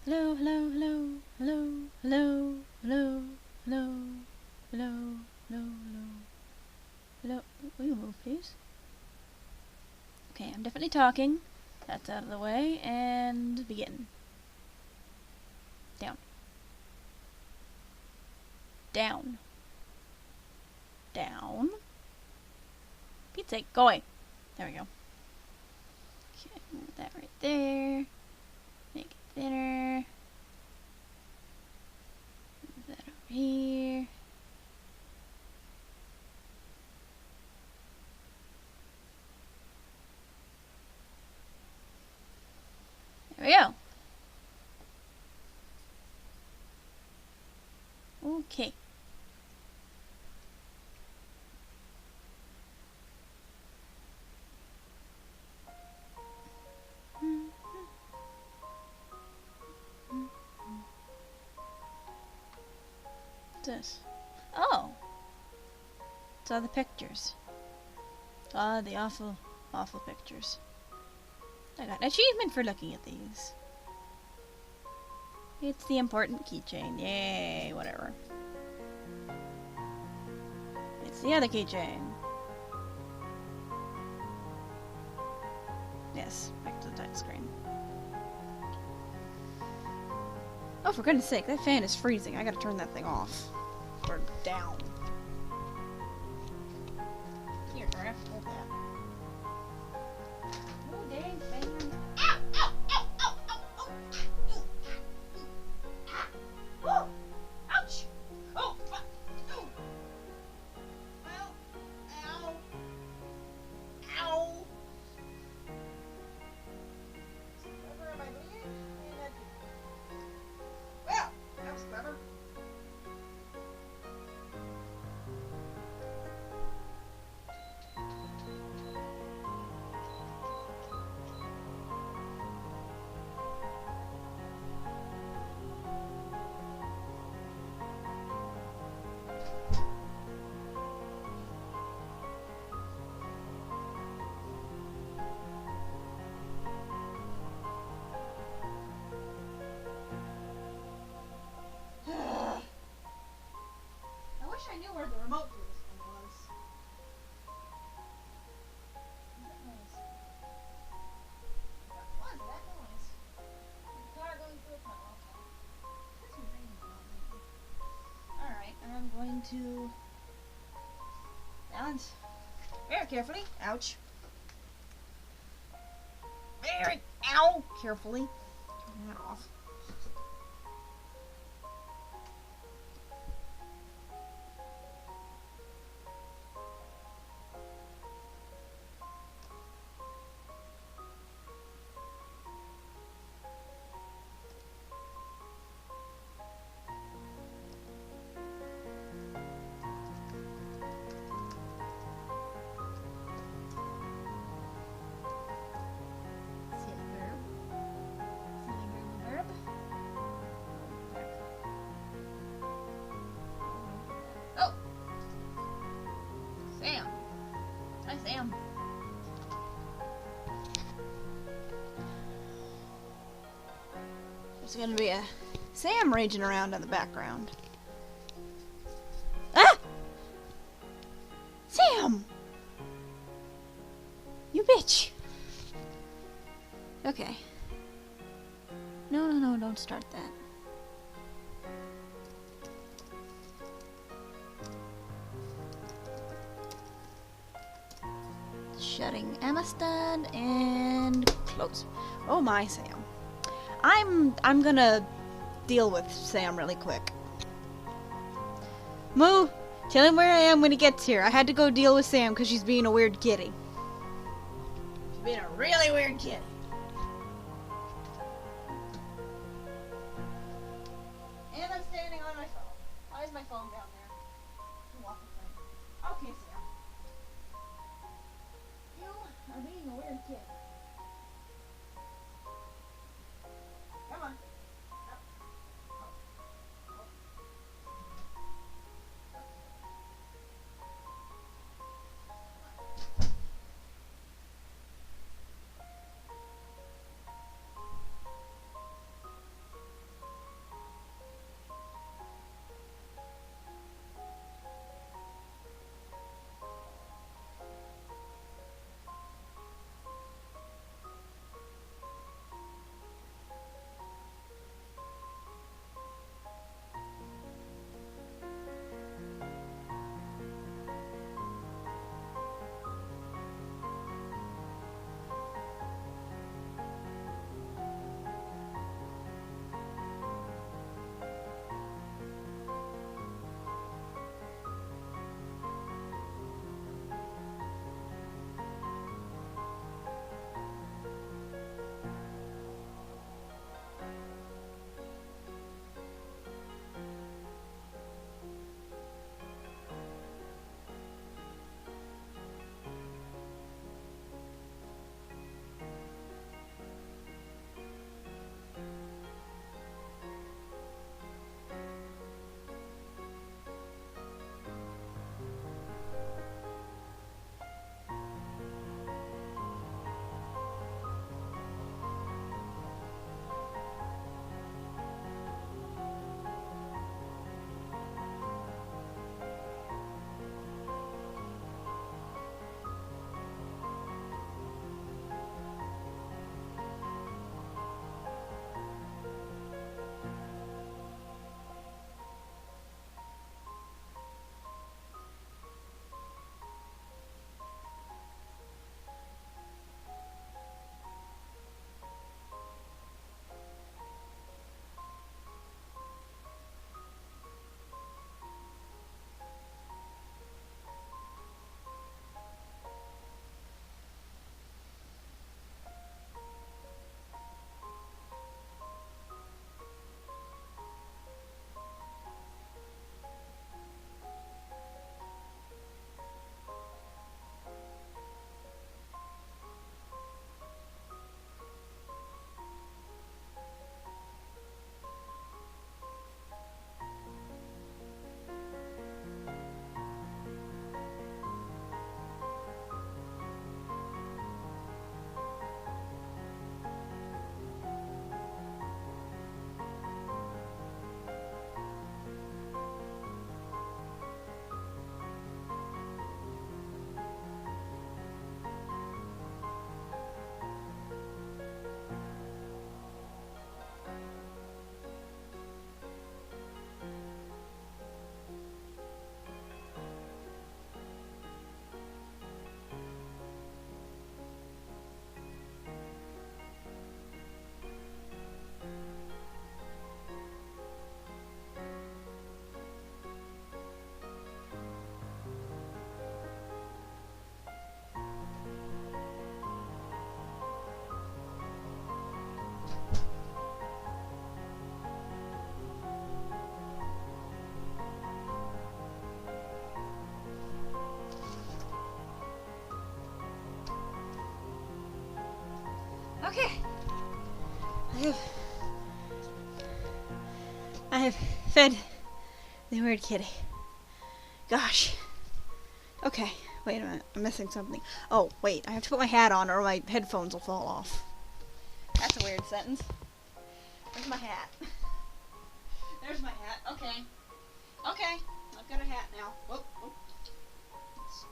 Hello, hello, hello, hello, hello, hello, hello, hello, hello, hello, hello. Will you move, please? Okay, I'm definitely talking. That's out of the way, and begin. Down. Down. Down. Pete's sake, go away. There we go. Okay, move that right there. Make it thinner. Move that over here. There we go. Okay. What's this? Oh! It's all the pictures. Ah, the awful, awful pictures. I got an achievement for looking at these. It's the important keychain. Yay, whatever. It's the other keychain. Yes, back to the title screen. Oh, for goodness sake, that fan is freezing. I gotta turn that thing off. Or down. Here, Giraffe, hold that. Oh, dang fan. Ow! Ow! Ow! Ow! Ow! Ow! Oh! Ouch! Oh! Fuck! Oh! Well, ow! Ow! Clever, am I bleeding? Well, that was clever. I wish I knew where the remote for this thing was. What noise? What was that noise? The car going through a tunnel. Okay. That's raining a lot lately. Alright, I'm going to balance very carefully. Ouch. Very, ow! Carefully. Turn that off. Oh! Sam. Hi, Sam. There's gonna be a Sam raging around in the background. Ah! Sam! You bitch! Okay. No, no, no, don't start that. Shutting Amistad and close. Oh my, Sam. I'm gonna deal with Sam really quick. Moo, tell him where I am when he gets here. I had to go deal with Sam because she's being a weird kitty. She's being a really weird kitty. And I'm standing on my phone. Why is my phone down there? Walk the frame. Okay, Sam. You are being a weird kid. Come on. Up. Up. Up. Okay. I have fed the weird kitty. Gosh. Okay, wait a minute. I'm missing something. Oh, wait. I have to put my hat on or my headphones will fall off. That's a weird sentence. Where's my hat? There's my hat. Okay. Okay. I've got a hat now. Whoop, whoop.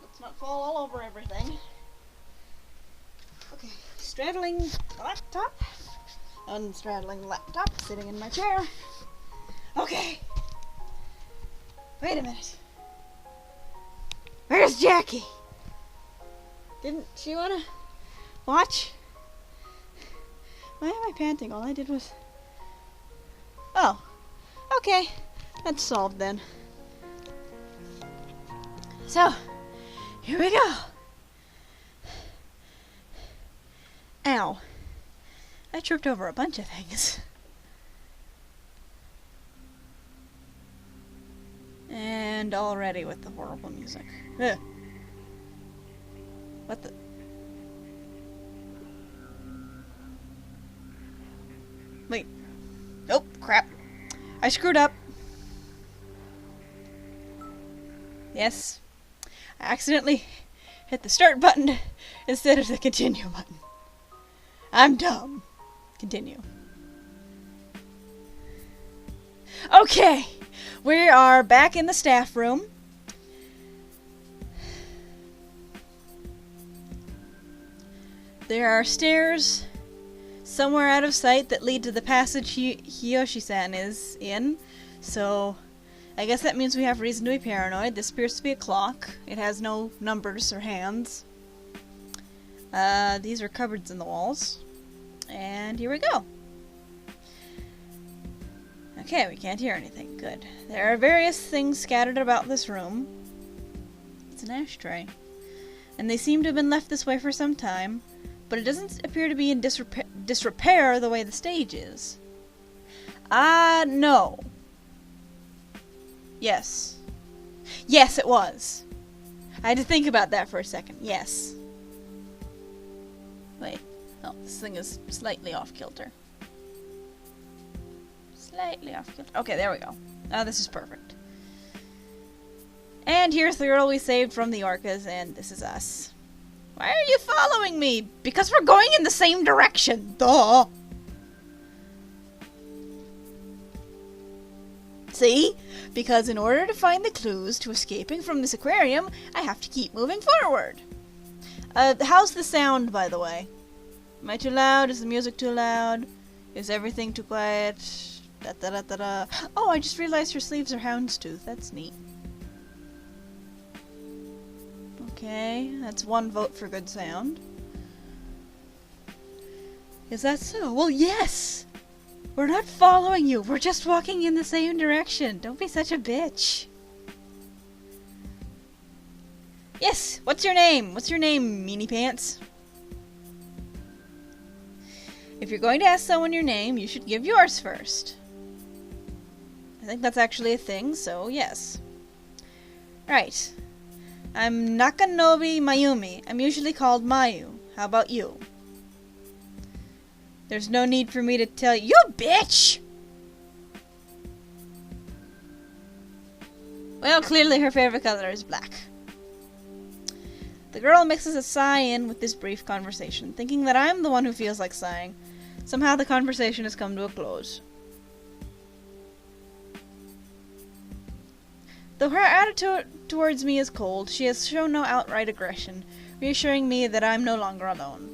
Let's not fall all over everything. Okay. Straddling the laptop. Unstraddling the laptop. Sitting in my chair. Okay. Wait a minute. Where's Jackie? Didn't she want to watch? Why am I panting? All I did was... Oh. Okay. That's solved then. So, here we go. Ow. I tripped over a bunch of things. And already with the horrible music. Ugh. What the... Wait. Nope, crap. I screwed up. Yes. I accidentally hit the start button instead of the continue button. I'm dumb. Continue. Okay. We are back in the staff room. There are stairs somewhere out of sight that lead to the passage Hiyoshi-san is in. So, I guess that means we have reason to be paranoid. This appears to be a clock. It has no numbers or hands. These are cupboards in the walls. And here we go. Okay, we can't hear anything. Good. There are various things scattered about this room. It's an ashtray. And they seem to have been left this way for some time, but it doesn't appear to be in disrepair the way the stage is. No. Yes. Yes, it was. I had to think about that for a second. Yes. Wait. Oh, this thing is slightly off kilter. Slightly off kilter. Okay, there we go. Oh, this is perfect. And here's the girl we saved from the orcas, and this is us. Why are you following me? Because we're going in the same direction. Duh. See? Because in order to find the clues to escaping from this aquarium, I have to keep moving forward. How's the sound, by the way? Am I too loud? Is the music too loud? Is everything too quiet? Da-da-da-da-da. Oh, I just realized her sleeves are houndstooth. That's neat. Okay, that's one vote for good sound. Is that so? Well, yes! We're not following you. We're just walking in the same direction. Don't be such a bitch. Yes! What's your name? What's your name, Meanie Pants? If you're going to ask someone your name, you should give yours first. I think that's actually a thing, so yes. Right. I'm Nakanobi Mayumi. I'm usually called Mayu. How about you? There's no need for me to tell you, bitch! Well, clearly her favorite color is black. The girl mixes a sigh in with this brief conversation, thinking that I'm the one who feels like sighing. Somehow the conversation has come to a close. Though her attitude towards me is cold, she has shown no outright aggression, reassuring me that I'm no longer alone.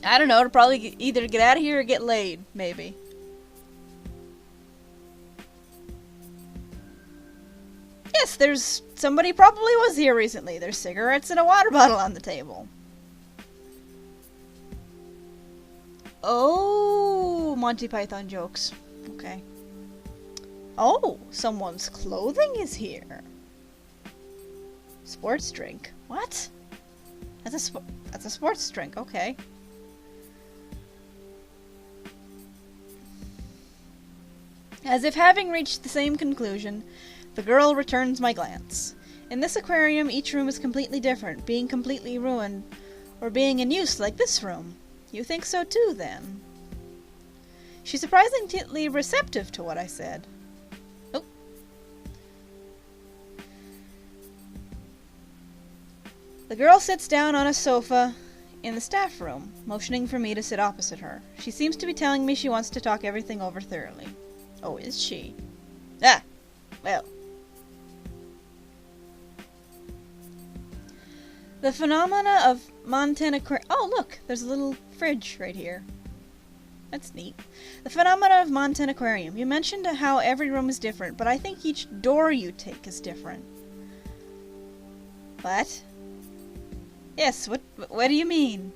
I don't know, to probably either get out of here or get laid, maybe. Yes, there's somebody probably was here recently. There's cigarettes and a water bottle on the table. Oh, Monty Python jokes. Okay. Oh, someone's clothing is here. Sports drink. What? That's a sports drink. Okay. As if having reached the same conclusion, the girl returns my glance. In this aquarium, each room is completely different, being completely ruined Or being in use like this room. You think so too, then? She's surprisingly receptive to what I said. Oh. The girl sits down on a sofa in the staff room, motioning for me to sit opposite her. She seems to be telling me she wants to talk everything over thoroughly. Oh, is she? Ah! Well. The phenomena of Montana... Oh, look! There's a little fridge right here. That's neat. The phenomena of Montana Aquarium. You mentioned how every room is different, but I think each door you take is different. What? Yes, what do you mean?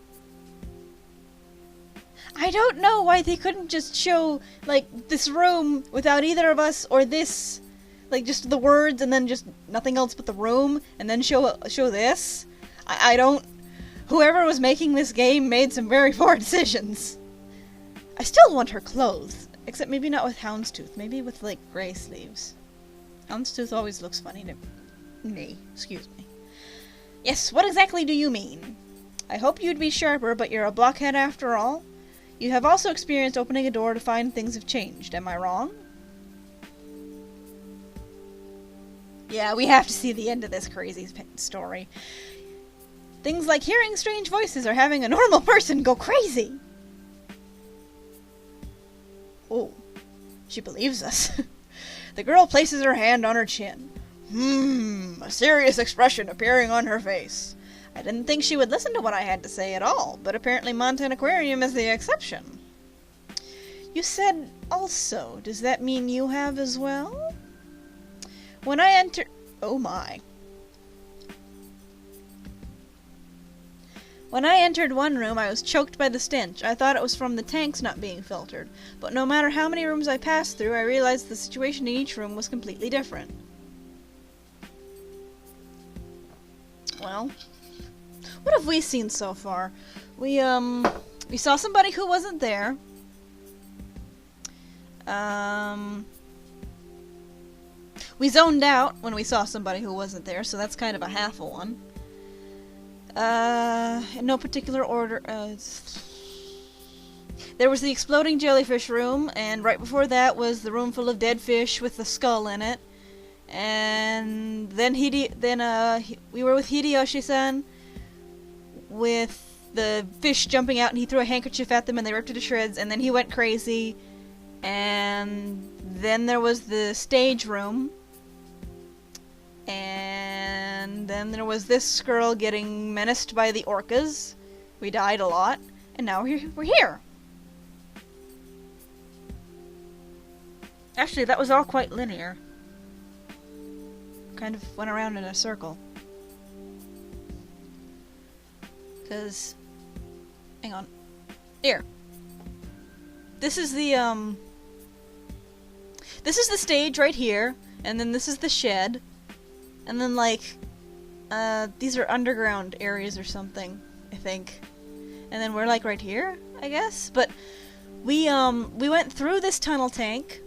I don't know why they couldn't just show, like, this room without either of us, or this, like, just the words and then just nothing else but the room, and then show this. I don't... Whoever was making this game made some very poor decisions. I still want her clothes, except maybe not with Houndstooth, maybe with, like, gray sleeves. Houndstooth always looks funny to me. Excuse me. Yes, what exactly do you mean? I hope you'd be sharper, but you're a blockhead after all. You have also experienced opening a door to find things have changed, am I wrong? Yeah, we have to see the end of this crazy story. Things like hearing strange voices or having a normal person go crazy. Oh, she believes us. The girl places her hand on her chin. A serious expression appearing on her face. I didn't think she would listen to what I had to say at all, but apparently Montana Aquarium is the exception. You said also. Does that mean you have as well? When I entered... Oh my. When I entered one room, I was choked by the stench. I thought it was from the tanks not being filtered. But no matter how many rooms I passed through, I realized the situation in each room was completely different. Well, what have we seen so far? We saw somebody who wasn't there. We zoned out when we saw somebody who wasn't there, so that's kind of a half a one. In no particular order, there was the exploding jellyfish room, and right before that was the room full of dead fish with the skull in it. And then we were with Hideyoshi-san, with the fish jumping out, and he threw a handkerchief at them, and they ripped it to shreds, and then he went crazy. And then there was the stage room, and then there was this girl getting menaced by the orcas. We died a lot, and now we're here. Actually, that was all quite linear. Kind of went around in a circle. Cause, hang on. Here. This is the stage right here, and then this is the shed, and then like, these are underground areas or something, I think. And then we're like right here, I guess. But we went through this tunnel tank,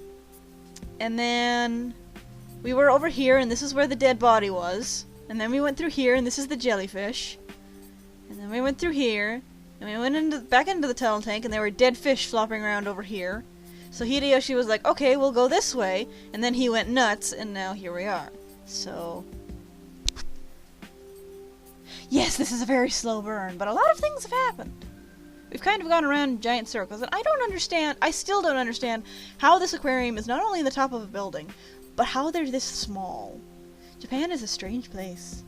and then we were over here, and this is where the dead body was. And then we went through here, and this is the jellyfish. And then we went through here, and we went back into the tunnel tank, and there were dead fish flopping around over here. So Hideyoshi was like, okay, we'll go this way. And then he went nuts, and now here we are. So... yes, this is a very slow burn, but a lot of things have happened. We've kind of gone around in giant circles, and I still don't understand how this aquarium is not only the top of a building, but how they're this small. Japan is a strange place.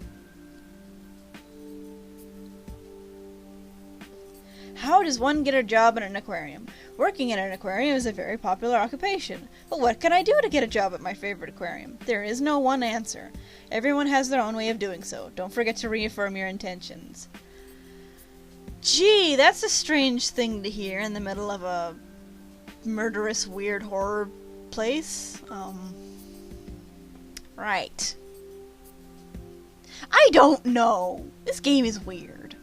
How does one get a job in an aquarium? Working in an aquarium is a very popular occupation. But what can I do to get a job at my favorite aquarium? There is no one answer. Everyone has their own way of doing so. Don't forget to reaffirm your intentions. Gee, that's a strange thing to hear in the middle of a murderous, weird horror place. Right. I don't know. This game is weird.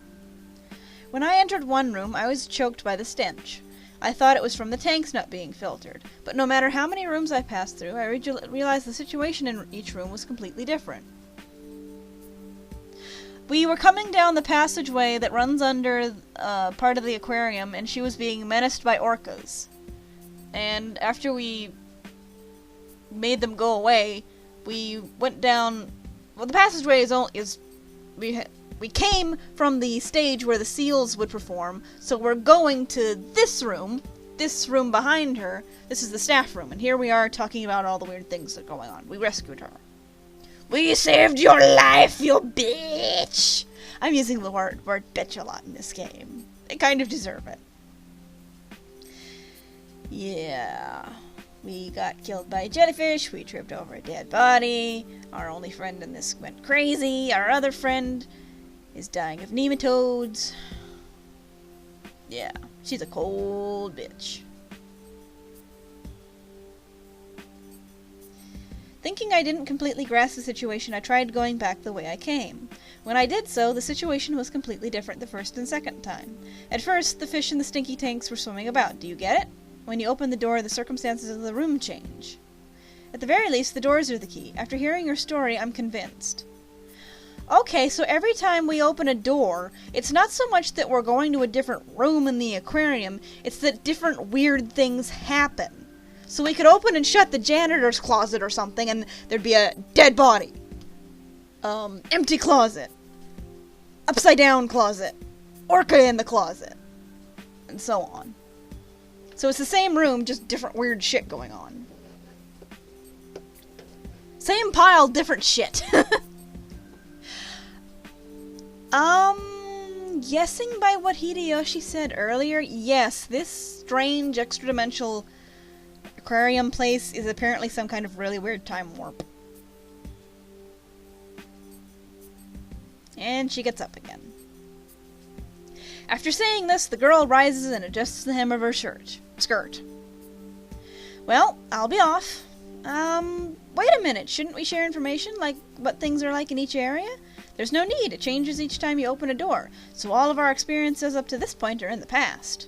When I entered one room, I was choked by the stench. I thought it was from the tanks not being filtered. But no matter how many rooms I passed through, I realized the situation in each room was completely different. We were coming down the passageway that runs under part of the aquarium, and she was being menaced by orcas. And after we made them go away, we went down. Well, the passageway we came from the stage where the seals would perform, so we're going to this room behind her. This is the staff room, and here we are talking about all the weird things that are going on. We rescued her. We saved your life, you bitch! I'm using the word bitch a lot in this game. I kind of deserve it. Yeah. We got killed by a jellyfish, we tripped over a dead body, our only friend in this went crazy, our other friend is dying of nematodes. Yeah, she's a cold bitch. Thinking I didn't completely grasp the situation, I tried going back the way I came. When I did so, the situation was completely different the first and second time. At first, the fish in the stinky tanks were swimming about. Do you get it? When you open the door, the circumstances of the room change. At the very least, the doors are the key. After hearing your story, I'm convinced. Okay, so every time we open a door, it's not so much that we're going to a different room in the aquarium, it's that different weird things happen. So we could open and shut the janitor's closet or something, and there'd be a dead body. Empty closet. Upside down closet. Orca in the closet. And so on. So it's the same room, just different weird shit going on. Same pile, different shit. Guessing by what Hideyoshi said earlier, yes, this strange extra-dimensional aquarium place is apparently some kind of really weird time warp. And she gets up again. After saying this, the girl rises and adjusts the hem of her skirt. Well, I'll be off. Wait a minute, shouldn't we share information, like what things are like in each area? There's no need, it changes each time you open a door, so all of our experiences up to this point are in the past.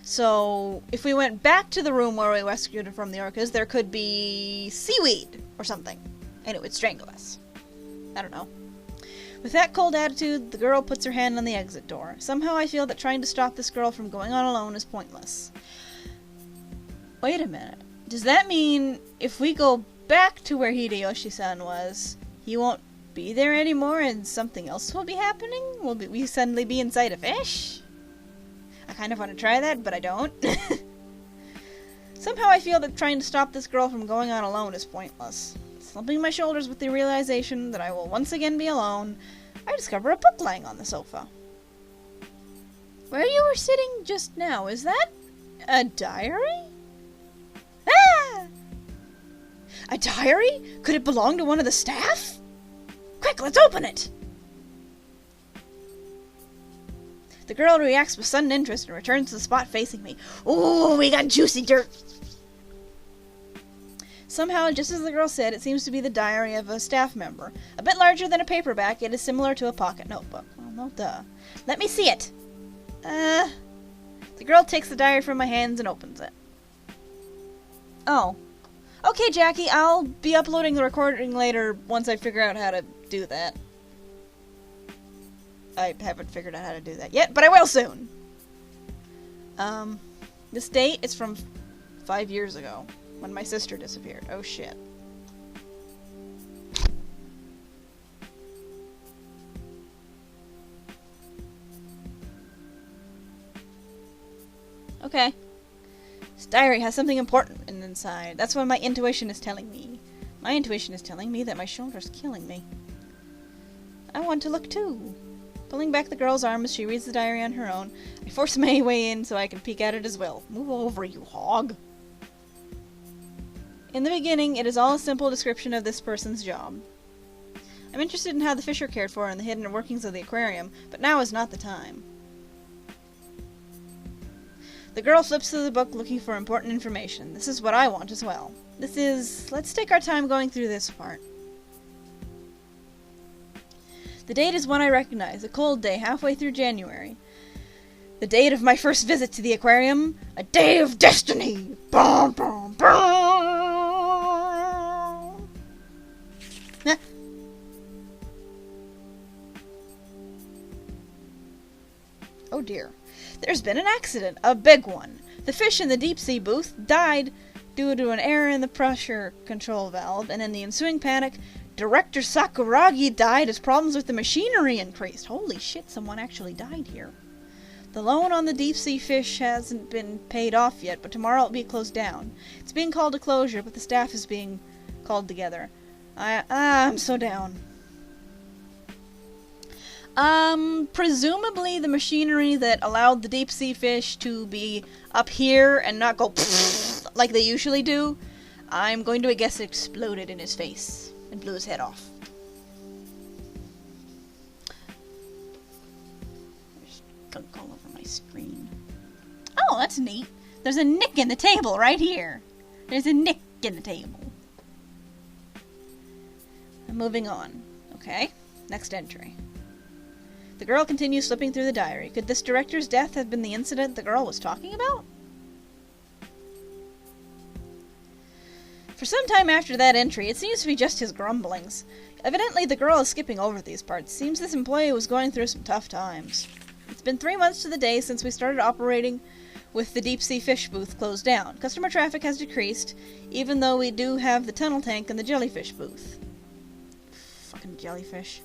So, if we went back to the room where we rescued her from the orcas, there could be seaweed or something, and it would strangle us. I don't know. With that cold attitude, the girl puts her hand on the exit door. Somehow I feel that trying to stop this girl from going on alone is pointless. Wait a minute. Does that mean if we go back to where Hideyoshi-san was, he won't be there anymore and something else will be happening? Will we suddenly be inside a fish? I kind of want to try that, but I don't. Somehow I feel that trying to stop this girl from going on alone is pointless. Slumping my shoulders with the realization that I will once again be alone, I discover a book lying on the sofa. Where you were sitting just now, is that a diary? Ah! A diary? Could it belong to one of the staff? Quick, let's open it! The girl reacts with sudden interest and returns to the spot facing me. Ooh, we got juicy dirt! Somehow, just as the girl said, it seems to be the diary of a staff member. A bit larger than a paperback, it is similar to a pocket notebook. Well, no duh. Let me see it! The girl takes the diary from my hands and opens it. Oh. Okay, Jackie, I'll be uploading the recording later once I figure out how to do that. I haven't figured out how to do that yet, but I will soon! This date is from 5 years ago, when my sister disappeared. Oh shit. Okay. This diary has something important inside. That's what my intuition is telling me. My intuition is telling me that my shoulder's killing me. I want to look too. Pulling back the girl's arm as she reads the diary on her own, I force my way in so I can peek at it as well. Move over, you hog. In the beginning, it is all a simple description of this person's job. I'm interested in how the fish are cared for and the hidden workings of the aquarium, but now is not the time. The girl flips through the book looking for important information. This is what I want as well. Let's take our time going through this part. The date is one I recognize, a cold day halfway through January. The date of my first visit to the aquarium, a day of destiny! Boom, boom, boom! Oh dear. There's been an accident, a big one. The fish in the deep-sea booth died due to an error in the pressure control valve, and in the ensuing panic, Director Sakuragi died as problems with the machinery increased. Holy shit, someone actually died here. The loan on the deep-sea fish hasn't been paid off yet, but tomorrow it'll be closed down. It's being called to closure, but the staff is being called together. I'm so down. Presumably the machinery that allowed the deep-sea fish to be up here and not go like they usually do, I'm going to guess exploded in his face and blew his head off. There's gunk all over my screen. Oh, that's neat. There's a nick in the table right here. There's a nick in the table. I'm moving on. Okay, next entry. The girl continues slipping through the diary. Could this director's death have been the incident the girl was talking about? For some time after that entry, it seems to be just his grumblings. Evidently, the girl is skipping over these parts. Seems this employee was going through some tough times. It's been 3 months to the day since we started operating with the deep-sea fish booth closed down. Customer traffic has decreased, even though we do have the tunnel tank and the jellyfish booth. Fucking jellyfish.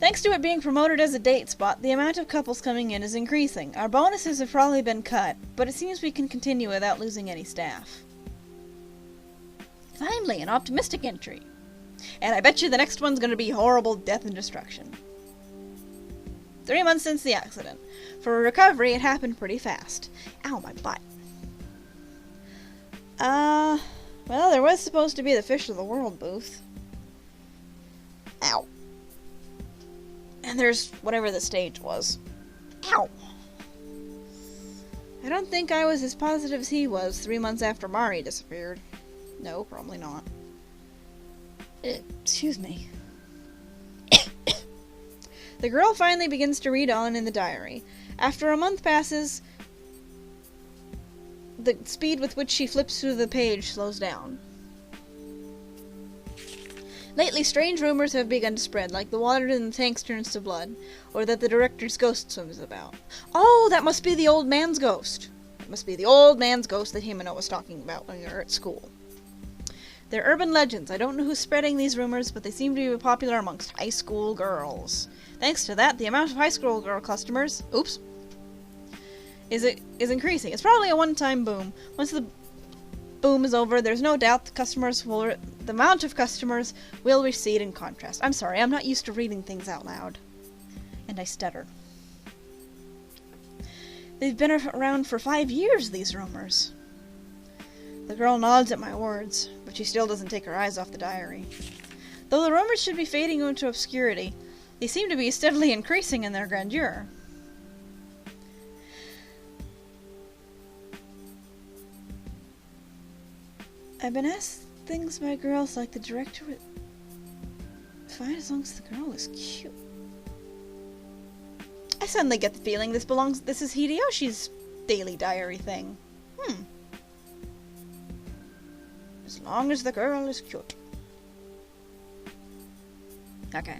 Thanks to it being promoted as a date spot, the amount of couples coming in is increasing. Our bonuses have probably been cut, but it seems we can continue without losing any staff. Finally, an optimistic entry. And I bet you the next one's going to be horrible death and destruction. 3 months since the accident. For a recovery, it happened pretty fast. Ow, my butt. Well, there was supposed to be the Fish of the World booth. Ow. And there's whatever the stage was. Ow! I don't think I was as positive as he was 3 months after Mari disappeared. No, probably not. Excuse me. The girl finally begins to read on in the diary. After a month passes, the speed with which she flips through the page slows down. Lately, strange rumors have begun to spread, like the water in the tanks turns to blood, or that the director's ghost swims about. Oh, that must be the old man's ghost. It must be the old man's ghost that Himeno was talking about when we were at school. They're urban legends. I don't know who's spreading these rumors, but they seem to be popular amongst high school girls. Thanks to that, the amount of high school girl customers, is increasing. It's probably a one-time boom. Once the boom is over, there's no doubt the amount of customers will recede in contrast. I'm sorry, I'm not used to reading things out loud. And I stutter. They've been around for 5 years, these rumors. The girl nods at my words, but she still doesn't take her eyes off the diary. Though the rumors should be fading into obscurity, they seem to be steadily increasing in their grandeur. I've been asked things by girls like the director would fine as long as the girl is cute. I suddenly get the feeling this is Hideyoshi's daily diary thing. As long as the girl is cute. Okay.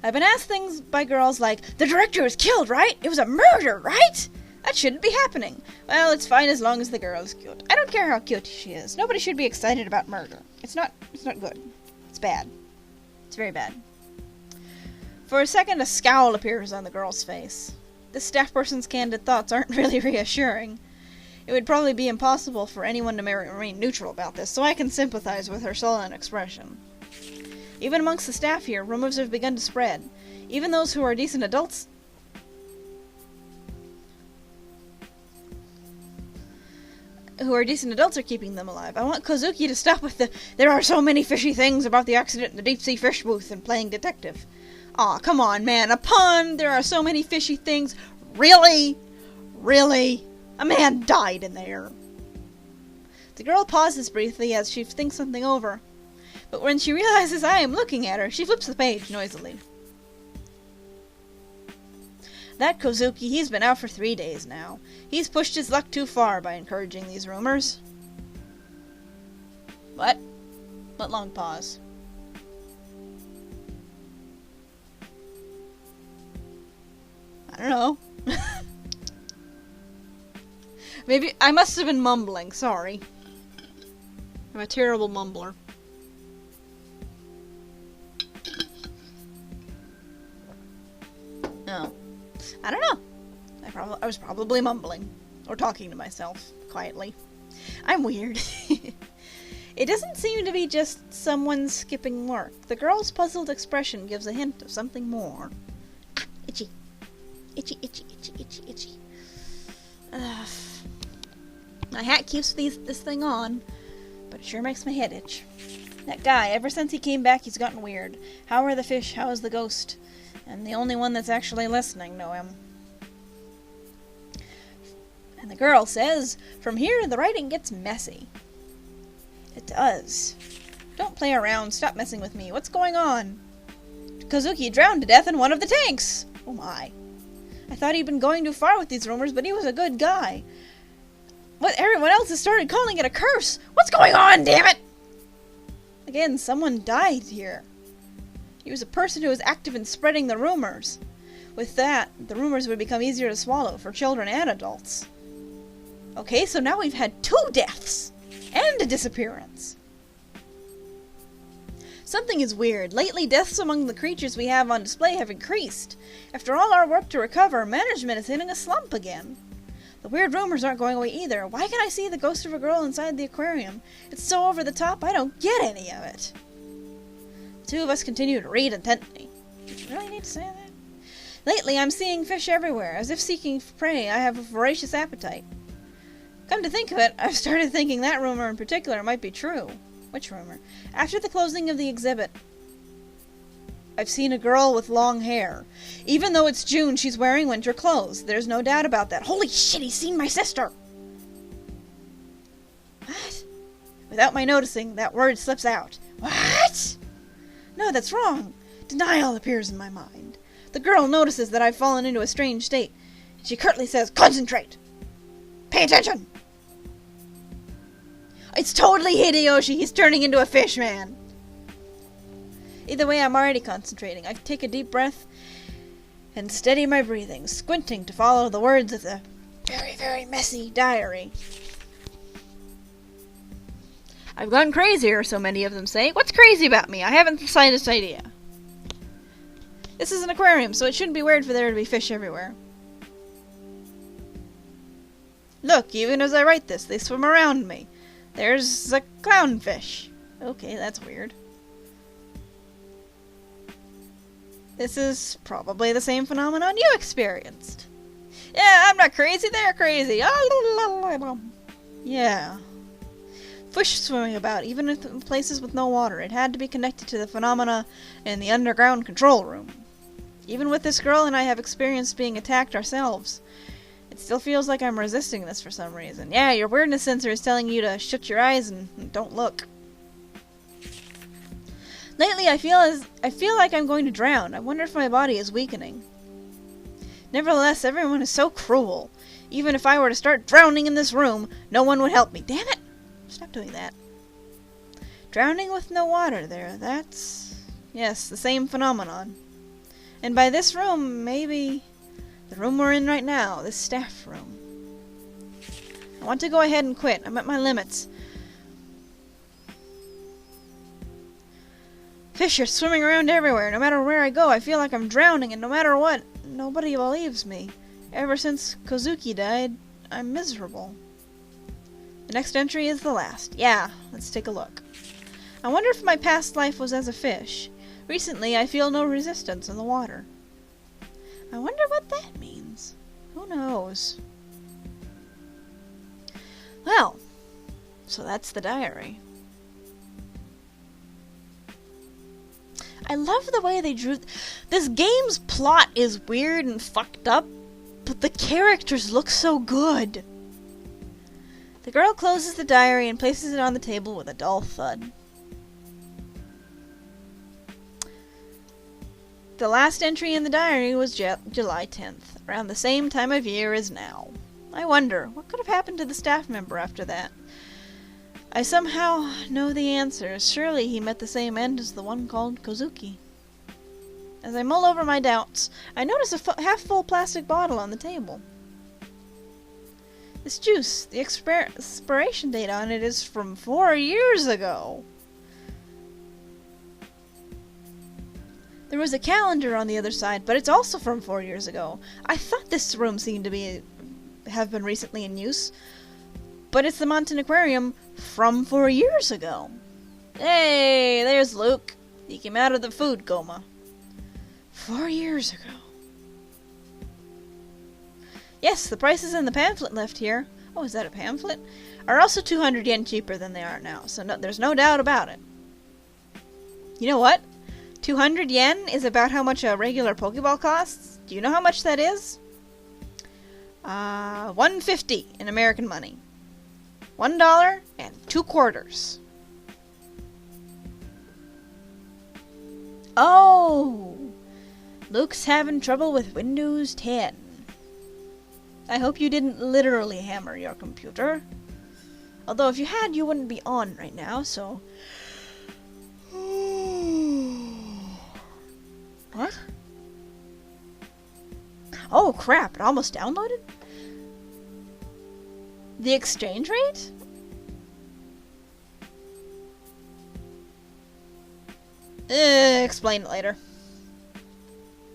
I've been asked things by girls like, the director was killed, right? It was a murder, right? That shouldn't be happening. Well, it's fine as long as the girl is cute. I don't care how cute she is. Nobody should be excited about murder. It's not good. It's bad. It's very bad. For a second, a scowl appears on the girl's face. This staff person's candid thoughts aren't really reassuring. It would probably be impossible for anyone to remain neutral about this, so I can sympathize with her sullen expression. Even amongst the staff here, rumors have begun to spread. Even those who are decent adults are keeping them alive. I want Kozuki to stop with there are so many fishy things about the accident in the deep-sea fish booth and playing detective. Aw, come on, man. A pun! There are so many fishy things. Really? Really? A man died in there. The girl pauses briefly as she thinks something over. But when she realizes I am looking at her, she flips the page noisily. That Kozuki, he's been out for 3 days now. He's pushed his luck too far by encouraging these rumors. What? What long pause? don't know. Maybe I must have been mumbling, sorry. I'm a terrible mumbler. No. I don't know. I was probably mumbling. Or talking to myself, quietly. I'm weird. It doesn't seem to be just someone skipping work. The girl's puzzled expression gives a hint of something more. Ah, itchy. Itchy, itchy, itchy, itchy, itchy. My hat keeps this thing on, but it sure makes my head itch. That guy, ever since he came back, he's gotten weird. How are the fish? How is the ghost? And the only one that's actually listening to him. And the girl says, from here the writing gets messy. It does. Don't play around. Stop messing with me. What's going on? Kozuki drowned to death in one of the tanks. Oh my. I thought he'd been going too far with these rumors, but he was a good guy. What? Everyone else has started calling it a curse. What's going on, damn it? Again, someone died here. He was a person who was active in spreading the rumors. With that, the rumors would become easier to swallow for children and adults. Okay, so now we've had 2 deaths. And a disappearance. Something is weird. Lately, deaths among the creatures we have on display have increased. After all our work to recover, management is hitting a slump again. The weird rumors aren't going away either. Why can I see the ghost of a girl inside the aquarium? It's so over the top, I don't get any of it. The 2 of us continue to read intently. Did you really need to say that? Lately, I'm seeing fish everywhere. As if seeking prey, I have a voracious appetite. Come to think of it, I've started thinking that rumor in particular might be true. Which rumor? After the closing of the exhibit, I've seen a girl with long hair. Even though it's June, she's wearing winter clothes. There's no doubt about that. Holy shit, he's seen my sister! What? Without my noticing, that word slips out. What? No, that's wrong. Denial appears in my mind. The girl notices that I've fallen into a strange state. She curtly says, concentrate! Pay attention! It's totally Hideyoshi. He's turning into a fish man. Either way, I'm already concentrating. I take a deep breath and steady my breathing, squinting to follow the words of the very, very messy diary. I've gone crazier, so many of them say. What's crazy about me? I haven't the slightest idea. This is an aquarium, so it shouldn't be weird for there to be fish everywhere. Look, even as I write this, they swim around me. There's a clownfish. Okay, that's weird. This is probably the same phenomenon you experienced. Yeah, I'm not crazy, they're crazy. Yeah. Fish swimming about, even in places with no water. It had to be connected to the phenomena in the underground control room. Even with this girl and I have experienced being attacked ourselves. It still feels like I'm resisting this for some reason. Yeah, your weirdness sensor is telling you to shut your eyes and don't look. Lately, I feel like I'm going to drown. I wonder if my body is weakening. Nevertheless, everyone is so cruel. Even if I were to start drowning in this room, no one would help me. Damn it! Stop doing that. Drowning with no water there. That's... yes, the same phenomenon. And by this room, maybe... the room we're in right now, this staff room. I want to go ahead and quit. I'm at my limits. Fish are swimming around everywhere. No matter where I go, I feel like I'm drowning, and no matter what, nobody believes me. Ever since Kozuki died, I'm miserable. The next entry is the last. Yeah, let's take a look. I wonder if my past life was as a fish. Recently, I feel no resistance in the water. I wonder what that means. Who knows? Well, so that's the diary. I love the way they drew... this game's plot is weird and fucked up, but the characters look so good. The girl closes the diary and places it on the table with a dull thud. The last entry in the diary was July 10th, around the same time of year as now. I wonder, what could have happened to the staff member after that? I somehow know the answer. Surely he met the same end as the one called Kozuki. As I mull over my doubts, I notice a half-full plastic bottle on the table. This juice, the expiration date on it is from 4 years ago. There was a calendar on the other side, but it's also from 4 years ago. I thought this room seemed to have been recently in use, but it's the Montan Aquarium from 4 years ago. Hey, there's Luke. He came out of the food coma. 4 years ago. Yes, the prices in the pamphlet left here, oh, is that a pamphlet? Are also 200 yen cheaper than they are now, so there's no doubt about it. You know what? 200 yen is about how much a regular Pokeball costs. Do you know how much that is? 150 in American money. $1.02. Oh! Luke's having trouble with Windows 10. I hope you didn't literally hammer your computer. Although if you had, you wouldn't be on right now, so... What? Oh crap, it almost downloaded? The exchange rate? Explain it later.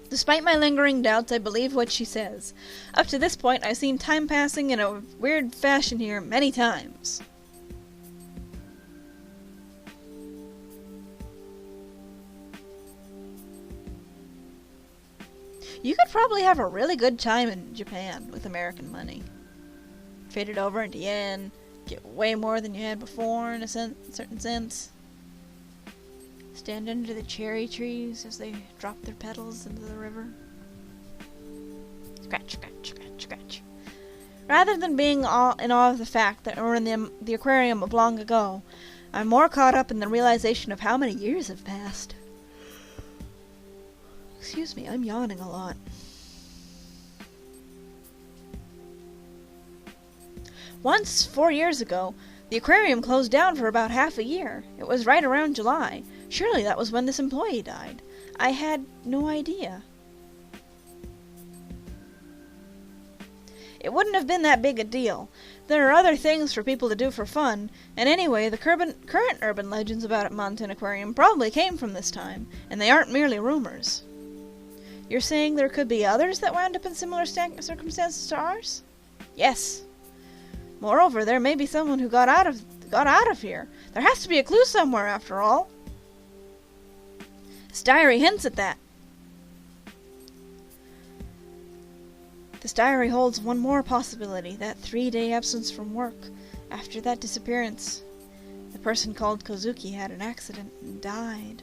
Despite my lingering doubts, I believe what she says. Up to this point, I've seen time passing in a weird fashion here many times. You could probably have a really good time in Japan with American money. Trade it over into yen, get way more than you had before in a certain sense. Stand under the cherry trees as they drop their petals into the river. Scratch, scratch, scratch, scratch. Rather than being in awe of the fact that we're in the aquarium of long ago, I'm more caught up in the realization of how many years have passed. Excuse me, I'm yawning a lot. Once, 4 years ago, the aquarium closed down for about half a year. It was right around July. Surely that was when this employee died. I had no idea. It wouldn't have been that big a deal. There are other things for people to do for fun, and anyway, the current urban legends about Montan Aquarium probably came from this time, and they aren't merely rumors. You're saying there could be others that wound up in similar circumstances to ours? Yes. Moreover, there may be someone who got out of here. There has to be a clue somewhere, after all. This diary hints at that. This diary holds one more possibility, that 3-day absence from work. After that disappearance, the person called Kozuki had an accident and died.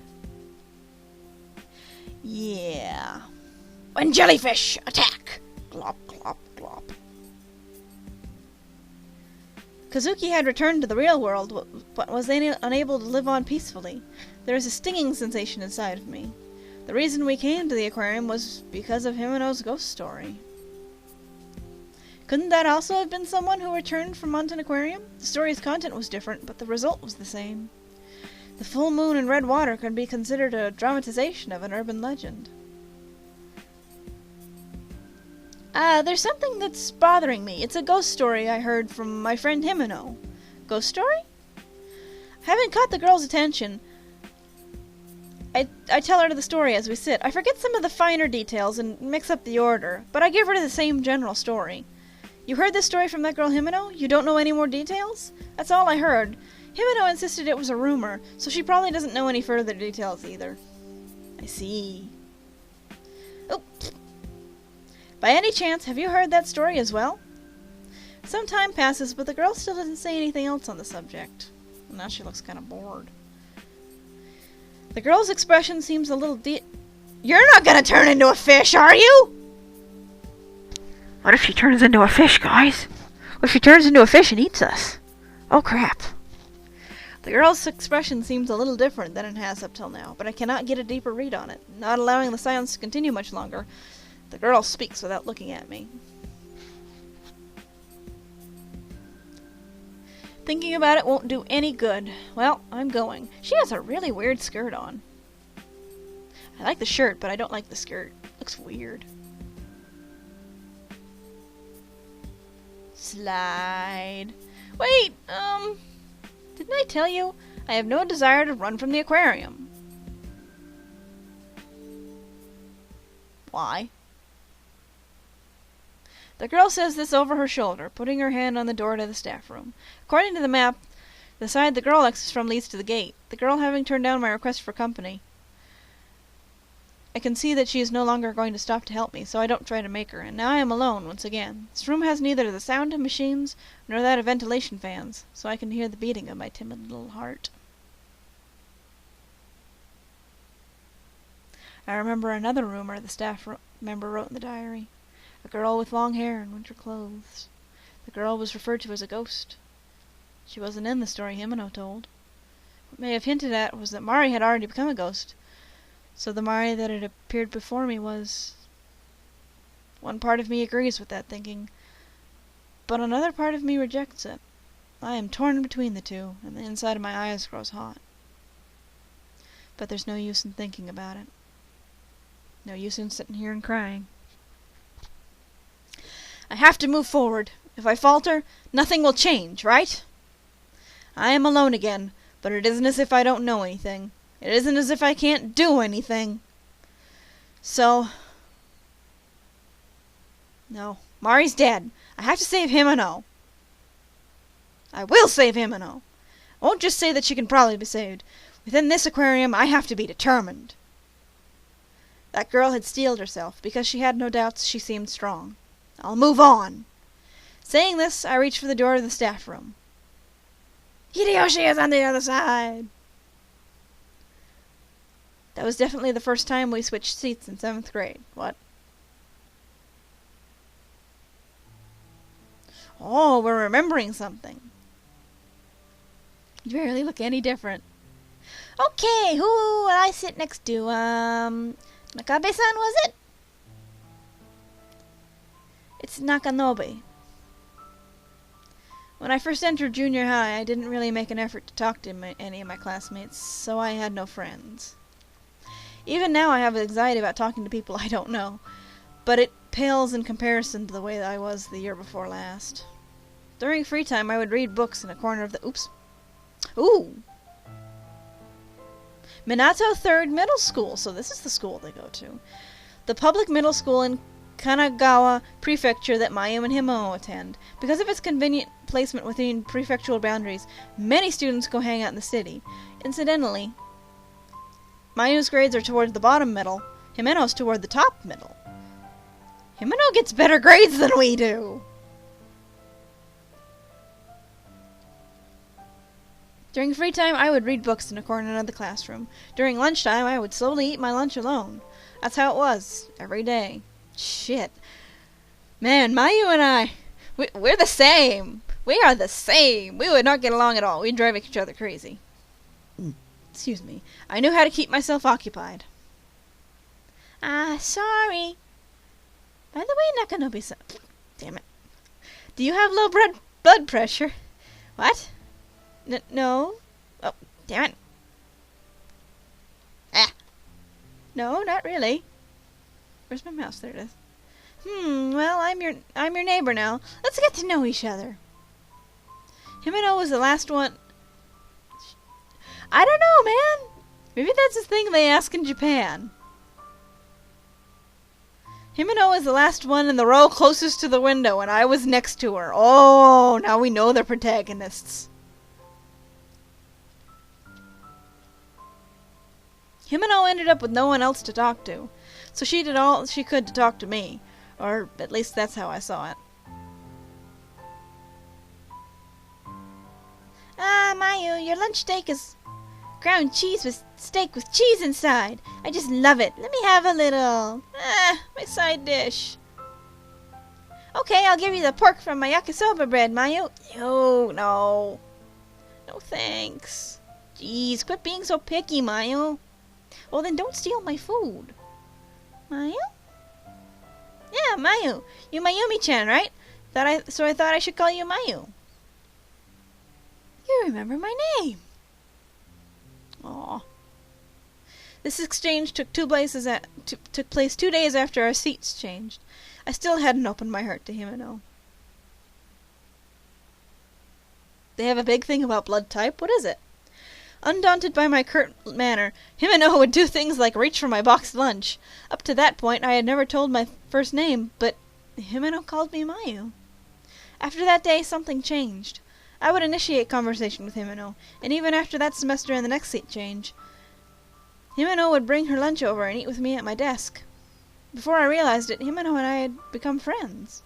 Yeah. When jellyfish attack! Glop, glop, glop. Kozuki had returned to the real world, but was unable to live on peacefully. There was a stinging sensation inside of me. The reason we came to the aquarium was because of Himeno's ghost story. Couldn't that also have been someone who returned from Montan Aquarium? The story's content was different, but the result was the same. The full moon and red water could be considered a dramatization of an urban legend. There's something that's bothering me. It's a ghost story I heard from my friend Himeno. Ghost story? I haven't caught the girl's attention. I tell her the story as we sit. I forget some of the finer details and mix up the order, but I give her the same general story. You heard this story from that girl Himeno? You don't know any more details? That's all I heard. Himeno insisted it was a rumor, so she probably doesn't know any further details either. I see. Oh. By any chance, have you heard that story as well? Some time passes, but the girl still doesn't say anything else on the subject. Now she looks kind of bored. The girl's expression seems a little You're not gonna turn into a fish, are you? What if she turns into a fish, guys? What if she turns into a fish and eats us? Oh crap. The girl's expression seems a little different than it has up till now, but I cannot get a deeper read on it. Not allowing the silence to continue much longer, the girl speaks without looking at me. Thinking about it won't do any good. Well, I'm going. She has a really weird skirt on. I like the shirt, but I don't like the skirt. Looks weird. Slide. Wait, didn't I tell you? I have no desire to run from the aquarium. Why? The girl says this over her shoulder, putting her hand on the door to the staff room. According to the map, the side the girl exits from leads to the gate, the girl having turned down my request for company. I can see that she is no longer going to stop to help me, so I don't try to make her, and now I am alone once again. This room has neither the sound of machines nor that of ventilation fans, so I can hear the beating of my timid little heart. I remember another rumor the staff member wrote in the diary. A girl with long hair and winter clothes. The girl was referred to as a ghost. She wasn't in the story Himeno told. What may have hinted at was that Mari had already become a ghost, so the Mari that had appeared before me was... One part of me agrees with that thinking, but another part of me rejects it. I am torn between the two, and the inside of my eyes grows hot. But there's no use in thinking about it. No use in sitting here and crying. I have to move forward. If I falter, nothing will change, right? I am alone again, but it isn't as if I don't know anything. It isn't as if I can't do anything. So... No, Mari's dead. I have to save Himeno. I will save Himeno. I won't just say that she can probably be saved. Within this aquarium, I have to be determined. That girl had steeled herself. Because she had no doubts, she seemed strong. I'll move on. Saying this, I reached for the door of the staff room. Hideyoshi is on the other side. That was definitely the first time we switched seats in 7th grade. What? Oh, we're remembering something. You barely look any different. Okay, who will I sit next to? Nakabe-san, was it? It's Nakanobe. When I first entered junior high, I didn't really make an effort to talk to any of my classmates, so I had no friends. Even now I have anxiety about talking to people I don't know, but it pales in comparison to the way that I was the year before last. During free time, I would read books in a corner of the... Oops. Ooh! Minato 3rd Middle School, so this is the school they go to. The public middle school in Kanagawa Prefecture that Mayu and Himeno attend. Because of its convenient placement within prefectural boundaries, many students go hang out in the city. Incidentally, Mayu's grades are toward the bottom middle, Himeno's toward the top middle. Himeno gets better grades than we do! During free time, I would read books in a corner of the classroom. During lunchtime, I would slowly eat my lunch alone. That's how it was, every day. Shit. Man, Mayu and I, we're the same. We are the same. We would not get along at all. We'd drive each other crazy. Excuse me. I knew how to keep myself occupied. Sorry. By the way, Nakanobe-san... Damn it. Do you have low blood pressure? What? No. Oh, damn it. Ah. No, not really. Where's my mouse? There it is. Well, I'm your neighbor now. Let's get to know each other. Himeno was the last one... I don't know, man. Maybe that's a thing they ask in Japan. Himeno was the last one in the row closest to the window, and I was next to her. Oh, now we know they're protagonists. Himeno ended up with no one else to talk to, so she did all she could to talk to me. Or at least that's how I saw it. Mayu, your lunch steak is ground cheese with steak with cheese inside. I just love it. Let me have a little. My side dish. Okay, I'll give you the pork from my yakisoba bread, Mayu. No, thanks. Jeez, quit being so picky, Mayu. Well, then don't steal my food. Mayu? Yeah, Mayu. You Mayumi-chan, right? So I thought I should call you Mayu. You remember my name. Aw. This exchange took took place 2 days after our seats changed. I still hadn't opened my heart to Himeno. They have a big thing about blood type? What is it? Undaunted by my curt manner, Himeno would do things like reach for my boxed lunch. Up to that point, I had never told my first name, but Himeno called me Mayu. After that day, something changed. I would initiate conversation with Himeno, and even after that semester and the next seat change, Himeno would bring her lunch over and eat with me at my desk. Before I realized it, Himeno and I had become friends.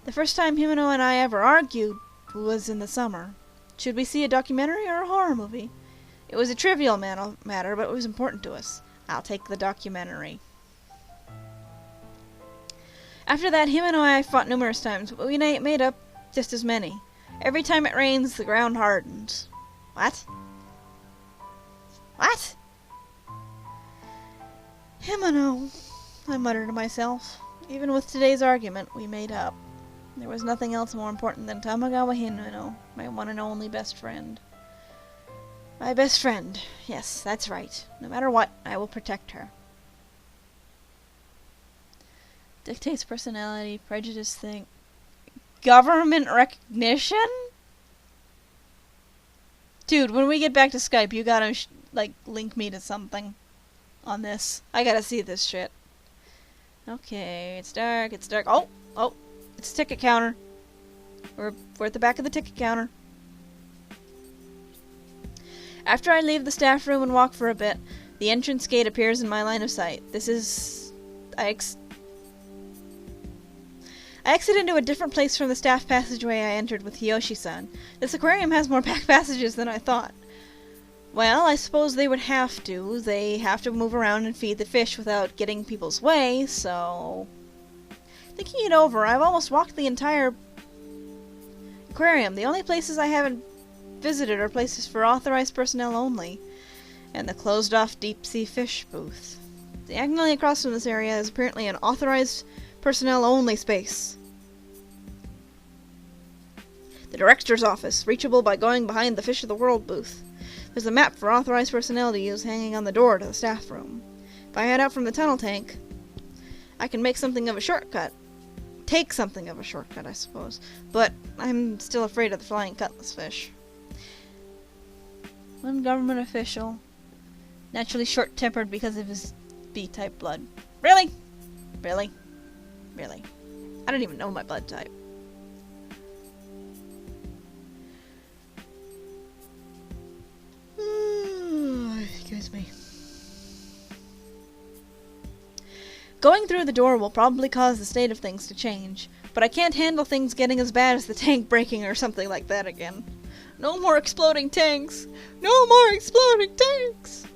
The first time Himeno and I ever argued was in the summer. Should we see a documentary or a horror movie? It was a trivial matter, but it was important to us. I'll take the documentary. After that, Himeno and I fought numerous times, but we made up just as many. Every time it rains, the ground hardens. What? What? Himeno, I muttered to myself. Even with today's argument, we made up. There was nothing else more important than Tamagawa Himeno, my one and only best friend. My best friend. Yes, that's right. No matter what, I will protect her. Dictates personality, prejudice thing. Government recognition? Dude, when we get back to Skype, you gotta, link me to something on this. I gotta see this shit. Okay, it's dark, it's dark. Oh! It's a ticket counter. We're at the back of the ticket counter. After I leave the staff room and walk for a bit, the entrance gate appears in my line of sight. This is... I exit into a different place from the staff passageway I entered with Hiyoshi-san. This aquarium has more back passages than I thought. Well, I suppose they would have to. They have to move around and feed the fish without getting people's way, so... Thinking it over, I've almost walked the entire aquarium. The only places I haven't visited are places for authorized personnel only, and the closed-off deep-sea fish booth. Diagonally across from this area is apparently an authorized personnel-only space. The director's office, reachable by going behind the Fish of the World booth. There's a map for authorized personnel to use hanging on the door to the staff room. If I head out from the tunnel tank, I can make something of a shortcut. Take something of a shortcut, I suppose. But I'm still afraid of the flying cutlass fish. One government official. Naturally short-tempered because of his B-type blood. Really? Really? Really? I don't even know my blood type. Excuse me. Going through the door will probably cause the state of things to change, but I can't handle things getting as bad as the tank breaking or something like that again. No more exploding tanks! No more exploding tanks!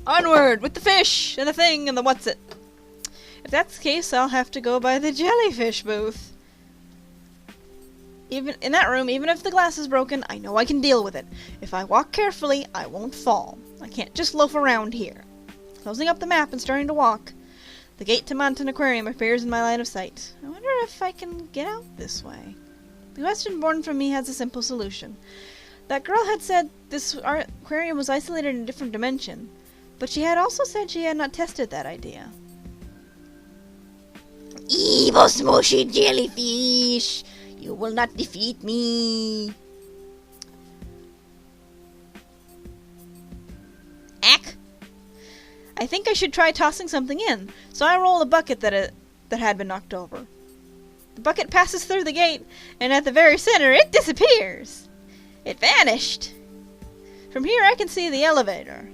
Onward! With the fish! And the thing! And the what's-it! If that's the case, I'll have to go by the jellyfish booth. Even in that room, even if the glass is broken, I know I can deal with it. If I walk carefully, I won't fall. I can't just loaf around here. Closing up the map and starting to walk, the gate to Mountain Aquarium appears in my line of sight. I wonder if I can get out this way. The question born from me has a simple solution. That girl had said this aquarium was isolated in a different dimension, but she had also said she had not tested that idea. Evil smushy jellyfish! You will not defeat me! Ack! I think I should try tossing something in, so I roll a bucket that had been knocked over. The bucket passes through the gate, and at the very center, it disappears! It vanished! From here, I can see the elevator.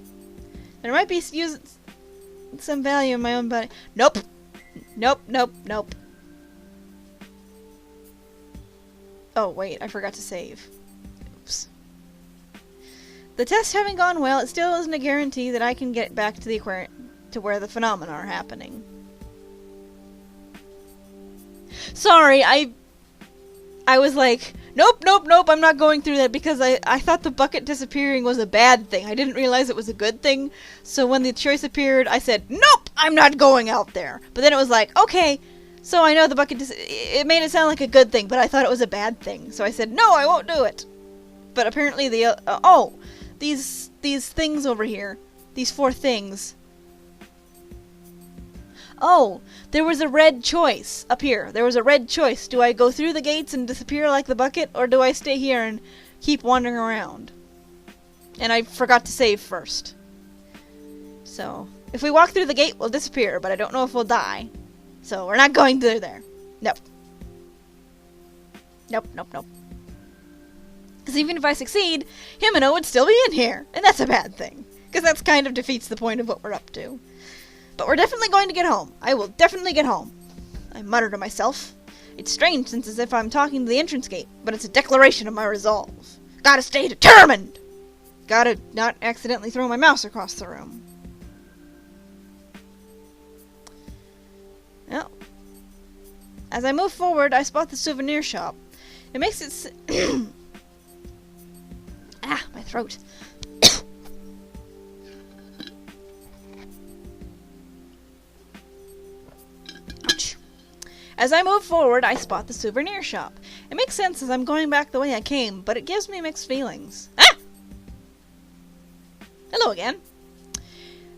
There might be some value in my own body. Nope! Nope, nope, nope. Oh, wait, I forgot to save. Oops. The test having gone well, it still isn't a guarantee that I can get back to the aquarium, to where the phenomena are happening. Sorry, I was like, nope, nope, nope, I'm not going through that, because I thought the bucket disappearing was a bad thing. I didn't realize it was a good thing, so when the choice appeared, I said, nope, I'm not going out there. But then it was like, okay, So I know the bucket, it made it sound like a good thing, but I thought it was a bad thing. So I said, no, I won't do it. But apparently these things over here, these 4 things. Oh, there was a red choice up here. There was a red choice. Do I go through the gates and disappear like the bucket, or do I stay here and keep wandering around? And I forgot to save first. So, if we walk through the gate, we'll disappear, but I don't know if we'll die. So, we're not going through there. Nope. Nope, nope, nope. Because even if I succeed, Himeno would still be in here. And that's a bad thing. Because that kind of defeats the point of what we're up to. But we're definitely going to get home. I will definitely get home. I mutter to myself. It's strange, since as if I'm talking to the entrance gate, but it's a declaration of my resolve. Gotta stay determined! Gotta not accidentally throw my mouse across the room. Well, as I move forward, I spot the souvenir shop. It makes it ah, my throat. Ouch. As I move forward, I spot the souvenir shop. It makes sense as I'm going back the way I came, but it gives me mixed feelings. Ah! Hello again.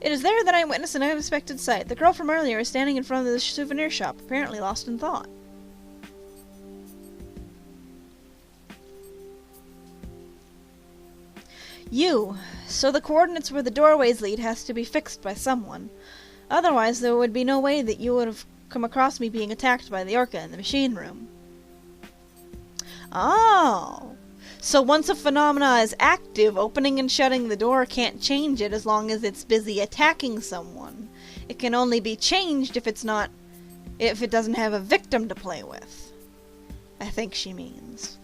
It is there that I witness an unexpected sight. The girl from earlier is standing in front of the souvenir shop, apparently lost in thought. So the coordinates where the doorways lead has to be fixed by someone. Otherwise, there would be no way that you would have come across me being attacked by the Orca in the machine room. Oh! So once a phenomena is active, opening and shutting the door can't change it as long as it's busy attacking someone. It can only be changed if it doesn't have a victim to play with. I think she means.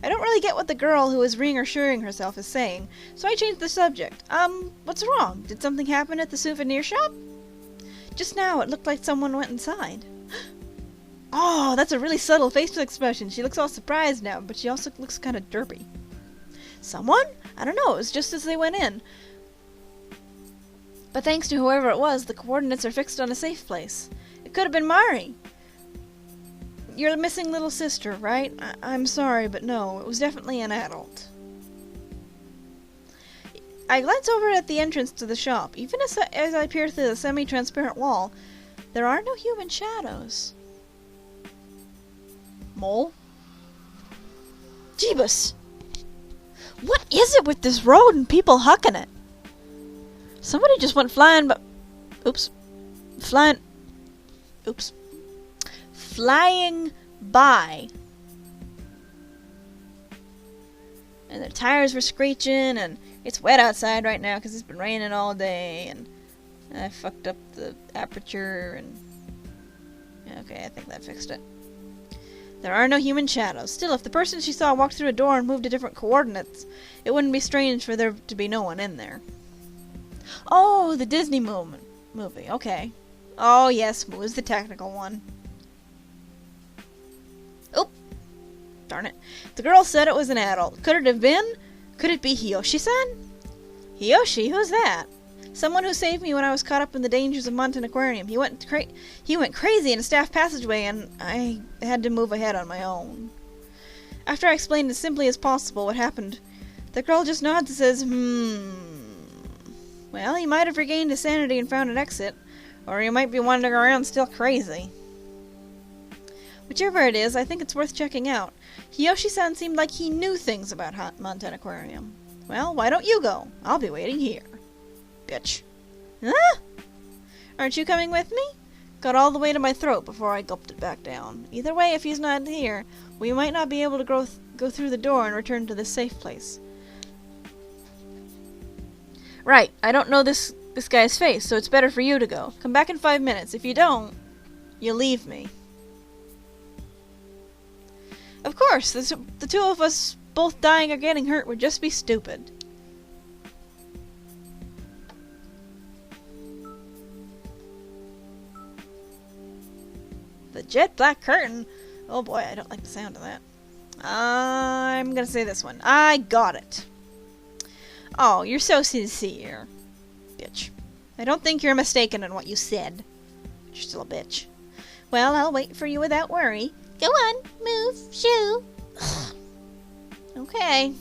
I don't really get what the girl who is reassuring herself is saying, so I changed the subject. What's wrong? Did something happen at the souvenir shop? Just now, it looked like someone went inside. Oh, that's a really subtle facial expression. She looks all surprised now, but she also looks kind of derpy. Someone? I don't know, it was just as they went in. But thanks to whoever it was, the coordinates are fixed on a safe place. It could have been Mari. Your missing little sister, right? I'm sorry, but no, it was definitely an adult. I glance over at the entrance to the shop. Even as I peer through the semi-transparent wall, there are no human shadows. Mole? Jeebus! What is it with this road and people hucking it? Somebody just went flying but... Oops. Flying by. And their tires were screeching, and it's wet outside right now because it's been raining all day, and I fucked up the aperture, and... Okay, I think that fixed it. There are no human shadows. Still, if the person she saw walked through a door and moved to different coordinates, it wouldn't be strange for there to be no one in there. Oh, the Disney movie. Okay. Oh, yes, Moo is the technical one. Oh! Darn it. The girl said it was an adult. Could it have been? Could it be Hiyoshi-san? Hiyoshi? Who's that? Someone who saved me when I was caught up in the dangers of Mountain Aquarium. He went crazy in a staff passageway, and I had to move ahead on my own. After I explained as simply as possible what happened, the girl just nods and says, Well, he might have regained his sanity and found an exit, or he might be wandering around still crazy. Whichever it is, I think it's worth checking out. Hiyoshi-san seemed like he knew things about Mountain Aquarium. Well, why don't you go? I'll be waiting here. Bitch. Huh? Aren't you coming with me? Got all the way to my throat before I gulped it back down. Either way, if he's not here, we might not be able to go through the door and return to this safe place. Right, I don't know this guy's face, so it's better for you to go. Come back in 5 minutes. If you don't, you leave me. Of course, the two of us both dying or getting hurt would just be stupid. The jet black curtain? Oh boy, I don't like the sound of that. I'm gonna say this one. I got it. Oh, you're so sincere. Bitch. I don't think you're mistaken in what you said. You're still a bitch. Well, I'll wait for you without worry. Go on, move, shoo. Okay.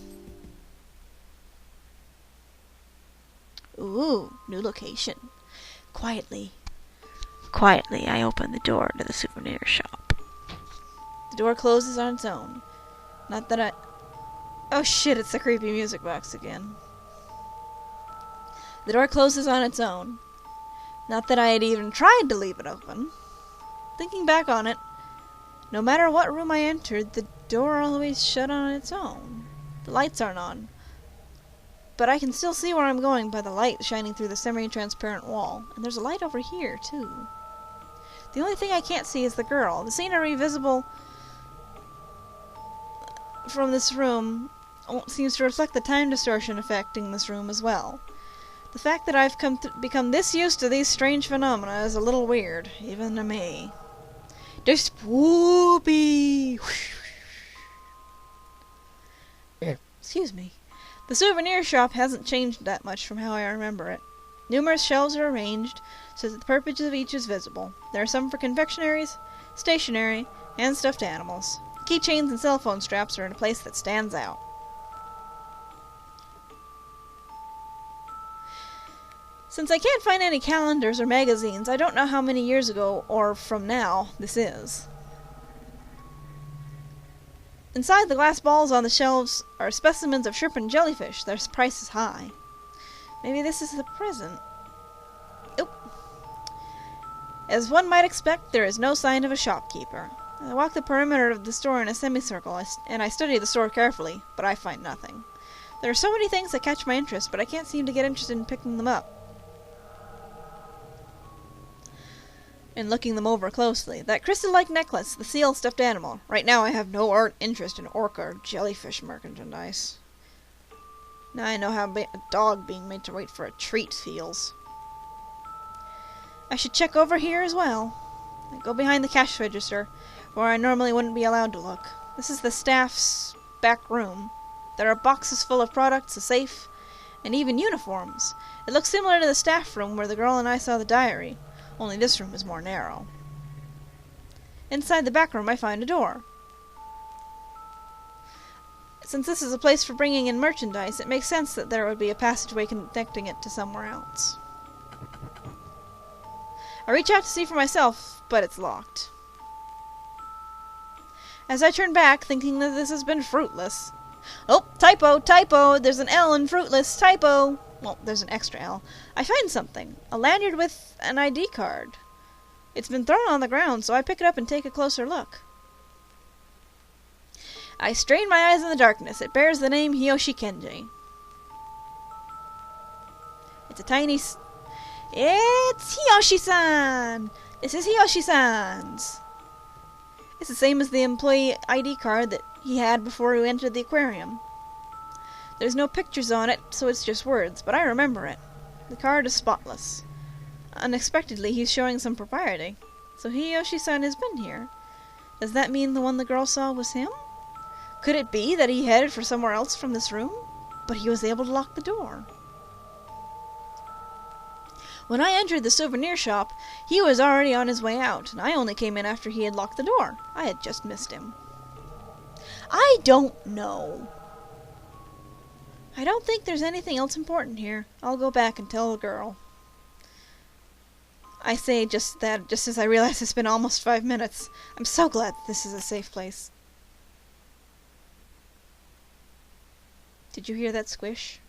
Ooh, new location. Quietly, I open the door to the souvenir shop. The door closes on its own. Not that I... Oh shit, it's the creepy music box again. The door closes on its own. Not that I had even tried to leave it open. Thinking back on it, no matter what room I entered, the door always shut on its own. The lights aren't on. But I can still see where I'm going by the light shining through the semi-transparent wall. And there's a light over here, too. The only thing I can't see is the girl. The scenery visible from this room seems to reflect the time distortion affecting this room as well. The fact that I've become this used to these strange phenomena is a little weird, even to me. Just whoopee! Excuse me. The souvenir shop hasn't changed that much from how I remember it. Numerous shelves are arranged so that the purpose of each is visible. There are some for confectionaries, stationery, and stuffed animals. Keychains and cell phone straps are in a place that stands out. Since I can't find any calendars or magazines, I don't know how many years ago, or from now, this is. Inside the glass balls on the shelves are specimens of shrimp and jellyfish. Their price is high. Maybe this is the present. Oop. As one might expect, there is no sign of a shopkeeper. I walk the perimeter of the store in a semicircle, and I study the store carefully, but I find nothing. There are so many things that catch my interest, but I can't seem to get interested in picking them up and looking them over closely. That crystal-like necklace, the seal stuffed animal. Right now I have no interest in orca or jellyfish merchandise. Now I know how a dog being made to wait for a treat feels. I should check over here as well. I go behind the cash register, where I normally wouldn't be allowed to look. This is the staff's back room. There are boxes full of products, a safe, and even uniforms. It looks similar to the staff room where the girl and I saw the diary. Only this room is more narrow. Inside the back room I find a door. Since this is a place for bringing in merchandise, it makes sense that there would be a passageway connecting it to somewhere else. I reach out to see for myself, but it's locked. As I turn back, thinking that this has been fruitless. Oh, typo! There's an L in fruitless, typo! Well, there's an extra L. I find something. A lanyard with an ID card. It's been thrown on the ground, so I pick it up and take a closer look. I strain my eyes in the darkness. It bears the name Hiyoshi Kenji. It's a tiny... It's Hiyoshi-san! This is Hiyoshi-san's. It's the same as the employee ID card that he had before he entered the aquarium. There's no pictures on it, so it's just words, but I remember it. The card is spotless. Unexpectedly, he's showing some propriety. So Hiyoshi-san has been here. Does that mean the one the girl saw was him? Could it be that he headed for somewhere else from this room? But he was able to lock the door. When I entered the souvenir shop, he was already on his way out, and I only came in after he had locked the door. I had just missed him. I don't know. I don't think there's anything else important here. I'll go back and tell the girl. I say just as I realize it's been almost 5 minutes. I'm so glad this is a safe place. Did you hear that squish?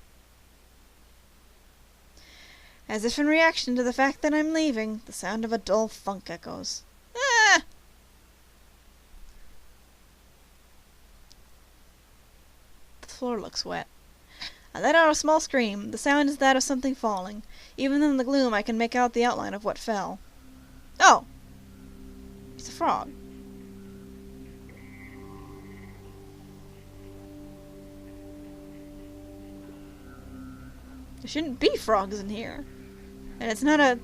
As if in reaction to the fact that I'm leaving, the sound of a dull thunk echoes. Ah! The floor looks wet. I let out a small scream. The sound is that of something falling. Even in the gloom I can make out the outline of what fell. Oh! It's a frog. There shouldn't be frogs in here. And it's not a...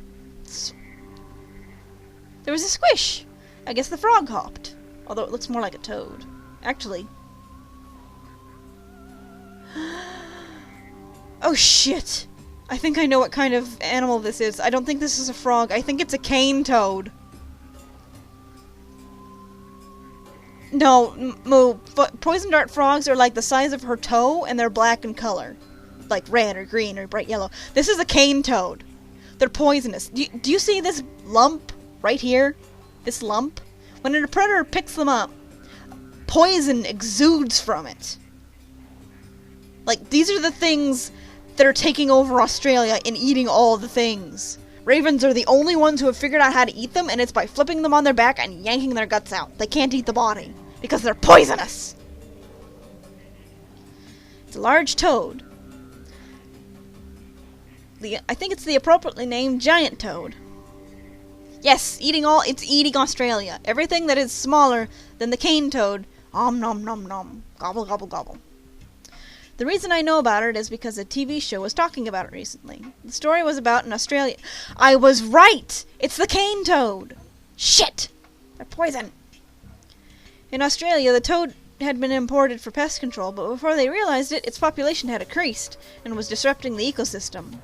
There was a squish! I guess the frog hopped. Although it looks more like a toad. Actually... Oh shit! I think I know what kind of animal this is. I don't think this is a frog. I think it's a cane toad. No, Moo. Poison dart frogs are like the size of her toe, and they're black in color. Like red or green or bright yellow. This is a cane toad. They're poisonous. Do you see this lump right here? This lump? When a predator picks them up, poison exudes from it. Like, these are the things that are taking over Australia and eating all the things. Ravens are the only ones who have figured out how to eat them, and it's by flipping them on their back and yanking their guts out. They can't eat the body, because they're poisonous! It's a large toad. I think it's the appropriately named giant toad. Yes, it's eating Australia. Everything that is smaller than the cane toad. Om nom nom nom. Gobble gobble gobble. The reason I know about it is because a TV show was talking about it recently. The story was about in Australia. I was right! It's the cane toad! Shit! They're poison. In Australia, the toad had been imported for pest control, but before they realized it, its population had increased and was disrupting the ecosystem.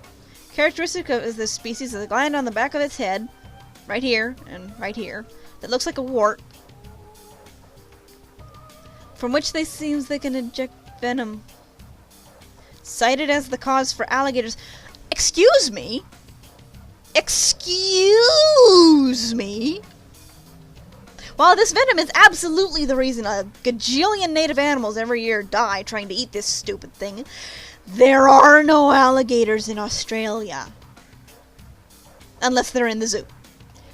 Characteristic of this species is a gland on the back of its head, right here and right here, that looks like a wart, from which they can inject venom. Cited as the cause for alligators. Excuse me? Excuse me? While this venom is absolutely the reason a gajillion native animals every year die trying to eat this stupid thing, there are no alligators in Australia. Unless they're in the zoo.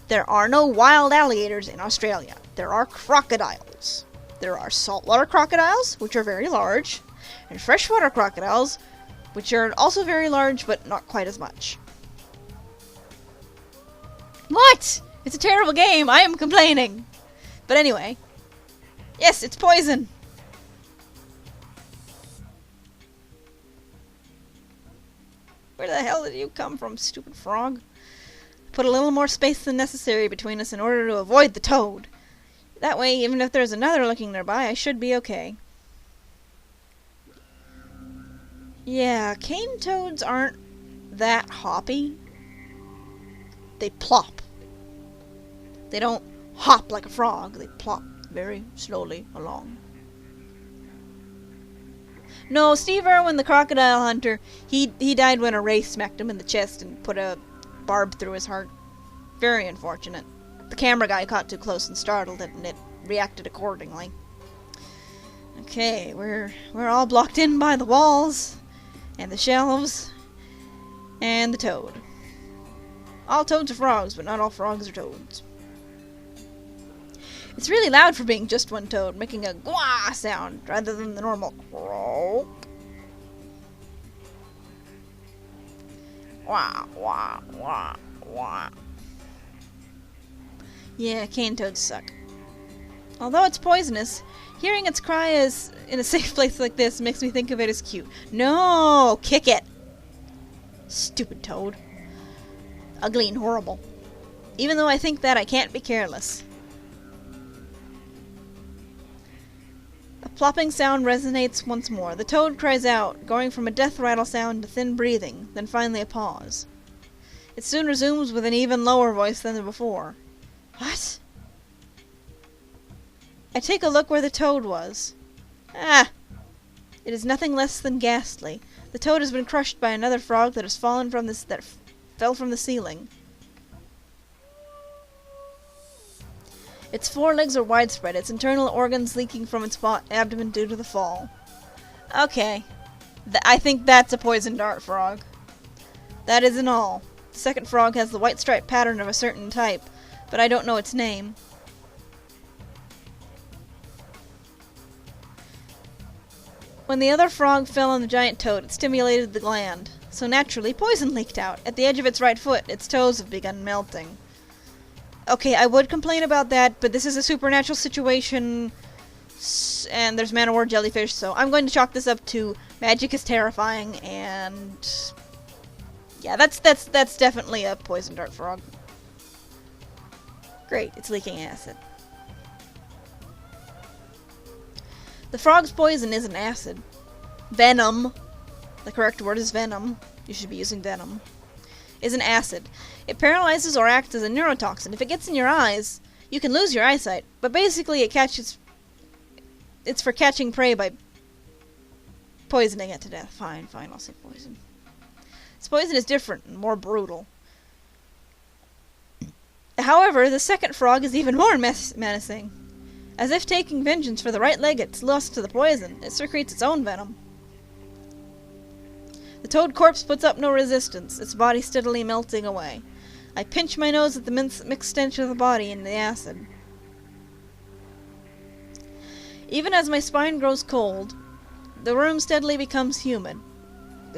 There are no wild alligators in Australia. There are crocodiles. There are saltwater crocodiles, which are very large, and freshwater crocodiles, which are also very large, but not quite as much. What? It's a terrible game. I am complaining. But anyway. Yes, it's poison. Where the hell did you come from, stupid frog? Put a little more space than necessary between us in order to avoid the toad. That way, even if there's another lurking nearby, I should be okay. Yeah, cane toads aren't that hoppy. They plop. They don't hop like a frog. They plop very slowly along. No, Steve Irwin, the crocodile hunter, he died when a ray smacked him in the chest and put a barb through his heart. Very unfortunate. The camera guy caught too close and startled it, and it reacted accordingly. Okay, we're all blocked in by the walls, and the shelves, and the toad. All toads are frogs, but not all frogs are toads. It's really loud for being just one toad, making a gwah sound rather than the normal croak. Wah, wah, wah, wah. Yeah, cane toads suck. Although it's poisonous, hearing its cry is in a safe place like this makes me think of it as cute. No! Kick it! Stupid toad. Ugly and horrible. Even though I think that, I can't be careless. A plopping sound resonates once more. The toad cries out, going from a death rattle sound to thin breathing, then finally a pause. It soon resumes with an even lower voice than before. What? I take a look where the toad was. Ah! It is nothing less than ghastly. The toad has been crushed by another frog that has fallen from fell from the ceiling. Its forelegs are widespread, its internal organs leaking from its abdomen due to the fall. Okay. I think that's a poison dart frog. That isn't all. The second frog has the white stripe pattern of a certain type, but I don't know its name. When the other frog fell on the giant toad, it stimulated the gland. So naturally, poison leaked out. At the edge of its right foot, its toes have begun melting. Okay, I would complain about that, but this is a supernatural situation, and there's man-o-war jellyfish, so I'm going to chalk this up to magic is terrifying, and yeah, that's definitely a poison dart frog. Great, it's leaking acid. The frog's poison isn't acid. Venom. The correct word is venom. You should be using venom. Is an acid. It paralyzes or acts as a neurotoxin. If it gets in your eyes, you can lose your eyesight, but basically it catches it's for catching prey by poisoning it to death. Fine, I'll say poison. This poison is different and more brutal. However, the second frog is even more menacing. As if taking vengeance for the right leg it's lost to the poison, it secretes its own venom. The toad corpse puts up no resistance, its body steadily melting away. I pinch my nose at the mixed stench of the body and the acid. Even as my spine grows cold, the room steadily becomes humid,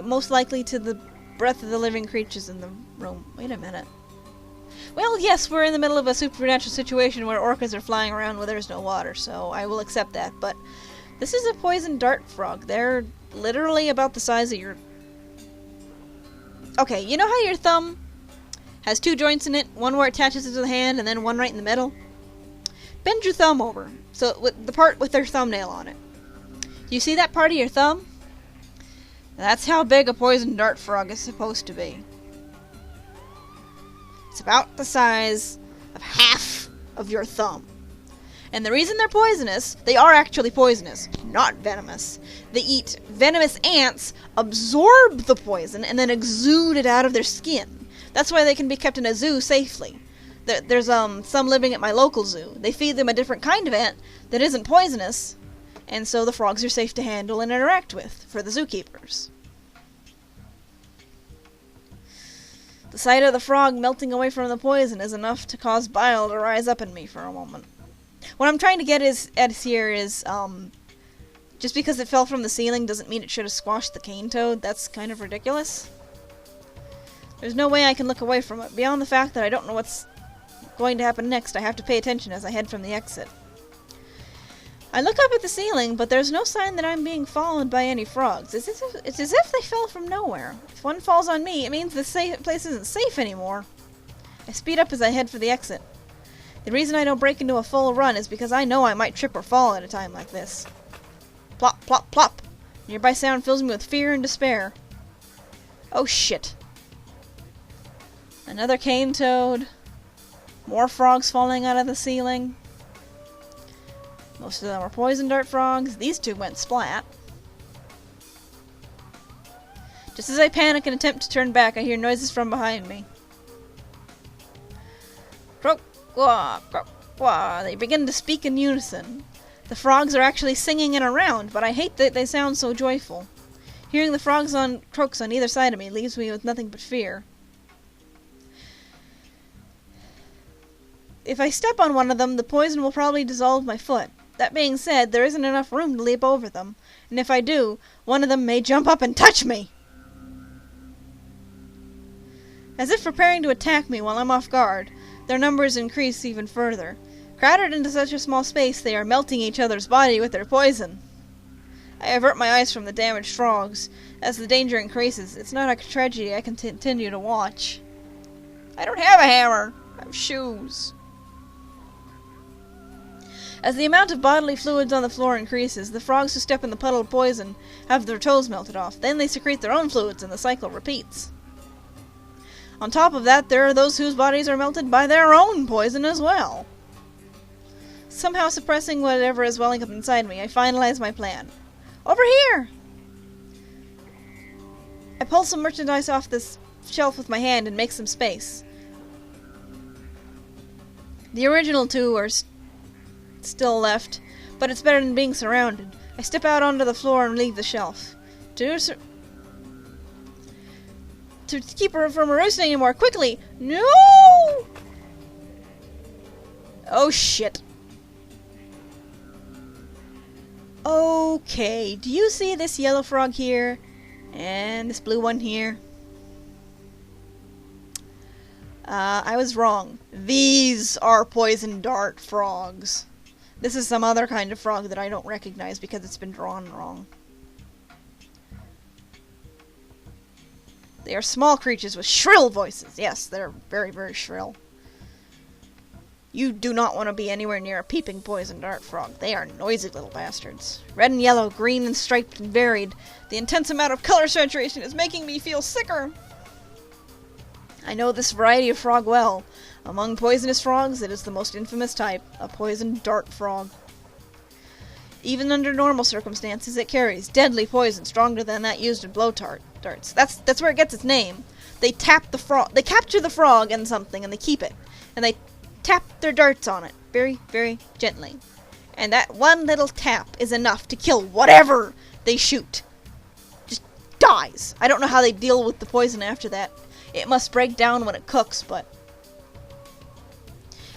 most likely to the breath of the living creatures in the room. Wait a minute. Well, yes, we're in the middle of a supernatural situation where orcas are flying around where there's no water, so I will accept that, but this is a poison dart frog. They're literally about the size of your... Okay, you know how your thumb has two joints in it, one where it attaches it to the hand and then one right in the middle? Bend your thumb over, so with the part with their thumbnail on it. You see that part of your thumb? That's how big a poison dart frog is supposed to be. It's about the size of half of your thumb. And the reason they're poisonous, they are actually poisonous, not venomous. They eat venomous ants, absorb the poison, and then exude it out of their skin. That's why they can be kept in a zoo safely. There's some living at my local zoo. They feed them a different kind of ant that isn't poisonous, and so the frogs are safe to handle and interact with for the zookeepers. The sight of the frog melting away from the poison is enough to cause bile to rise up in me for a moment. What I'm trying to get at here is, just because it fell from the ceiling doesn't mean it should have squashed the cane toad. That's kind of ridiculous. There's no way I can look away from it. Beyond the fact that I don't know what's going to happen next, I have to pay attention as I head from the exit. I look up at the ceiling, but there's no sign that I'm being followed by any frogs. It's as if they fell from nowhere. If one falls on me, it means the place isn't safe anymore. I speed up as I head for the exit. The reason I don't break into a full run is because I know I might trip or fall at a time like this. Plop, plop, plop. Nearby sound fills me with fear and despair. Oh shit. Another cane toad. More frogs falling out of the ceiling. Most of them are poison dart frogs. These two went splat. Just as I panic and attempt to turn back, I hear noises from behind me. Croak, quack, croak, quack. They begin to speak in unison. The frogs are actually singing in a round, but I hate that they sound so joyful. Hearing the frogs on croaks on either side of me leaves me with nothing but fear. If I step on one of them, the poison will probably dissolve my foot. That being said, there isn't enough room to leap over them, and if I do, one of them may jump up and touch me! As if preparing to attack me while I'm off guard, their numbers increase even further. Crowded into such a small space, they are melting each other's body with their poison. I avert my eyes from the damaged frogs. As the danger increases, it's not a tragedy I can continue to watch. I don't have a hammer! I have shoes. As the amount of bodily fluids on the floor increases, the frogs who step in the puddle of poison have their toes melted off. Then they secrete their own fluids and the cycle repeats. On top of that, there are those whose bodies are melted by their own poison as well. Somehow suppressing whatever is welling up inside me, I finalize my plan. Over here! I pull some merchandise off this shelf with my hand and make some space. The original two are still left, but it's better than being surrounded. I step out onto the floor and leave the shelf. To keep her from roosting anymore, quickly! No! Oh shit. Okay, do you see this yellow frog here? And this blue one here? I was wrong. These are poison dart frogs. This is some other kind of frog that I don't recognize because it's been drawn wrong. They are small creatures with shrill voices. Yes, they're very, very shrill. You do not want to be anywhere near a peeping poison dart frog. They are noisy little bastards. Red and yellow, green and striped and varied. The intense amount of color saturation is making me feel sicker. I know this variety of frog well. Among poisonous frogs, it is the most infamous type, a poison dart frog. Even under normal circumstances, it carries deadly poison stronger than that used in blow darts. That's where it gets its name. They tap the frog. They capture the frog and something, and they keep it, and they tap their darts on it very, very gently. And that one little tap is enough to kill whatever they shoot. Just dies. I don't know how they deal with the poison after that. It must break down when it cooks, but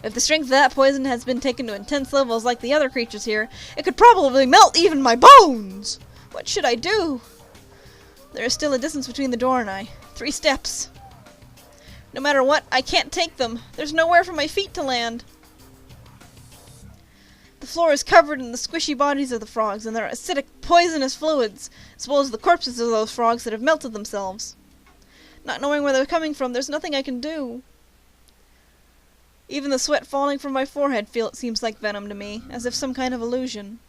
if the strength of that poison has been taken to intense levels like the other creatures here, it could probably melt even my bones! What should I do? There is still a distance between the door and I. 3 steps. No matter what, I can't take them. There's nowhere for my feet to land. The floor is covered in the squishy bodies of the frogs and their acidic, poisonous fluids, as well as the corpses of those frogs that have melted themselves. Not knowing where they're coming from, there's nothing I can do. Even the sweat falling from my forehead seems like venom to me, as if some kind of illusion.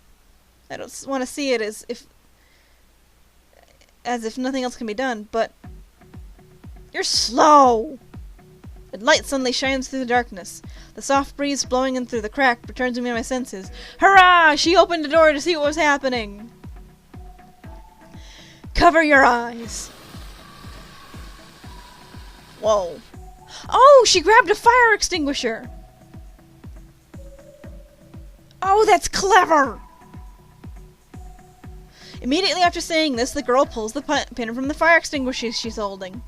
I don't want to see it as if nothing else can be done, but you're slow! A light suddenly shines through the darkness. The soft breeze blowing in through the crack returns me to my senses. Hurrah! She opened the door to see what was happening. Cover your eyes. Whoa. Oh, she grabbed a fire extinguisher. Oh, that's clever. Immediately after saying this, the girl pulls the pin from the fire extinguisher she's holding.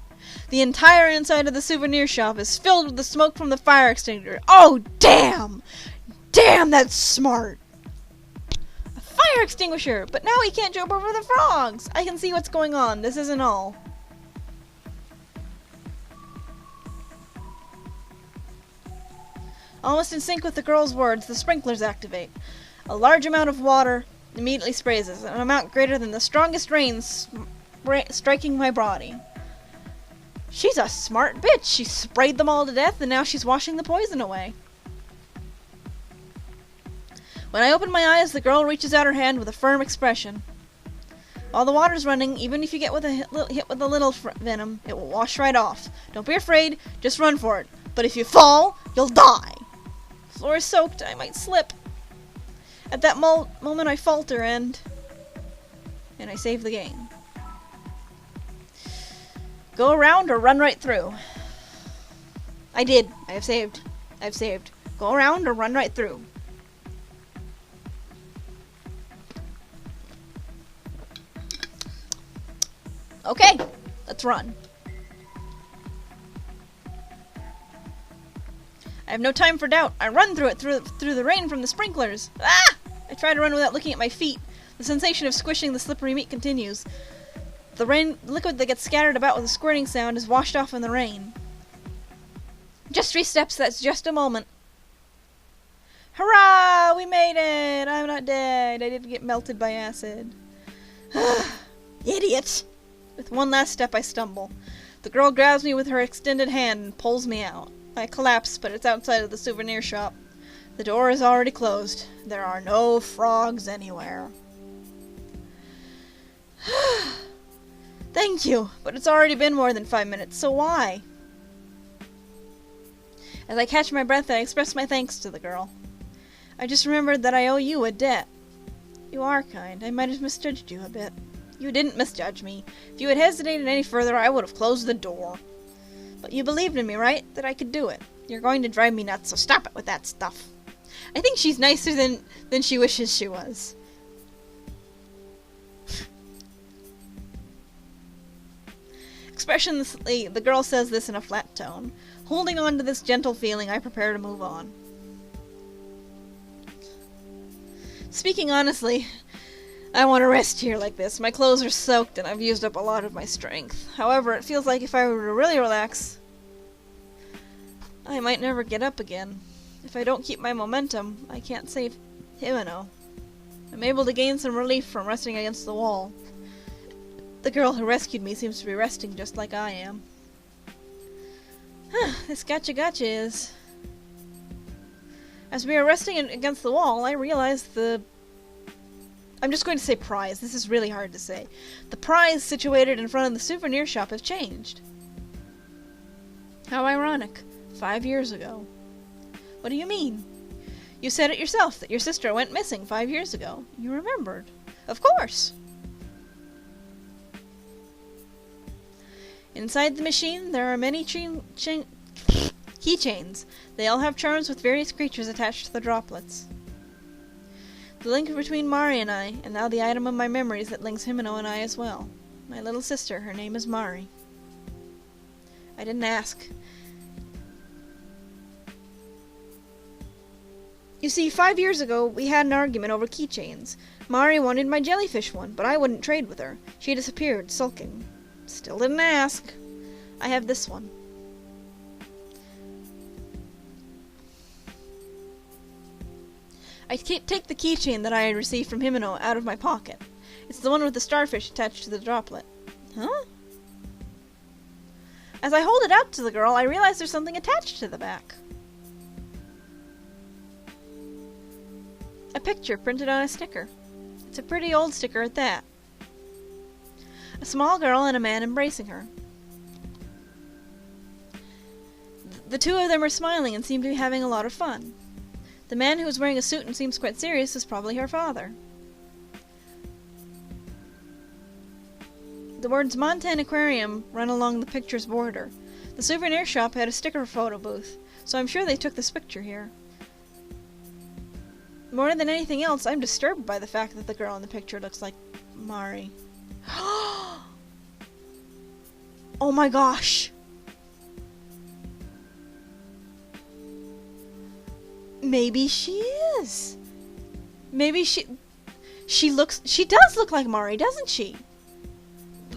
The entire inside of the souvenir shop is filled with the smoke from the fire extinguisher. Oh, damn! Damn, that's smart! A fire extinguisher! But now he can't jump over the frogs! I can see what's going on. This isn't all. Almost in sync with the girl's words, the sprinklers activate. A large amount of water immediately sprays us, an amount greater than the strongest rain striking my body. She's a smart bitch. She sprayed them all to death, and now she's washing the poison away. When I open my eyes, the girl reaches out her hand with a firm expression. While the water's running, even if you get hit with a little venom, it will wash right off. Don't be afraid, just run for it. But if you fall, you'll die. The floor is soaked, I might slip. At that moment I falter and I save the game. Go around or run right through. I did. I have saved. I've saved. Go around or run right through. Okay, let's run. I have no time for doubt. I run through it, through the rain from the sprinklers. Ah! I try to run without looking at my feet. The sensation of squishing the slippery meat continues. The liquid that gets scattered about with a squirting sound is washed off in the rain. Just 3 steps, that's just a moment. Hurrah! We made it! I'm not dead. I didn't get melted by acid. Idiot! With one last step, I stumble. The girl grabs me with her extended hand and pulls me out. I collapse, but it's outside of the souvenir shop. The door is already closed. There are no frogs anywhere. Thank you, but it's already been more than 5 minutes, so why? As I catch my breath, I express my thanks to the girl. I just remembered that I owe you a debt. You are kind. I might have misjudged you a bit. You didn't misjudge me. If you had hesitated any further, I would have closed the door. But you believed in me, right? That I could do it. You're going to drive me nuts, so stop it with that stuff. I think she's nicer than she wishes she was. Expressionlessly, the girl says this in a flat tone. Holding on to this gentle feeling, I prepare to move on. Speaking honestly, I want to rest here like this. My clothes are soaked and I've used up a lot of my strength. However, it feels like if I were to really relax, I might never get up again. If I don't keep my momentum, I can't save Himeno. I'm able to gain some relief from resting against the wall. The girl who rescued me seems to be resting just like I am. This gotcha is... As we are resting against the wall, I realized I'm just going to say prize. This is really hard to say. The prize situated in front of the souvenir shop has changed. How ironic. 5 years ago. What do you mean? You said it yourself, that your sister went missing 5 years ago. You remembered. Of course! Inside the machine, there are many keychains. They all have charms with various creatures attached to the droplets. The link between Mari and I, and now the item of my memories that links Himeno and I as well. My little sister, her name is Mari. I didn't ask. You see, 5 years ago, we had an argument over keychains. Mari wanted my jellyfish one, but I wouldn't trade with her. She disappeared, sulking. Still didn't ask. I have this one. I take the keychain that I had received from Himeno out of my pocket. It's the one with the starfish attached to the droplet. Huh? As I hold it out to the girl, I realize there's something attached to the back. A picture printed on a sticker. It's a pretty old sticker at that. A small girl and a man embracing her. The two of them are smiling and seem to be having a lot of fun. The man who is wearing a suit and seems quite serious is probably her father. The words Montan Aquarium run along the picture's border. The souvenir shop had a sticker photo booth, so I'm sure they took this picture here. More than anything else, I'm disturbed by the fact that the girl in the picture looks like Mari. Oh my gosh! Maybe she is. Maybe she does look like Mari, doesn't she?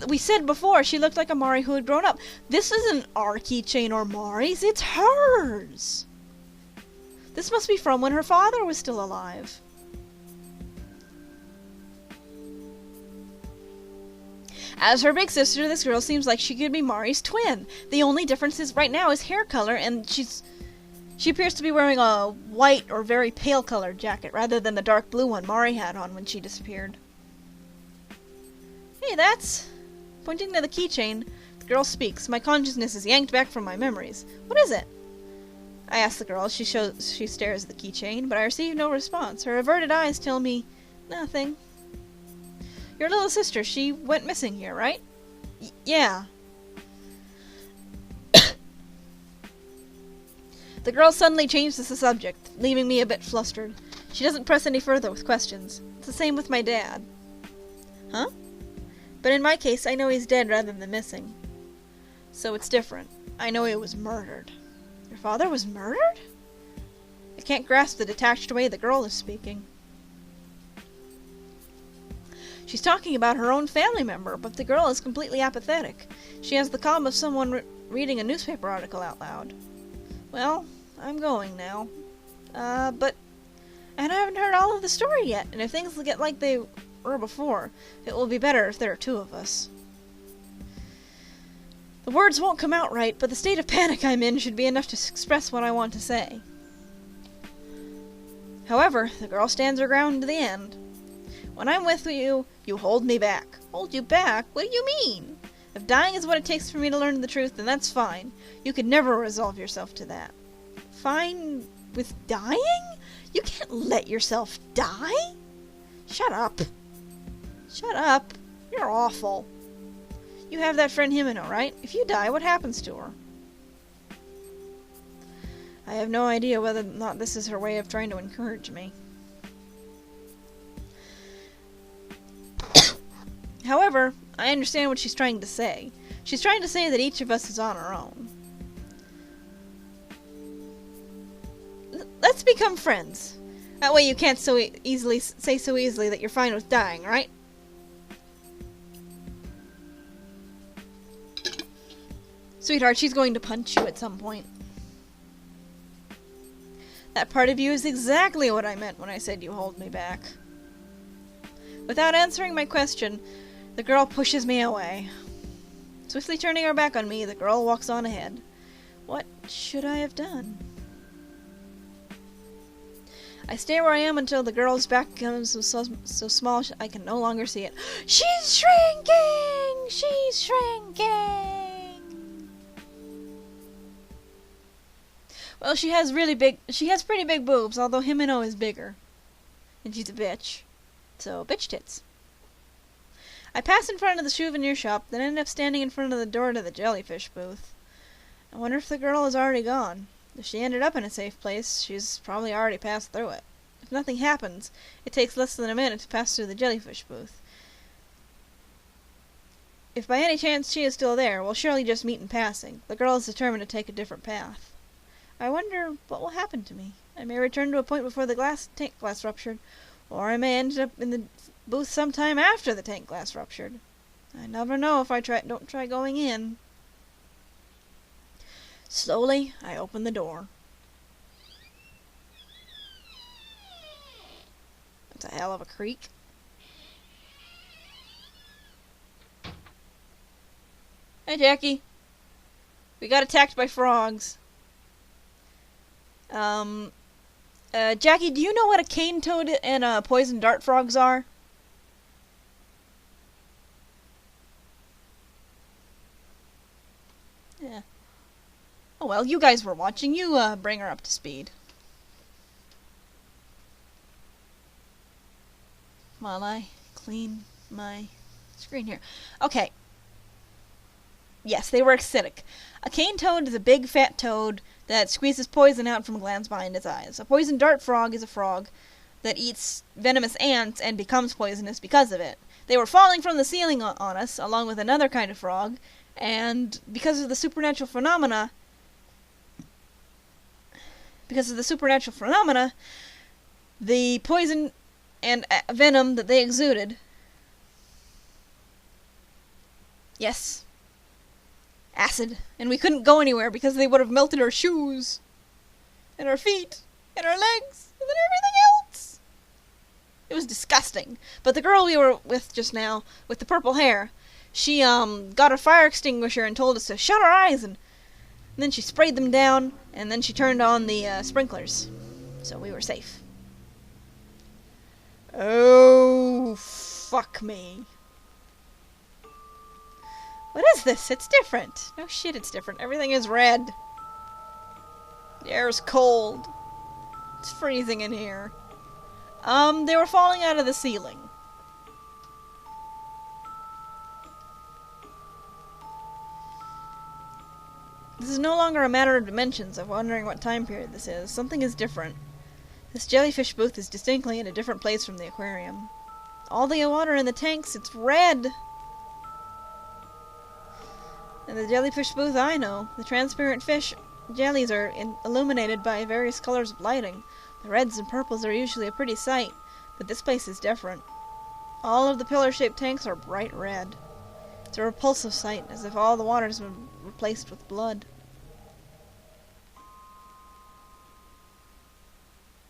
We said before she looked like a Mari who had grown up. This isn't our keychain or Mari's, it's hers. This must be from when her father was still alive. As her big sister, this girl seems like she could be Mari's twin. The only difference is right now is hair color, and she appears to be wearing a white or very pale colored jacket rather than the dark blue one Mari had on when she disappeared. Hey, that's... Pointing to the keychain, the girl speaks. My consciousness is yanked back from my memories. What is it? I ask the girl. She stares at the keychain, but I receive no response. Her averted eyes tell me nothing. Your little sister, she went missing here, right? Yeah. The girl suddenly changes the subject, leaving me a bit flustered. She doesn't press any further with questions. It's the same with my dad. Huh? But in my case, I know he's dead rather than missing. So it's different. I know he was murdered. Your father was murdered? I can't grasp the detached way the girl is speaking. She's talking about her own family member, but the girl is completely apathetic. She has the calm of someone reading a newspaper article out loud. Well, I'm going now. But... And I haven't heard all of the story yet, and if things get like they were before, it will be better if there are two of us. The words won't come out right, but the state of panic I'm in should be enough to express what I want to say. However, the girl stands her ground to the end. When I'm with you, you hold me back. Hold you back? What do you mean? If dying is what it takes for me to learn the truth, then that's fine. You could never resolve yourself to that. Fine with dying? You can't let yourself die? Shut up. Shut up. You're awful. You have that friend Himeno, right? If you die, what happens to her? I have no idea whether or not this is her way of trying to encourage me. However, I understand what she's trying to say. She's trying to say that each of us is on our own. Let's become friends. That way you can't so easily say so easily that you're fine with dying, right? Sweetheart, she's going to punch you at some point. That part of you is exactly what I meant when I said you hold me back. Without answering my question, the girl pushes me away. Swiftly turning her back on me, the girl walks on ahead. What should I have done? I stay where I am until the girl's back becomes so small I can no longer see it. She's shrinking! She's shrinking! Well, she has pretty big boobs, although Himeno is bigger. And she's a bitch. So, bitch tits. I passed in front of the souvenir shop, then ended up standing in front of the door to the jellyfish booth. I wonder if the girl is already gone. If she ended up in a safe place, she's probably already passed through it. If nothing happens, it takes less than a minute to pass through the jellyfish booth. If by any chance she is still there, we'll surely just meet in passing. The girl is determined to take a different path. I wonder what will happen to me. I may return to a point before the tank glass ruptured, or I may end up in the booth sometime after the tank glass ruptured. I never know if I don't try going in. Slowly, I open the door. That's a hell of a creak. Hey, Jackie. We got attacked by frogs. Jackie, do you know what a cane toad and a poison dart frogs are? Yeah. Oh well, you guys were watching. You, bring her up to speed. While I clean my screen here. Okay. Yes, they were acidic. A cane toad is a big fat toad that squeezes poison out from glands behind its eyes. A poison dart frog is a frog that eats venomous ants and becomes poisonous because of it. They were falling from the ceiling on us, along with another kind of frog, and because of the supernatural phenomena, the poison and venom that they exuded, yes, acid, and we couldn't go anywhere because they would have melted our shoes, and our feet, and our legs, and then everything else. It was disgusting. But the girl we were with just now, with the purple hair, she, got a fire extinguisher and told us to shut our eyes, and then she sprayed them down, and then she turned on the, sprinklers. So we were safe. Oh, fuck me. What is this? It's different. No shit, it's different. Everything is red. The air is cold. It's freezing in here. They were falling out of the ceiling. This is no longer a matter of dimensions. I'm wondering what time period this is. Something is different. This jellyfish booth is distinctly in a different place from the aquarium. All the water in the tanks, it's red! In the jellyfish booth I know, the transparent fish jellies are illuminated by various colors of lighting. The reds and purples are usually a pretty sight, but this place is different. All of the pillar-shaped tanks are bright red. It's a repulsive sight, as if all the water has been replaced with blood.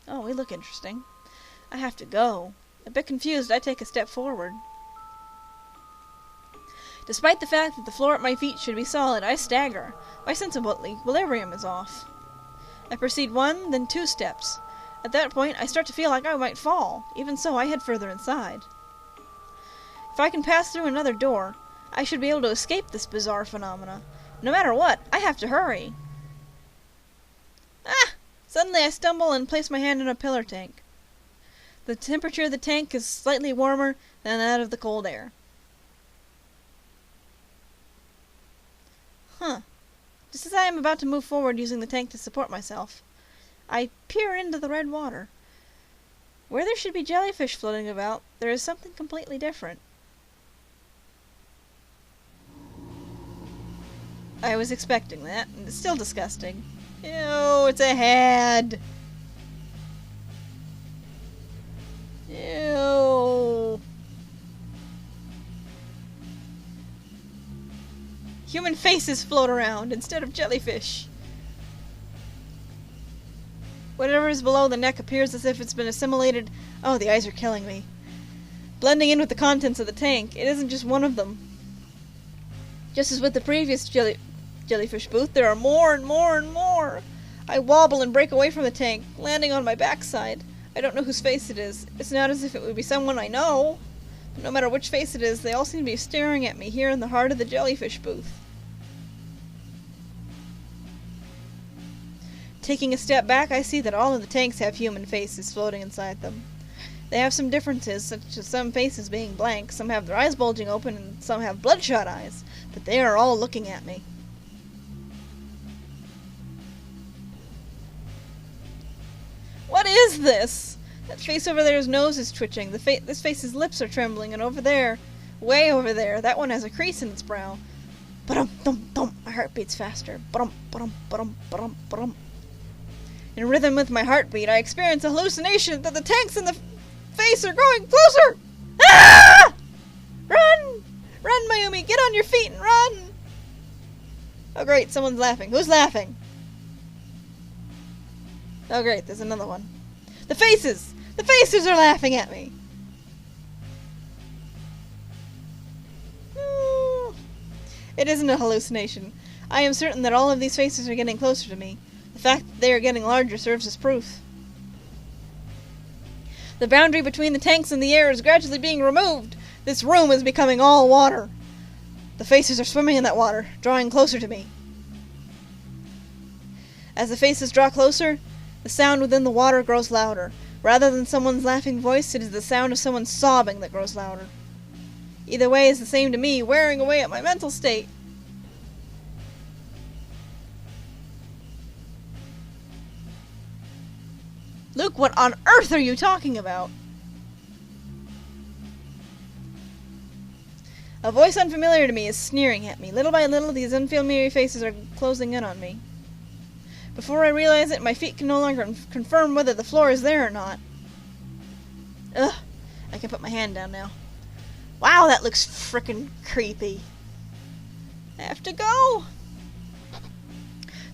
Oh, we look interesting. I have to go. A bit confused, I take a step forward. Despite the fact that the floor at my feet should be solid, I stagger. My sense of equilibrium is off. I proceed 1, then 2 steps. At that point, I start to feel like I might fall. Even so, I head further inside. If I can pass through another door, I should be able to escape this bizarre phenomena. No matter what, I have to hurry. Ah! Suddenly I stumble and place my hand in a pillar tank. The temperature of the tank is slightly warmer than that of the cold air. Huh. Just as I am about to move forward using the tank to support myself, I peer into the red water. Where there should be jellyfish floating about, there is something completely different. I was expecting that, and it's still disgusting. Ew, it's a head! Ew! Human faces float around instead of jellyfish. Whatever is below the neck appears as if it's been assimilated. Oh, the eyes are killing me. Blending in with the contents of the tank. It isn't just one of them. Just as with the previous jellyfish booth, there are more and more and more. I wobble and break away from the tank, landing on my backside. I don't know whose face it is. It's not as if it would be someone I know. But no matter which face it is, they all seem to be staring at me here in the heart of the jellyfish booth. Taking a step back, I see that all of the tanks have human faces floating inside them. They have some differences, such as some faces being blank, some have their eyes bulging open, and some have bloodshot eyes, but they are all looking at me. What is this? That face over there's nose is twitching. This face's lips are trembling, and over there, way over there, that one has a crease in its brow. Ba-dum-dum-dum. My heart beats faster. Ba-dum, ba-dum, ba-dum, ba-dum, ba-dum. In rhythm with my heartbeat, I experience a hallucination that the tanks in the face are growing closer! Ah! Run! Run, Mayumi! Get on your feet and run! Oh great, someone's laughing. Who's laughing? Oh great, there's another one. The faces! The faces are laughing at me! It isn't a hallucination. I am certain that all of these faces are getting closer to me. The fact that they are getting larger serves as proof. The boundary between the tanks and the air is gradually being removed. This room is becoming all water. The faces are swimming in that water, drawing closer to me. As the faces draw closer, the sound within the water grows louder. Rather than someone's laughing voice, it is the sound of someone sobbing that grows louder. Either way is the same to me, wearing away at my mental state. Luke, what on earth are you talking about? A voice unfamiliar to me is sneering at me. Little by little, these unfamiliar faces are closing in on me. Before I realize it, my feet can no longer confirm whether the floor is there or not. Ugh, I can put my hand down now. Wow, that looks frickin' creepy. I have to go.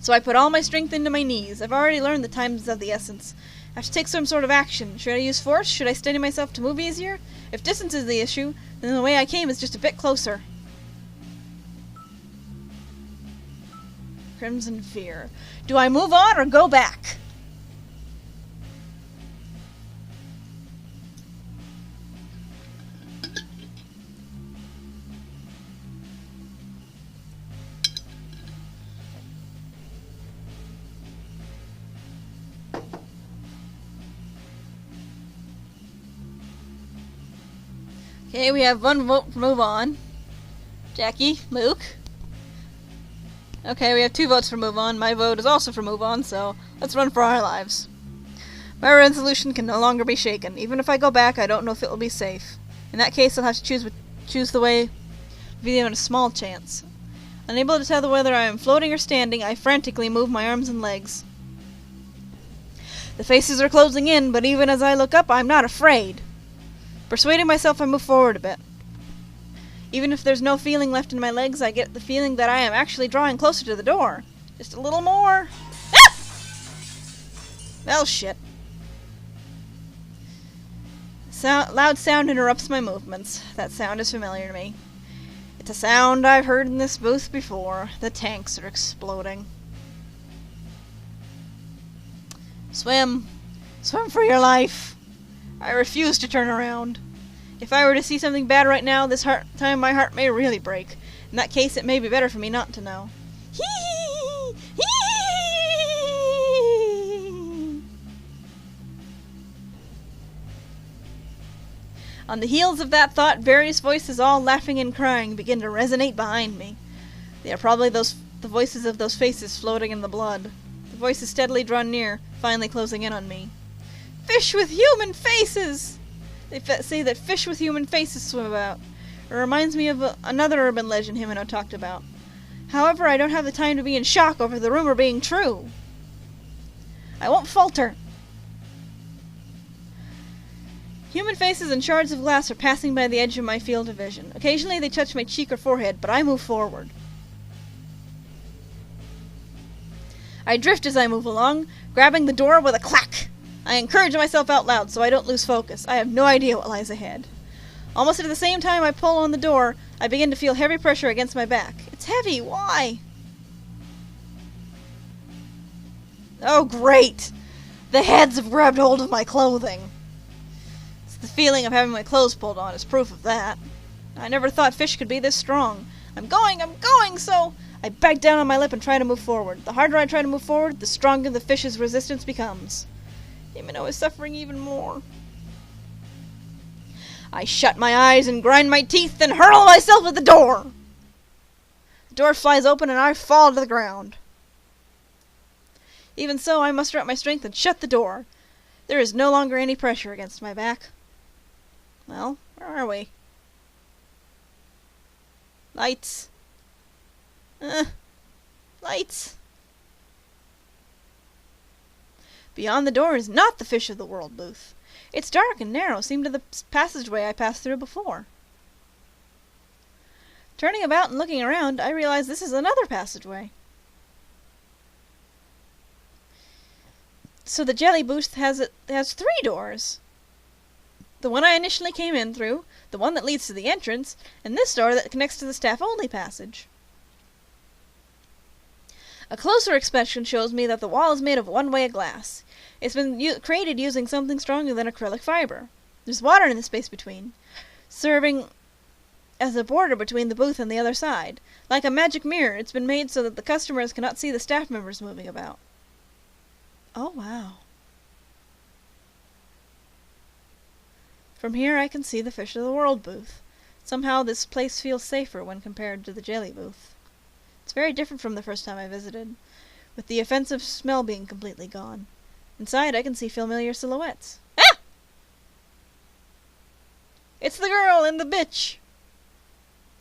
So I put all my strength into my knees. I've already learned the time is of the essence. I have to take some sort of action. Should I use force? Should I steady myself to move easier? If distance is the issue, then the way I came is just a bit closer. Crimson fear. Do I move on or go back? Okay, we have one vote for move on. Jackie, Luke. Okay, we have 2 votes for move on. My vote is also for move on, so let's run for our lives. My resolution can no longer be shaken. Even if I go back, I don't know if it will be safe. In that case, I'll have to choose the way with even a small chance. Unable to tell whether I am floating or standing, I frantically move my arms and legs. The faces are closing in, but even as I look up, I'm not afraid. Persuading myself, I move forward a bit. Even if there's no feeling left in my legs, I get the feeling that I am actually drawing closer to the door. Just a little more. Ah! Well, shit. Loud sound interrupts my movements. That sound is familiar to me. It's a sound I've heard in this booth before. The tanks are exploding. Swim. Swim for your life. I refuse to turn around. If I were to see something bad right now, this time my heart may really break. In that case, it may be better for me not to know. Hee! Hee! On the heels of that thought, various voices all laughing and crying begin to resonate behind me. They are probably the voices of those faces floating in the blood. The voices steadily draw near, finally closing in on me. Fish with human faces! They say that fish with human faces swim about. It reminds me of another urban legend Himeno talked about. However, I don't have the time to be in shock over the rumor being true. I won't falter. Human faces and shards of glass are passing by the edge of my field of vision. Occasionally they touch my cheek or forehead, but I move forward. I drift as I move along, grabbing the door with a clack. I encourage myself out loud so I don't lose focus. I have no idea what lies ahead. Almost at the same time I pull on the door, I begin to feel heavy pressure against my back. It's heavy. Why? Oh, great! The heads have grabbed hold of my clothing. It's the feeling of having my clothes pulled on is proof of that. I never thought fish could be this strong. I'm going, so... I bite down on my lip and try to move forward. The harder I try to move forward, the stronger the fish's resistance becomes. Himeno is suffering even more. I shut my eyes and grind my teeth and hurl myself at the door. The door flies open and I fall to the ground. Even so, I muster up my strength and shut the door. There is no longer any pressure against my back. Well, where are we? Lights. Lights. Beyond the door is not the Fish of the World booth. It's dark and narrow, similar to the passageway I passed through before. Turning about and looking around, I realize this is another passageway. So the jelly booth has 3 doors. The one I initially came in through, the one that leads to the entrance, and this door that connects to the staff-only passage. A closer inspection shows me that the wall is made of one-way glass. It's been created using something stronger than acrylic fiber. There's water in the space between, serving as a border between the booth and the other side. Like a magic mirror, it's been made so that the customers cannot see the staff members moving about. Oh, wow. From here I can see the Fish of the World booth. Somehow this place feels safer when compared to the jelly booth. It's very different from the first time I visited, with the offensive smell being completely gone. Inside I can see familiar silhouettes. Ah! It's the girl and the bitch!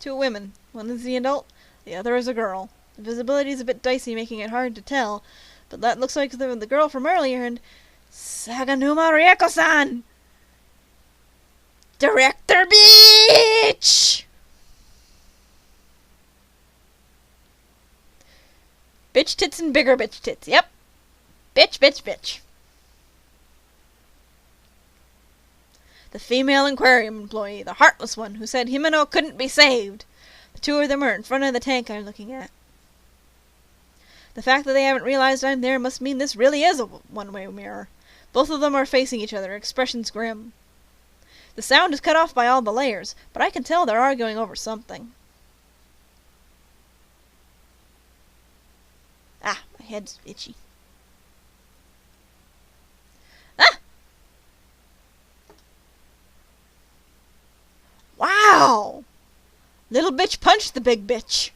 2 women. One is the adult, the other is a girl. The visibility is a bit dicey, making it hard to tell, but that looks like the girl from earlier, and Saganuma Rieko-san! Director Bitch! Bitch tits and bigger bitch tits, yep. Bitch, bitch, bitch. The female aquarium employee, the heartless one who said Himeno couldn't be saved. The 2 of them are in front of the tank I'm looking at. The fact that they haven't realized I'm there must mean this really is a one-way mirror. Both of them are facing each other, expressions grim. The sound is cut off by all the layers, but I can tell they're arguing over something. Ah, my head's itchy. Ah! Wow! Little bitch punched the big bitch.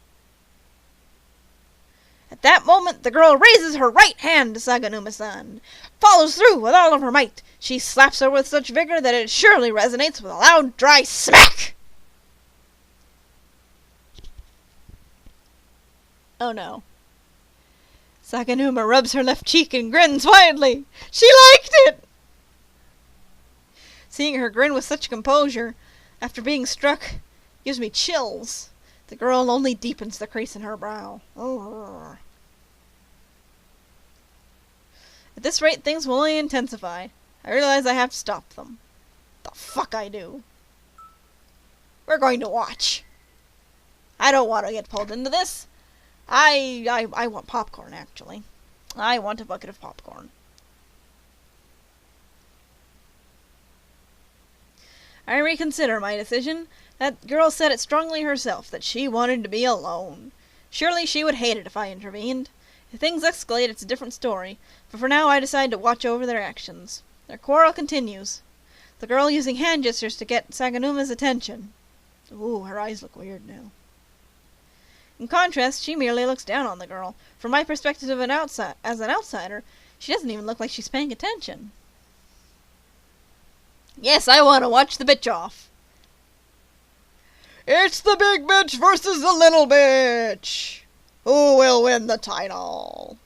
At that moment, the girl raises her right hand to Saganuma-san, follows through with all of her might. She slaps her with such vigor that it surely resonates with a loud, dry smack! Oh no. Saganuma rubs her left cheek and grins widely. She liked it! Seeing her grin with such composure, after being struck, gives me chills. The girl only deepens the crease in her brow. At this rate, things will only intensify. I realize I have to stop them. The fuck I do. We're going to watch. I don't want to get pulled into this. I want popcorn, actually. I want a bucket of popcorn. I reconsider my decision. That girl said it strongly herself, that she wanted to be alone. Surely she would hate it if I intervened. If things escalate, it's a different story, but for now I decide to watch over their actions. Their quarrel continues. The girl using hand gestures to get Saganuma's attention. Ooh, her eyes look weird now. In contrast, she merely looks down on the girl. From my perspective as an outsider, she doesn't even look like she's paying attention. Yes, I want to watch the bitch off. It's the big bitch versus the little bitch. Who will win the title?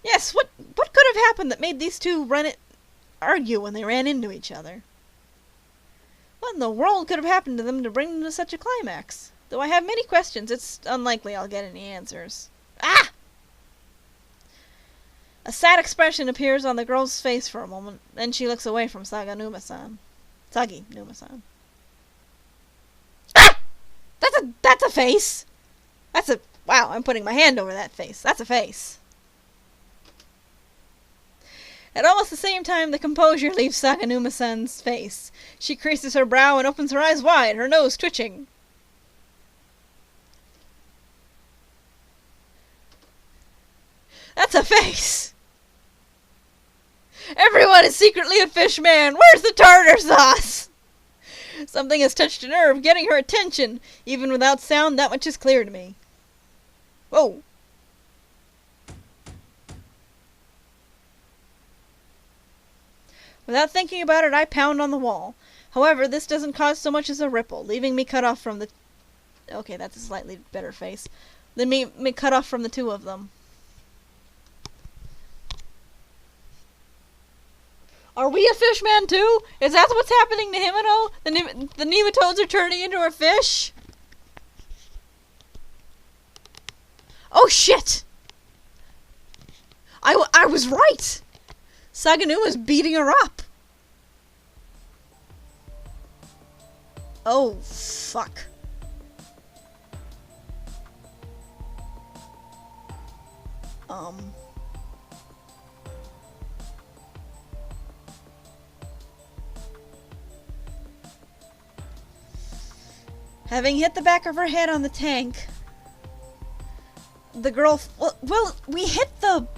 Yes, what could have happened that made these 2 argue when they ran into each other? What in the world could have happened to them to bring them to such a climax? Though I have many questions, it's unlikely I'll get any answers. Ah! A sad expression appears on the girl's face for a moment, then she looks away from Saganuma-san. Saginuma-san. Ah! That's a face! Wow, I'm putting my hand over that face. That's a face. At almost the same time, the composure leaves Saganuma-san's face. She creases her brow and opens her eyes wide, her nose twitching. That's a face! Everyone is secretly a fish man! Where's the tartar sauce? Something has touched a nerve, getting her attention. Even without sound, that much is clear to me. Whoa! Without thinking about it, I pound on the wall. However, this doesn't cause so much as a ripple, leaving me cut off from the... Okay, that's a slightly better face. Then me cut off from the two of them. Are we a fish man too? Is that what's happening to Himeno? The nematodes are turning into a fish? Oh shit! I was right! Saganuma's beating her up! Oh, fuck. Having hit the back of her head on the tank, the girl... Well, we hit the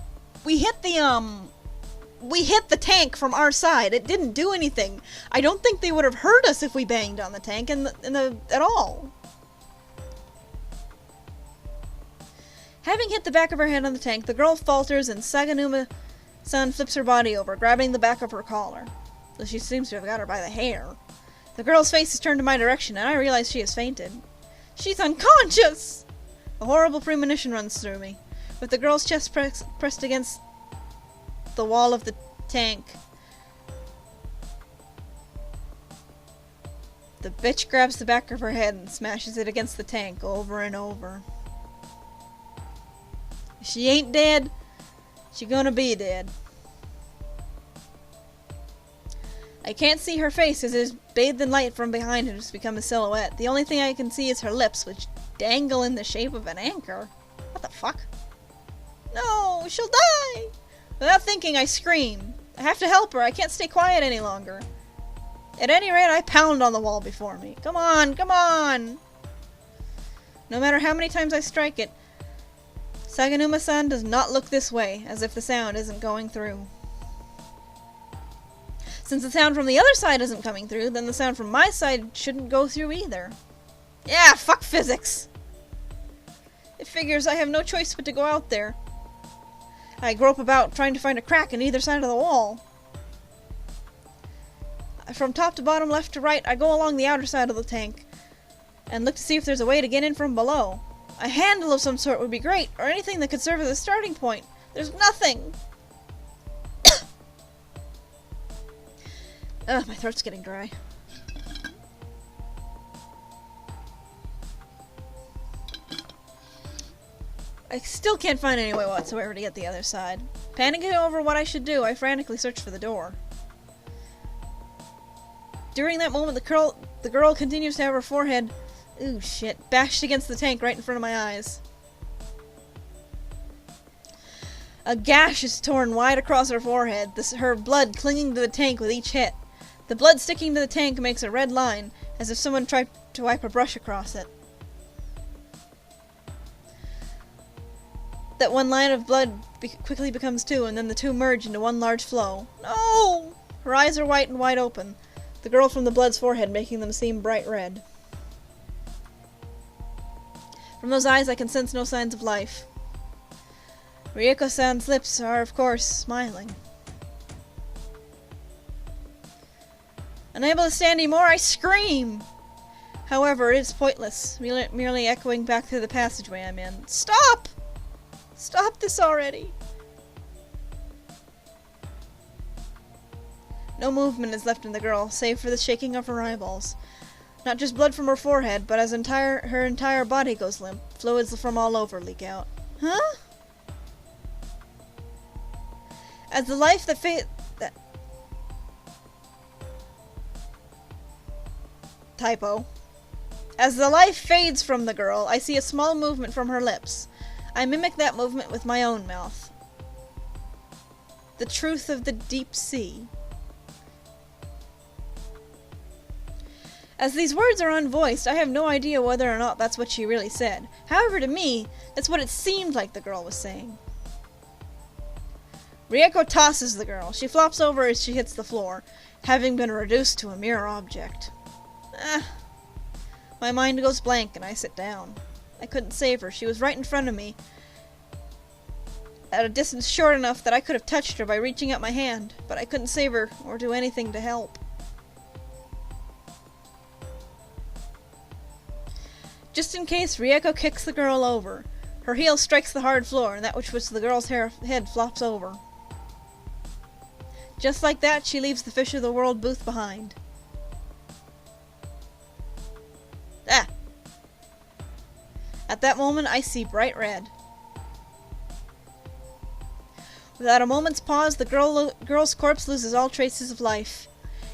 tank from our side. It didn't do anything. I don't think they would have hurt us if we banged on the tank at all. Having hit the back of her head on the tank, the girl falters and Saganuma-san flips her body over, grabbing the back of her collar. Though she seems to have got her by the hair. The girl's face is turned in my direction, and I realize she has fainted. She's unconscious! A horrible premonition runs through me. With the girl's chest pressed against the wall of the tank, the bitch grabs the back of her head and smashes it against the tank over and over. If she ain't dead, she gonna be dead. I can't see her face as it is bathed in light from behind and has become a silhouette. The only thing I can see is her lips, which dangle in the shape of an anchor. What the fuck? No, she'll die! Without thinking, I scream. I have to help her. I can't stay quiet any longer. At any rate, I pound on the wall before me. Come on, come on! No matter how many times I strike it, Saganuma-san does not look this way, as if the sound isn't going through. Since the sound from the other side isn't coming through, then the sound from my side shouldn't go through either. Yeah, fuck physics! It figures I have no choice but to go out there. I grope about, trying to find a crack in either side of the wall. From top to bottom, left to right, I go along the outer side of the tank, and look to see if there's a way to get in from below. A handle of some sort would be great, or anything that could serve as a starting point. There's nothing! Ugh, my throat's getting dry. I still can't find any way whatsoever to get the other side. Panicking over what I should do, I frantically search for the door. During that moment, the girl continues to have her forehead, ooh shit, bashed against the tank right in front of my eyes. A gash is torn wide across her forehead, her blood clinging to the tank with each hit. The blood sticking to the tank makes a red line, as if someone tried to wipe a brush across it. That one line of blood quickly becomes two, and then the two merge into one large flow. No! Her eyes are white and wide open, the girl from the blood's forehead making them seem bright red. From those eyes I can sense no signs of life. Rieko-san's lips are, of course, smiling. Unable to stand anymore, I scream! However, it is pointless, merely echoing back through the passageway I'm in. Stop! Stop this already! No movement is left in the girl, save for the shaking of her eyeballs. Not just blood from her forehead, but as her entire body goes limp, fluids from all over leak out. Huh? As the life Typo. As the life fades from the girl, I see a small movement from her lips. I mimic that movement with my own mouth. The truth of the deep sea. As these words are unvoiced, I have no idea whether or not that's what she really said. However, to me, that's what it seemed like the girl was saying. Rieko tosses the girl. She flops over as she hits the floor, having been reduced to a mere object. My mind goes blank and I sit down. I couldn't save her. She was right in front of me, at a distance short enough that I could have touched her by reaching out my hand, but I couldn't save her or do anything to help. Just in case, Rieko kicks the girl over. Her heel strikes the hard floor, and that which was the girl's head flops over. Just like that, she leaves the Fish of the World booth behind. Ah! At that moment, I see bright red. Without a moment's pause, the girl's corpse loses all traces of life.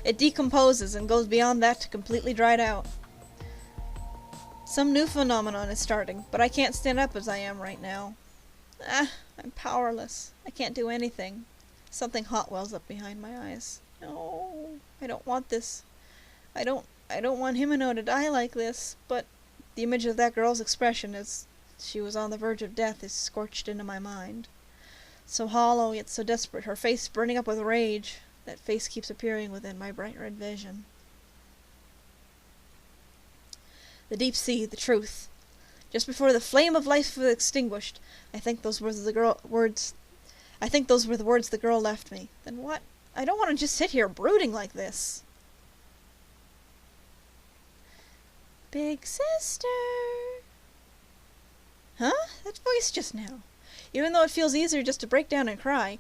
It decomposes and goes beyond that to completely dried out. Some new phenomenon is starting, but I can't stand up as I am right now. I'm powerless. I can't do anything. Something hot wells up behind my eyes. No, I don't want this. I don't want Himeno to die like this, but the image of that girl's expression as she was on the verge of death is scorched into my mind. So hollow, yet so desperate, her face burning up with rage. That face keeps appearing within my bright red vision. The deep sea, the truth. Just before the flame of life was extinguished, I think those were the words the girl left me. Then what? I don't want to just sit here brooding like this. Big sister. Huh? That voice just now. Even though it feels easier just to break down and cry,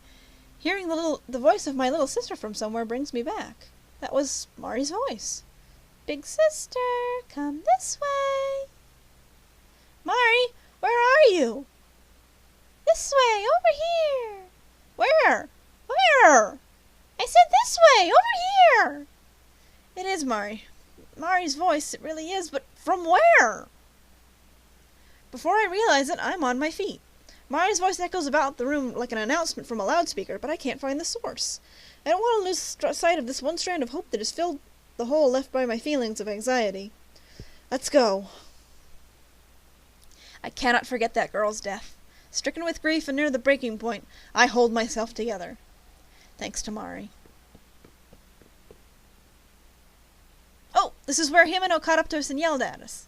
hearing the voice of my little sister from somewhere brings me back. That was Mari's voice. Big sister, come this way. Mari, where are you? This way, over here. Where? Where? I said this way, over here. It is Mari. Mari's voice, it really is, but from where? Before I realize it, I'm on my feet. Mari's voice echoes about the room like an announcement from a loudspeaker, but I can't find the source. I don't want to lose sight of this one strand of hope that has filled the hole left by my feelings of anxiety. Let's go. I cannot forget that girl's death. Stricken with grief and near the breaking point, I hold myself together. Thanks to Mari. Oh, this is where Himeno caught up to us and yelled at us.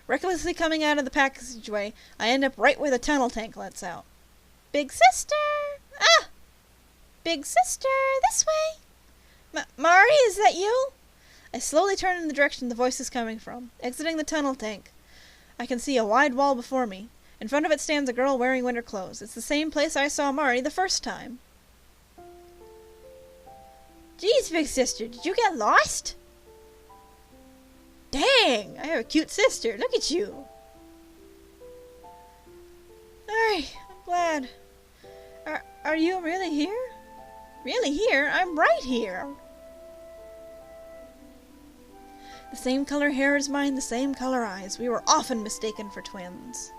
Recklessly coming out of the passageway, I end up right where the tunnel tank lets out. Big sister! Ah! Big sister, this way! Mari, is that you? I slowly turn in the direction the voice is coming from. Exiting the tunnel tank, I can see a wide wall before me. In front of it stands a girl wearing winter clothes. It's the same place I saw Mari the first time. Geez, big sister, did you get lost? Dang, I have a cute sister. Look at you. Alright, I'm glad. Are you really here? Really here? I'm right here. The same color hair as mine, the same color eyes. We were often mistaken for twins.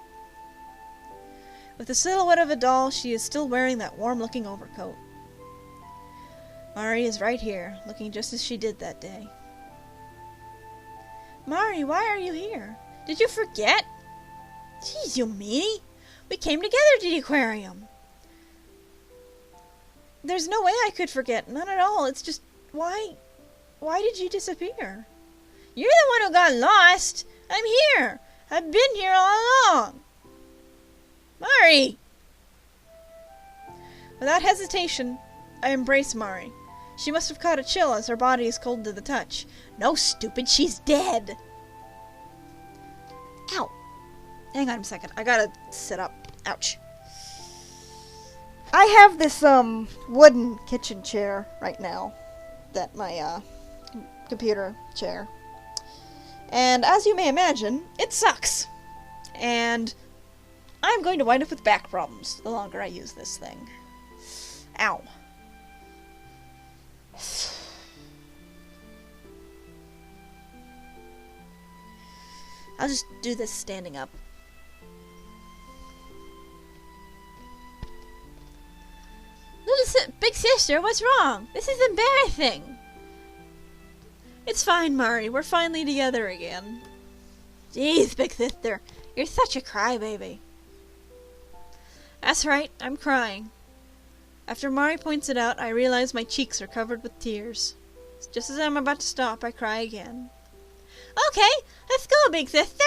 With the silhouette of a doll, she is still wearing that warm-looking overcoat. Mari is right here, looking just as she did that day. Mari, why are you here? Did you forget? Jeez, you meanie. We came together to the aquarium. There's no way I could forget. None at all. It's just, why did you disappear? You're the one who got lost. I'm here. I've been here all along. Mari! Without hesitation, I embrace Mari. She must have caught a chill as her body is cold to the touch. No, stupid, she's dead. Ow. Hang on a second. I gotta sit up. Ouch. I have this, wooden kitchen chair right now. That my, computer chair. And as you may imagine, it sucks. And I'm going to wind up with back problems the longer I use this thing. Ow. I'll just do this standing up. Big sister, what's wrong? This is embarrassing. It's fine, Mari. We're finally together again. Jeez, big sister. You're such a crybaby. That's right, I'm crying. After Mari points it out, I realize my cheeks are covered with tears. Just as I'm about to stop, I cry again. Okay, let's go, big sister.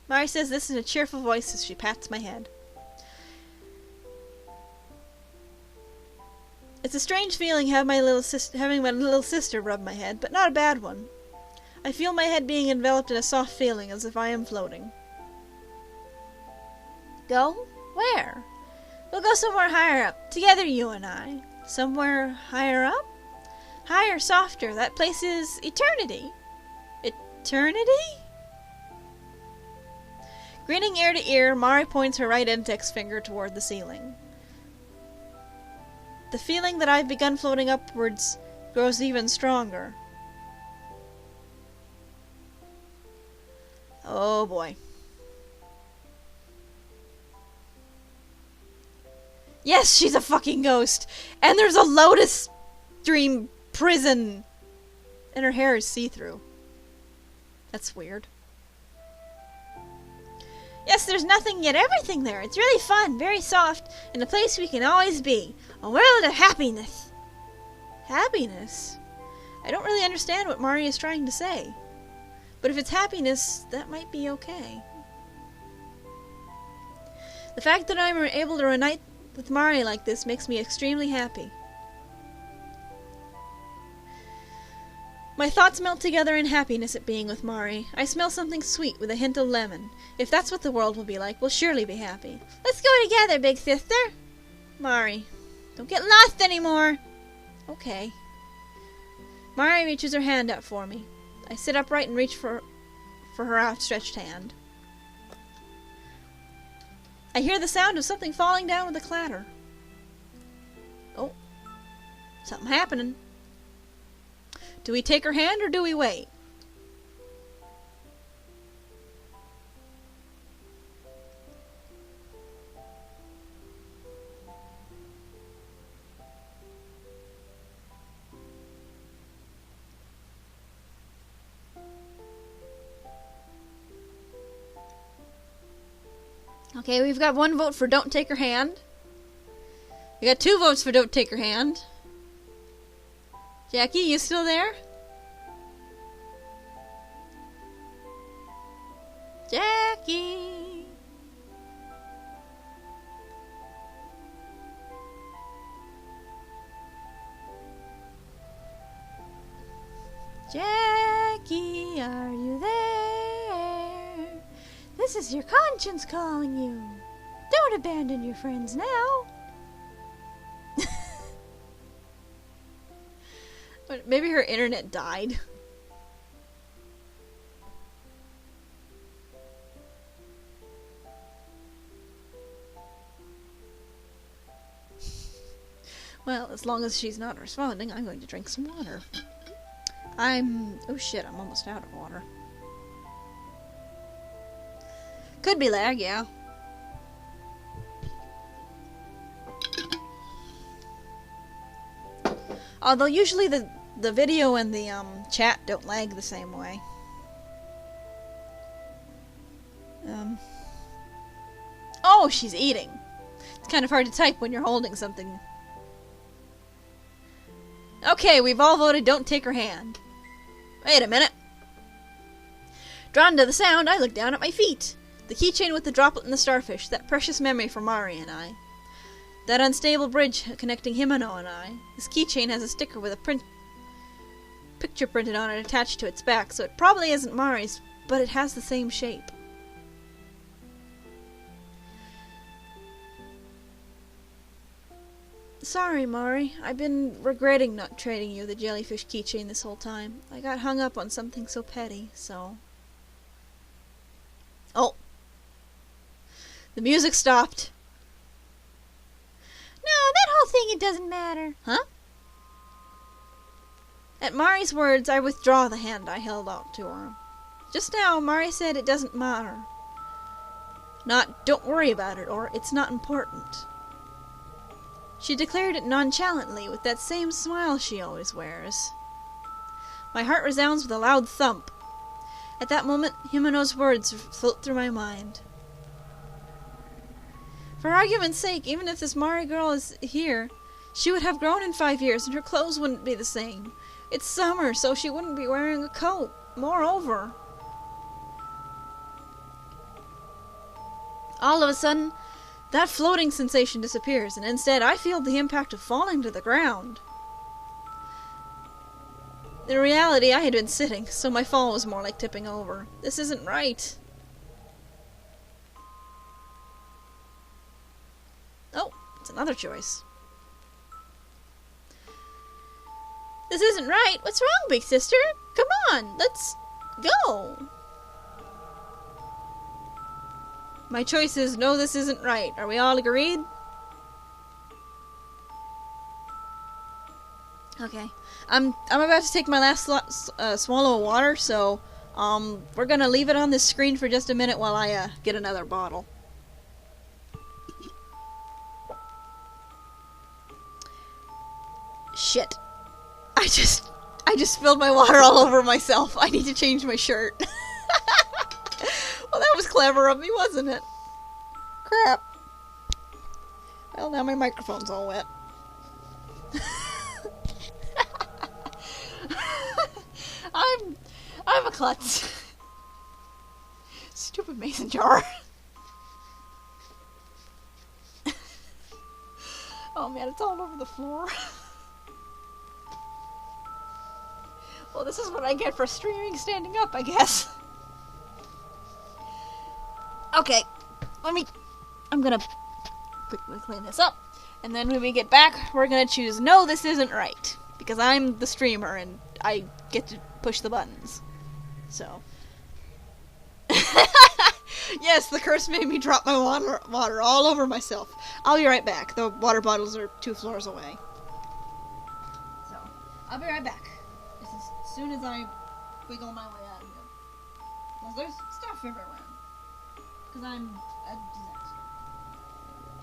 Mari says this in a cheerful voice as she pats my head. It's a strange feeling having my little sister rub my head, but not a bad one. I feel my head being enveloped in a soft feeling as if I am floating. Go? Where? We'll go somewhere higher up, together you and I. Somewhere higher up? Higher, softer. That place is eternity. Eternity? Grinning ear to ear, Mari points her right index finger toward the ceiling. The feeling that I've begun floating upwards grows even stronger. Oh boy. Yes, she's a fucking ghost! And there's a Lotus Dream prison! And her hair is see-through. That's weird. Yes, there's nothing yet everything there. It's really fun, very soft, and a place we can always be. A world of happiness. Happiness? I don't really understand what Mari is trying to say. But if it's happiness, that might be okay. The fact that I'm able to reunite with Mari like this makes me extremely happy. My thoughts melt together in happiness at being with Mari. I smell something sweet with a hint of lemon. If that's what the world will be like, we'll surely be happy. Let's go together, big sister. Mari, don't get lost anymore. Okay. Mari reaches her hand out for me. I sit upright and reach for her outstretched hand. I hear the sound of something falling down with a clatter. Oh, something happening. Do we take her hand or do we wait? Okay, we've got one vote for don't take her hand. We got 2 votes for don't take her hand. Jackie, you still there? Jackie! Jackie, are you there? This is your conscience calling you. Don't abandon your friends now. Maybe her internet died. Well, as long as she's not responding, I'm going to drink some water. Oh shit, I'm almost out of water. Could be lag, yeah. Although usually the video and the chat don't lag the same way. Oh, she's eating. It's kind of hard to type when you're holding something. Okay, we've all voted don't take her hand. Wait a minute. Drawn to the sound, I look down at my feet. The keychain with the droplet and the starfish, that precious memory for Mari and I. That unstable bridge connecting Himeno and I. This keychain has a sticker with a picture printed on it attached to its back, so it probably isn't Mari's, but it has the same shape. Sorry, Mari. I've been regretting not trading you the jellyfish keychain this whole time. I got hung up on something so petty, so... Oh! The music stopped. No, that whole thing, it doesn't matter. Huh? At Mari's words, I withdraw the hand I held out to her. Just now, Mari said it doesn't matter. Not, don't worry about it, or it's not important. She declared it nonchalantly, with that same smile she always wears. My heart resounds with a loud thump. At that moment, Himeno's words float through my mind. For argument's sake, even if this Mari girl is here, she would have grown in 5 years and her clothes wouldn't be the same. It's summer, so she wouldn't be wearing a coat. Moreover, all of a sudden, that floating sensation disappears, and instead I feel the impact of falling to the ground. In reality, I had been sitting, so my fall was more like tipping over. This isn't right. Oh, it's another choice. This isn't right. What's wrong, big sister? Come on, let's go. My choice is no, this isn't right. Are we all agreed? Okay. I'm about to take my last swallow of water, so we're gonna leave it on this screen for just a minute while I get another bottle. Shit. I just spilled my water all over myself. I need to change my shirt. Well, that was clever of me, wasn't it? Crap. Well, now my microphone's all wet. I'm a klutz. Stupid mason jar. Oh man, it's all over the floor. Well, this is what I get for streaming standing up, I guess. Okay, I'm gonna quickly clean this up, and then when we get back, we're gonna choose no, this isn't right, because I'm the streamer and I get to push the buttons. So. Yes, the curse made me drop my water all over myself. I'll be right back. The water bottles are 2 floors away. So, I'll be right back. This is as soon as I wiggle my way out of here. Because there's stuff everywhere. Because I'm a disaster.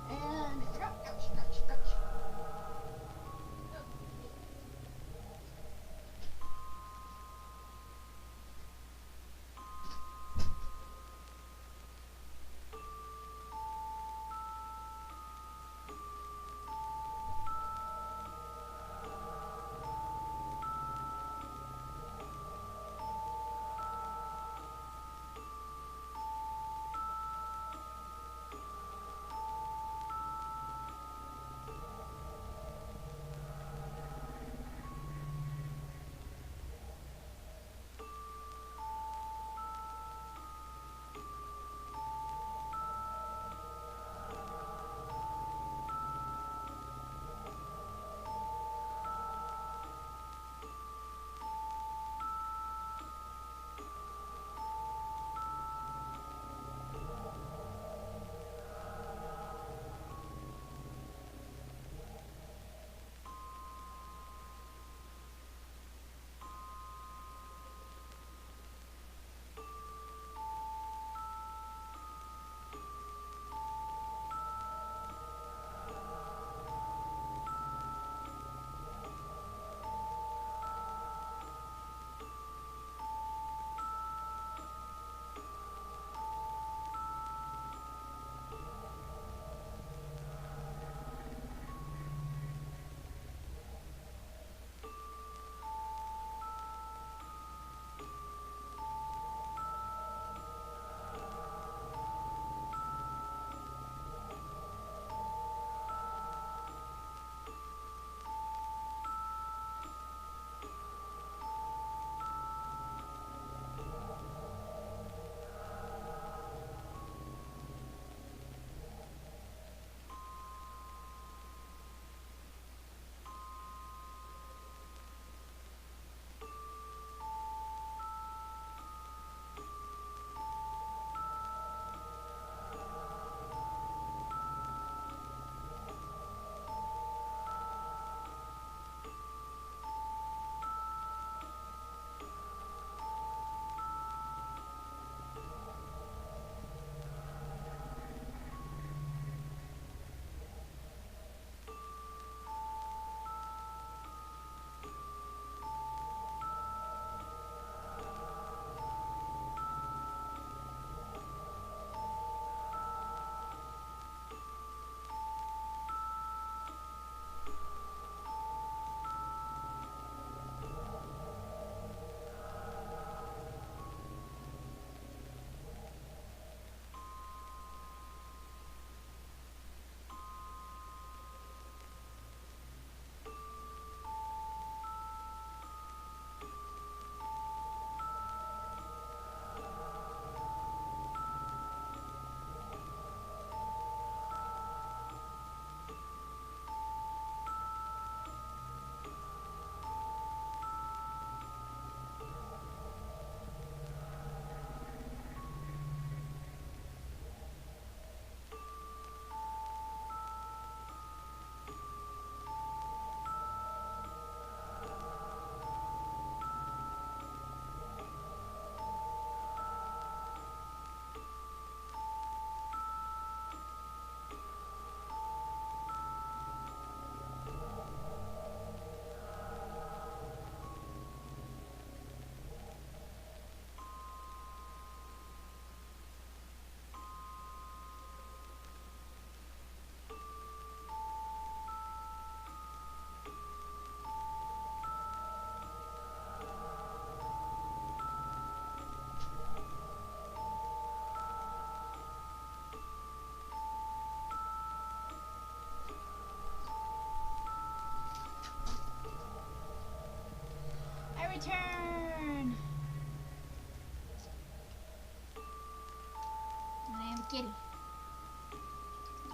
And ouch. turn! And I am a kitty.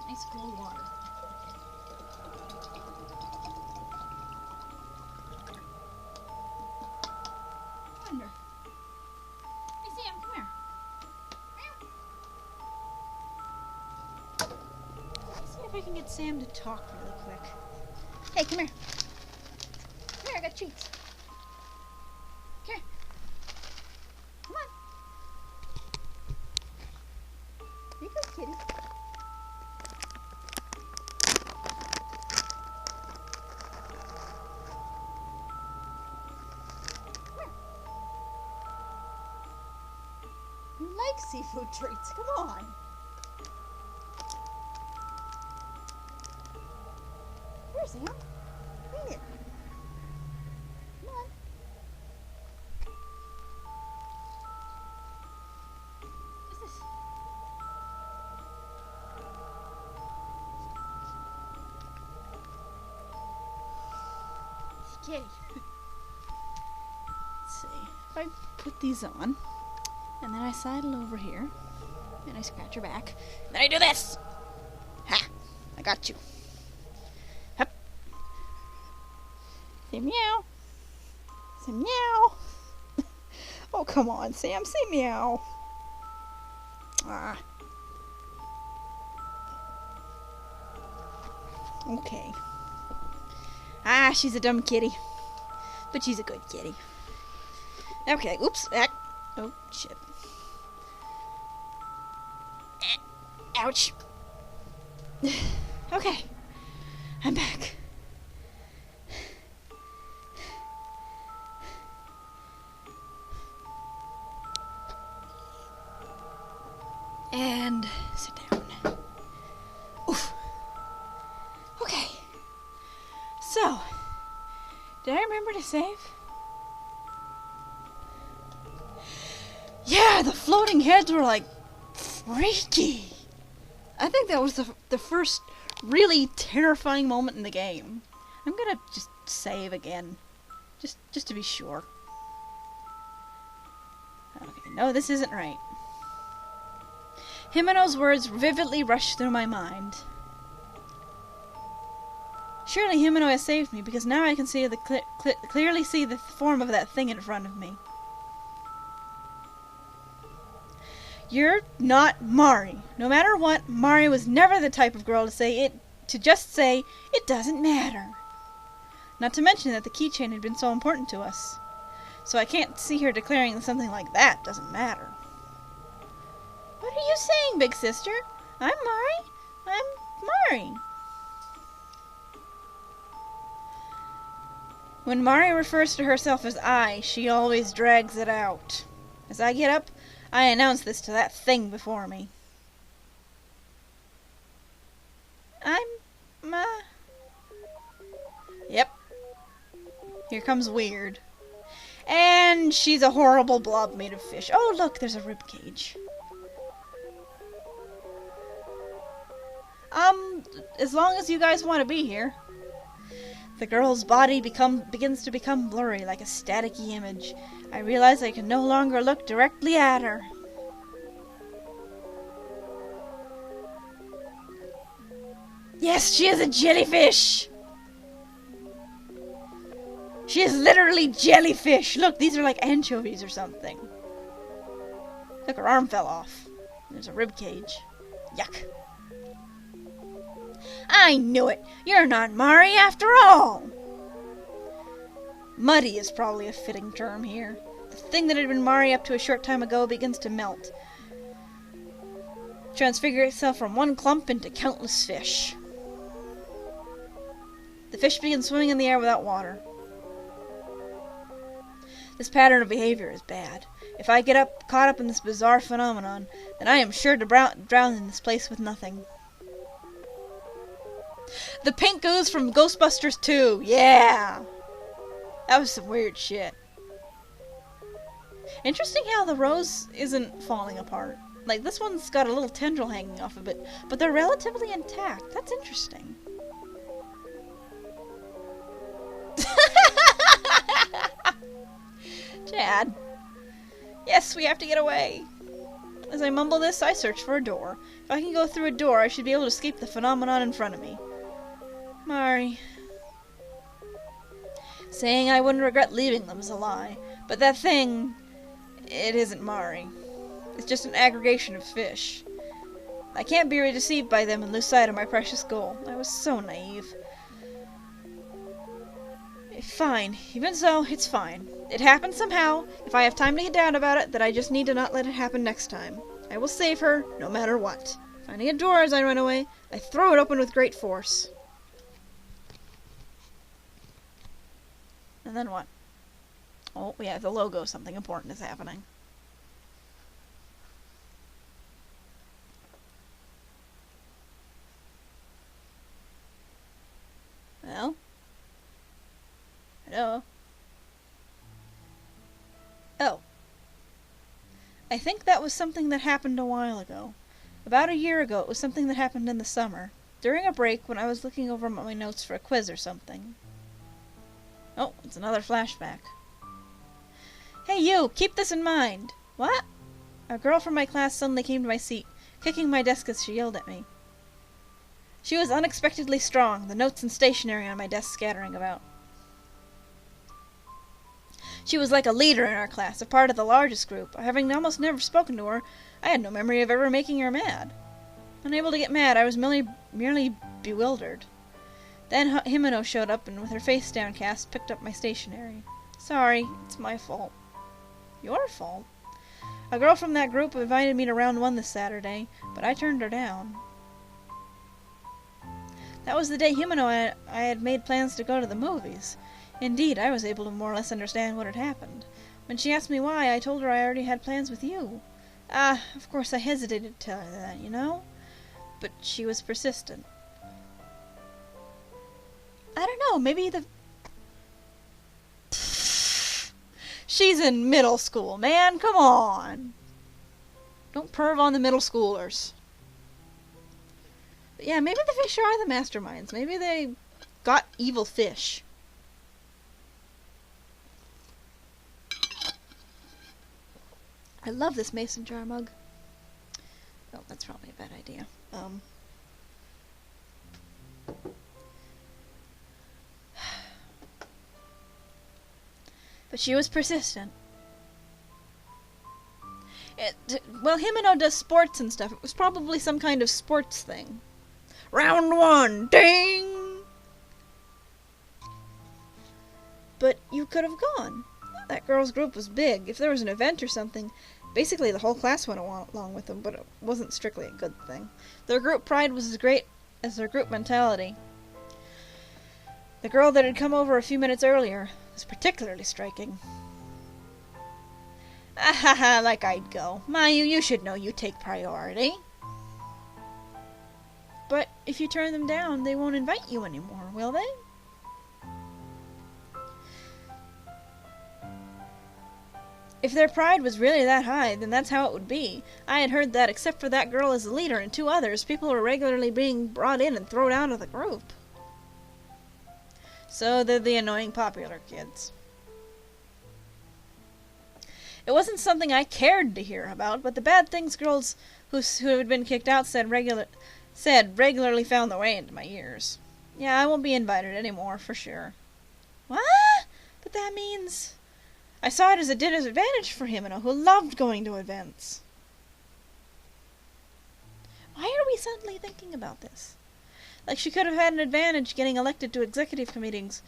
Nice cold water. Wonder. Hey Sam, come here. Let's see if I can get Sam to talk really quick. Hey, come here. Come here, I got treats. Come here. Come on. Here you go, kitty. You like seafood treats, come on. Here, Sam. Eat it. Come on. What's this? Kitty. Let's see. If I put these on, and then I sidle over here, and I scratch her back, and then I do this! Ha! I got you. Hup. Say meow. Say meow. Oh, come on, Sam. Say meow. Ah. Okay. Ah, she's a dumb kitty. But she's a good kitty. Okay, oops. Oh, shit. Ouch. Okay. I'm back. And sit down. Oof. Okay. So, did I remember to save? Yeah, the floating heads were like freaky. I think that was the first really terrifying moment in the game. I'm gonna just save again, just to be sure. Okay, no, this isn't right. Himeno's words vividly rushed through my mind. Surely Himeno has saved me, because now I can see clearly see the form of that thing in front of me. You're not Mari. No matter what, Mari was never the type of girl to just say, it doesn't matter. Not to mention that the keychain had been so important to us. So I can't see her declaring something like that doesn't matter. What are you saying, big sister? I'm Mari. I'm Mari. When Mari refers to herself as I, she always drags it out. As I get up, I announce this to that thing before me. Yep. Here comes Weird. And she's a horrible blob made of fish. Oh, look, there's a rib cage. As long as you guys want to be here. The girl's body begins to become blurry, like a staticky image. I realize I can no longer look directly at her. Yes, she is a jellyfish! She is literally jellyfish! Look, these are like anchovies or something. Look, her arm fell off. There's a rib cage. Yuck. I knew it! You're not Mari after all! Muddy is probably a fitting term here. The thing that had been Mari up to a short time ago begins to melt. Transfigure itself from one clump into countless fish. The fish begin swimming in the air without water. This pattern of behavior is bad. If I get caught up in this bizarre phenomenon, then I am sure to drown in this place with nothing. The pink ooze from Ghostbusters 2! Yeah! That was some weird shit. Interesting how the rose isn't falling apart. Like, this one's got a little tendril hanging off of it, but they're relatively intact. That's interesting. Dad. Yes, we have to get away. As I mumble this, I search for a door. If I can go through a door, I should be able to escape the phenomenon in front of me. Mari. Saying I wouldn't regret leaving them is a lie. But that thing... it isn't Mari. It's just an aggregation of fish. I can't be deceived by them and lose sight of my precious goal. I was so naive. Fine. Even so, it's fine. It happened somehow. If I have time to get down about it, then I just need to not let it happen next time. I will save her, no matter what. Finding a door as I run away, I throw it open with great force. And then what? Oh, we have the logo. Something important is happening. Well? Hello? Oh. I think that was something that happened a while ago. About a year ago, it was something that happened in the summer. During a break, when I was looking over my notes for a quiz or something. Oh, it's another flashback. Hey you, keep this in mind! What? A girl from my class suddenly came to my seat, kicking my desk as she yelled at me. She was unexpectedly strong, the notes and stationery on my desk scattering about. She was like a leader in our class, a part of the largest group. Having almost never spoken to her, I had no memory of ever making her mad. Unable to get mad, I was merely bewildered. Then Himeno showed up and, with her face downcast, picked up my stationery. Sorry, it's my fault. Your fault? A girl from that group invited me to round 1 this Saturday, but I turned her down. That was the day Himeno and I had made plans to go to the movies. Indeed, I was able to more or less understand what had happened. When she asked me why, I told her I already had plans with you. Of course I hesitated to tell her that, you know? But she was persistent. I don't know, maybe the... She's in middle school, man, come on! Don't perv on the middle schoolers. But yeah, maybe the fish are the masterminds. Maybe they got evil fish. I love this mason jar mug. Oh, that's probably a bad idea. But she was persistent. Well, Himeno does sports and stuff. It was probably some kind of sports thing. Round 1! Ding! But you could have gone. That girl's group was big. If there was an event or something, basically the whole class went along with them, but it wasn't strictly a good thing. Their group pride was as great as their group mentality. The girl that had come over a few minutes earlier was particularly striking. Ahaha, like I'd go. Mayu, you should know you take priority. But if you turn them down, they won't invite you anymore, will they? If their pride was really that high, then that's how it would be. I had heard that, except for that girl as a leader and 2 others, people were regularly being brought in and thrown out of the group. So they're the annoying popular kids. It wasn't something I cared to hear about, but the bad things girls who had been kicked out said regularly found their way into my ears. Yeah, I won't be invited anymore, for sure. What? But that means... I saw it as a disadvantage for Himeno, who loved going to events. Why are we suddenly thinking about this? Like she could have had an advantage getting elected to executive committees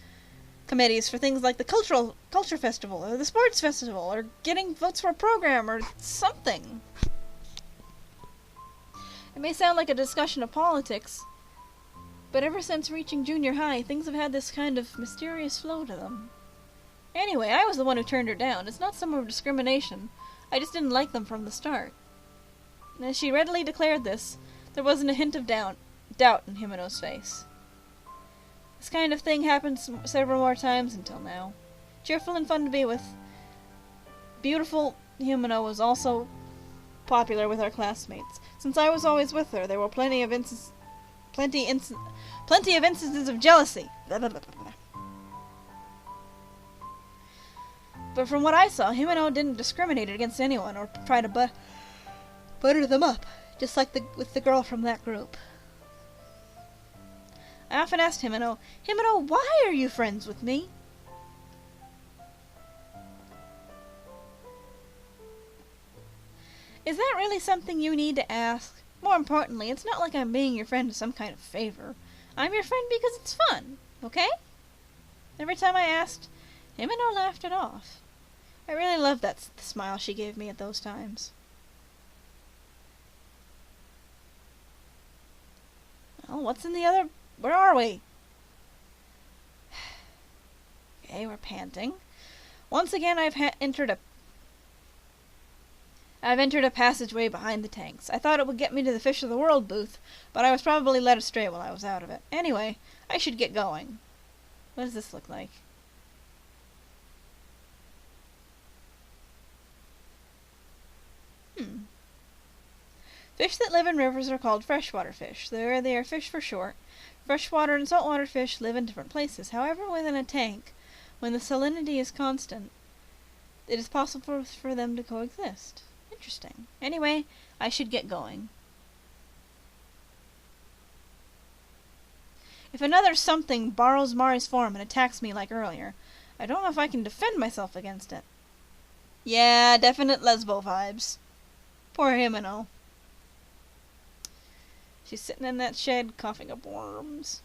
for things like the culture festival, or the sports festival, or getting votes for a program, or something. It may sound like a discussion of politics, but ever since reaching junior high, things have had this kind of mysterious flow to them. Anyway, I was the one who turned her down. It's not some of discrimination. I just didn't like them from the start. And as she readily declared this, there wasn't a hint of doubt in Himeno's face. This kind of thing happened several more times until now. Cheerful and fun to be with, beautiful Himeno was also popular with our classmates. Since I was always with her, there were plenty of instances of jealousy. Blah, blah, blah, blah. But from what I saw, Himeno didn't discriminate against anyone or try to butter them up, just like with the girl from that group. I often asked Himeno, why are you friends with me? Is that really something you need to ask? More importantly, it's not like I'm being your friend as some kind of favor. I'm your friend because it's fun, okay? Every time I asked, Himeno laughed it off. I really loved the smile she gave me at those times. Well, what's in the other... Where are we? Okay, we're panting. Once again, I've entered a passageway behind the tanks. I thought it would get me to the Fish of the World booth, but I was probably led astray while I was out of it. Anyway, I should get going. What does this look like? Fish that live in rivers are called freshwater fish. They are fish for short. Freshwater and saltwater fish live in different places. However, within a tank, when the salinity is constant, it is possible for them to coexist. Interesting. Anyway, I should get going. If another something borrows Mari's form and attacks me like earlier, I don't know if I can defend myself against it. Yeah, definite lesbo vibes. Poor Himeno. She's sitting in that shed, coughing up worms.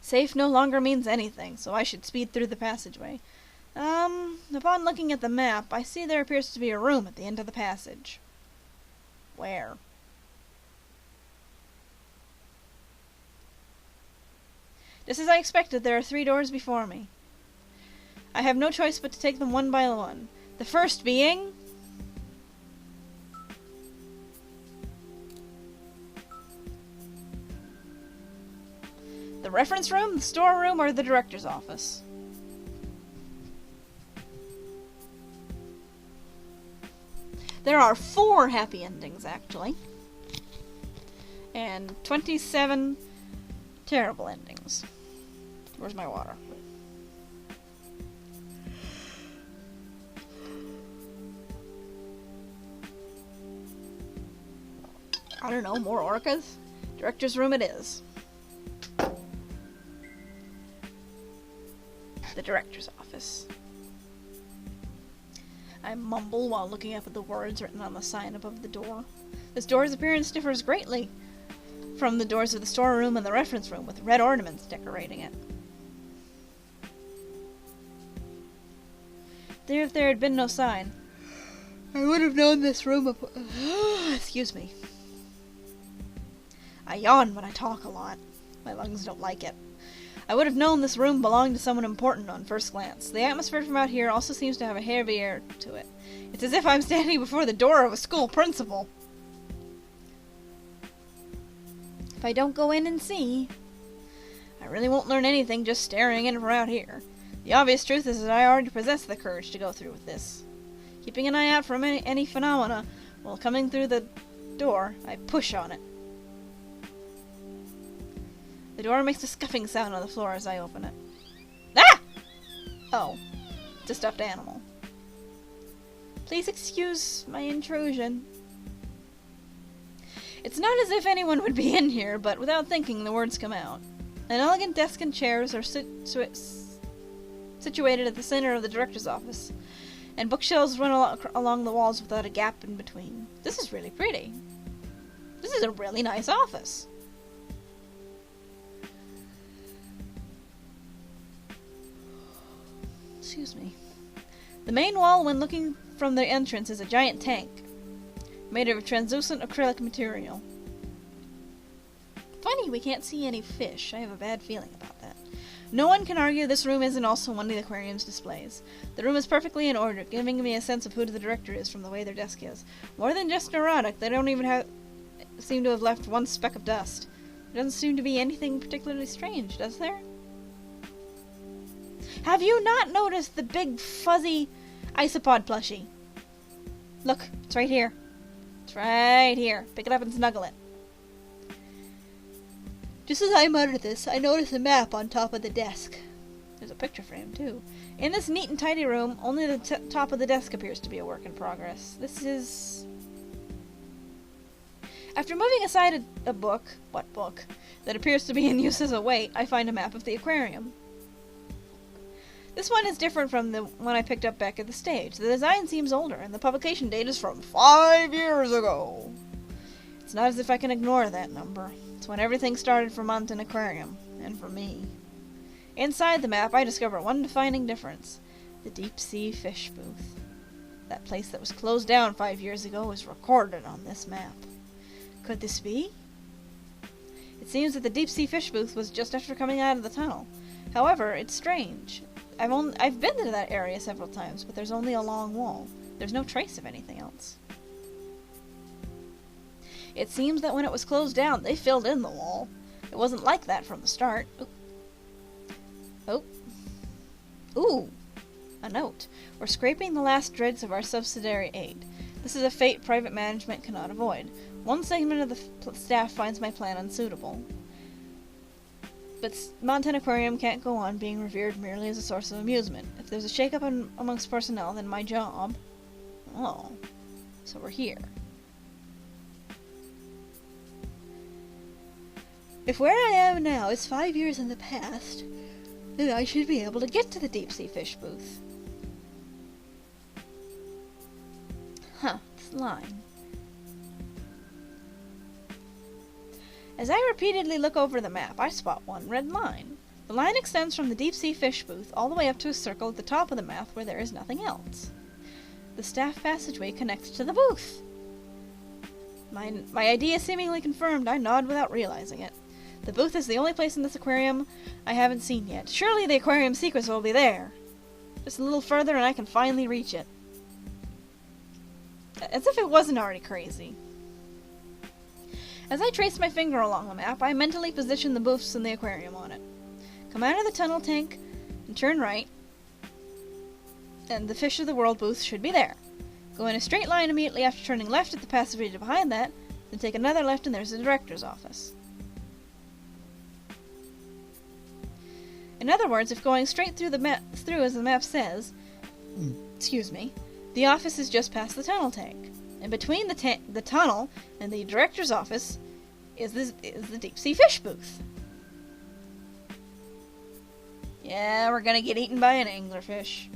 Safe no longer means anything, so I should speed through the passageway. Upon looking at the map, I see there appears to be a room at the end of the passage. Where? Just as I expected, there are 3 doors before me. I have no choice but to take them one by one. The first being... the reference room, the storeroom, or the director's office. There are 4 happy endings, actually. And 27 terrible endings. Where's my water? I don't know, more orcas? Director's room it is. The director's office. I mumble while looking up at the words written on the sign above the door. This door's appearance differs greatly from the doors of the storeroom and the reference room, with red ornaments decorating it. If there had been no sign, I would have known this room excuse me. I yawn when I talk a lot. My lungs don't like it. I would have known this room belonged to someone important on first glance. The atmosphere from out here also seems to have a heavy air to it. It's as if I'm standing before the door of a school principal. If I don't go in and see, I really won't learn anything just staring in from out here. The obvious truth is that I already possess the courage to go through with this. Keeping an eye out for any phenomena while coming through the door, I push on it. The door makes a scuffing sound on the floor as I open it. Ah! Oh, it's a stuffed animal. Please excuse my intrusion. It's not as if anyone would be in here, but without thinking, the words come out. An elegant desk and chairs are situated at the center of the director's office, and bookshelves run along the walls without a gap in between. This is really pretty. This is a really nice office. Excuse me. The main wall, when looking from the entrance, is a giant tank, made of translucent acrylic material. Funny we can't see any fish. I have a bad feeling about that. No one can argue this room isn't also one of the aquarium's displays. The room is perfectly in order, giving me a sense of who the director is from the way their desk is. More than just neurotic, they don't even seem to have left one speck of dust. There doesn't seem to be anything particularly strange, does there? Have you not noticed the big, fuzzy isopod plushie? Look, it's right here. It's right here. Pick it up and snuggle it. Just as I mutter this, I notice a map on top of the desk. There's a picture frame, too. In this neat and tidy room, only the top of the desk appears to be a work in progress. This is... After moving aside a book... What book? That appears to be in use as a weight, I find a map of the aquarium. This one is different from the one I picked up back at the stage. The design seems older, and the publication date is from 5 years ago. It's not as if I can ignore that number. It's when everything started for Mountain Aquarium, and for me. Inside the map, I discover one defining difference. The Deep Sea Fish Booth. That place that was closed down 5 years ago is recorded on this map. Could this be? It seems that the Deep Sea Fish Booth was just after coming out of the tunnel. However, it's strange. I've been to that area several times, but there's only a long wall. There's no trace of anything else. It seems that when it was closed down, they filled in the wall. It wasn't like that from the start. Oh. Ooh. A note. We're scraping the last dregs of our subsidiary aid. This is a fate private management cannot avoid. One segment of the staff finds my plan unsuitable. But Montana Aquarium can't go on being revered merely as a source of amusement. If there's a shake-up amongst personnel, then my job... Oh. So we're here. If where I am now is 5 years in the past, then I should be able to get to the Deep Sea Fish Booth. Huh, this line. As I repeatedly look over the map, I spot one red line. The line extends from the Deep Sea Fish Booth all the way up to a circle at the top of the map where there is nothing else. The staff passageway connects to the booth. My idea seemingly confirmed, I nod without realizing it. The booth is the only place in this aquarium I haven't seen yet. Surely the aquarium secrets will be there. Just a little further and I can finally reach it. As if it wasn't already crazy. As I trace my finger along the map, I mentally position the booths in the aquarium on it. Come out of the tunnel tank and turn right, and the Fish of the World booth should be there. Go in a straight line immediately after turning left at the passageway behind that, then take another left and there's the director's office. In other words, if going straight through as the map says, the office is just past the tunnel tank. And between the tunnel and the director's office is the Deep Sea Fish Booth. Yeah, we're gonna get eaten by an anglerfish.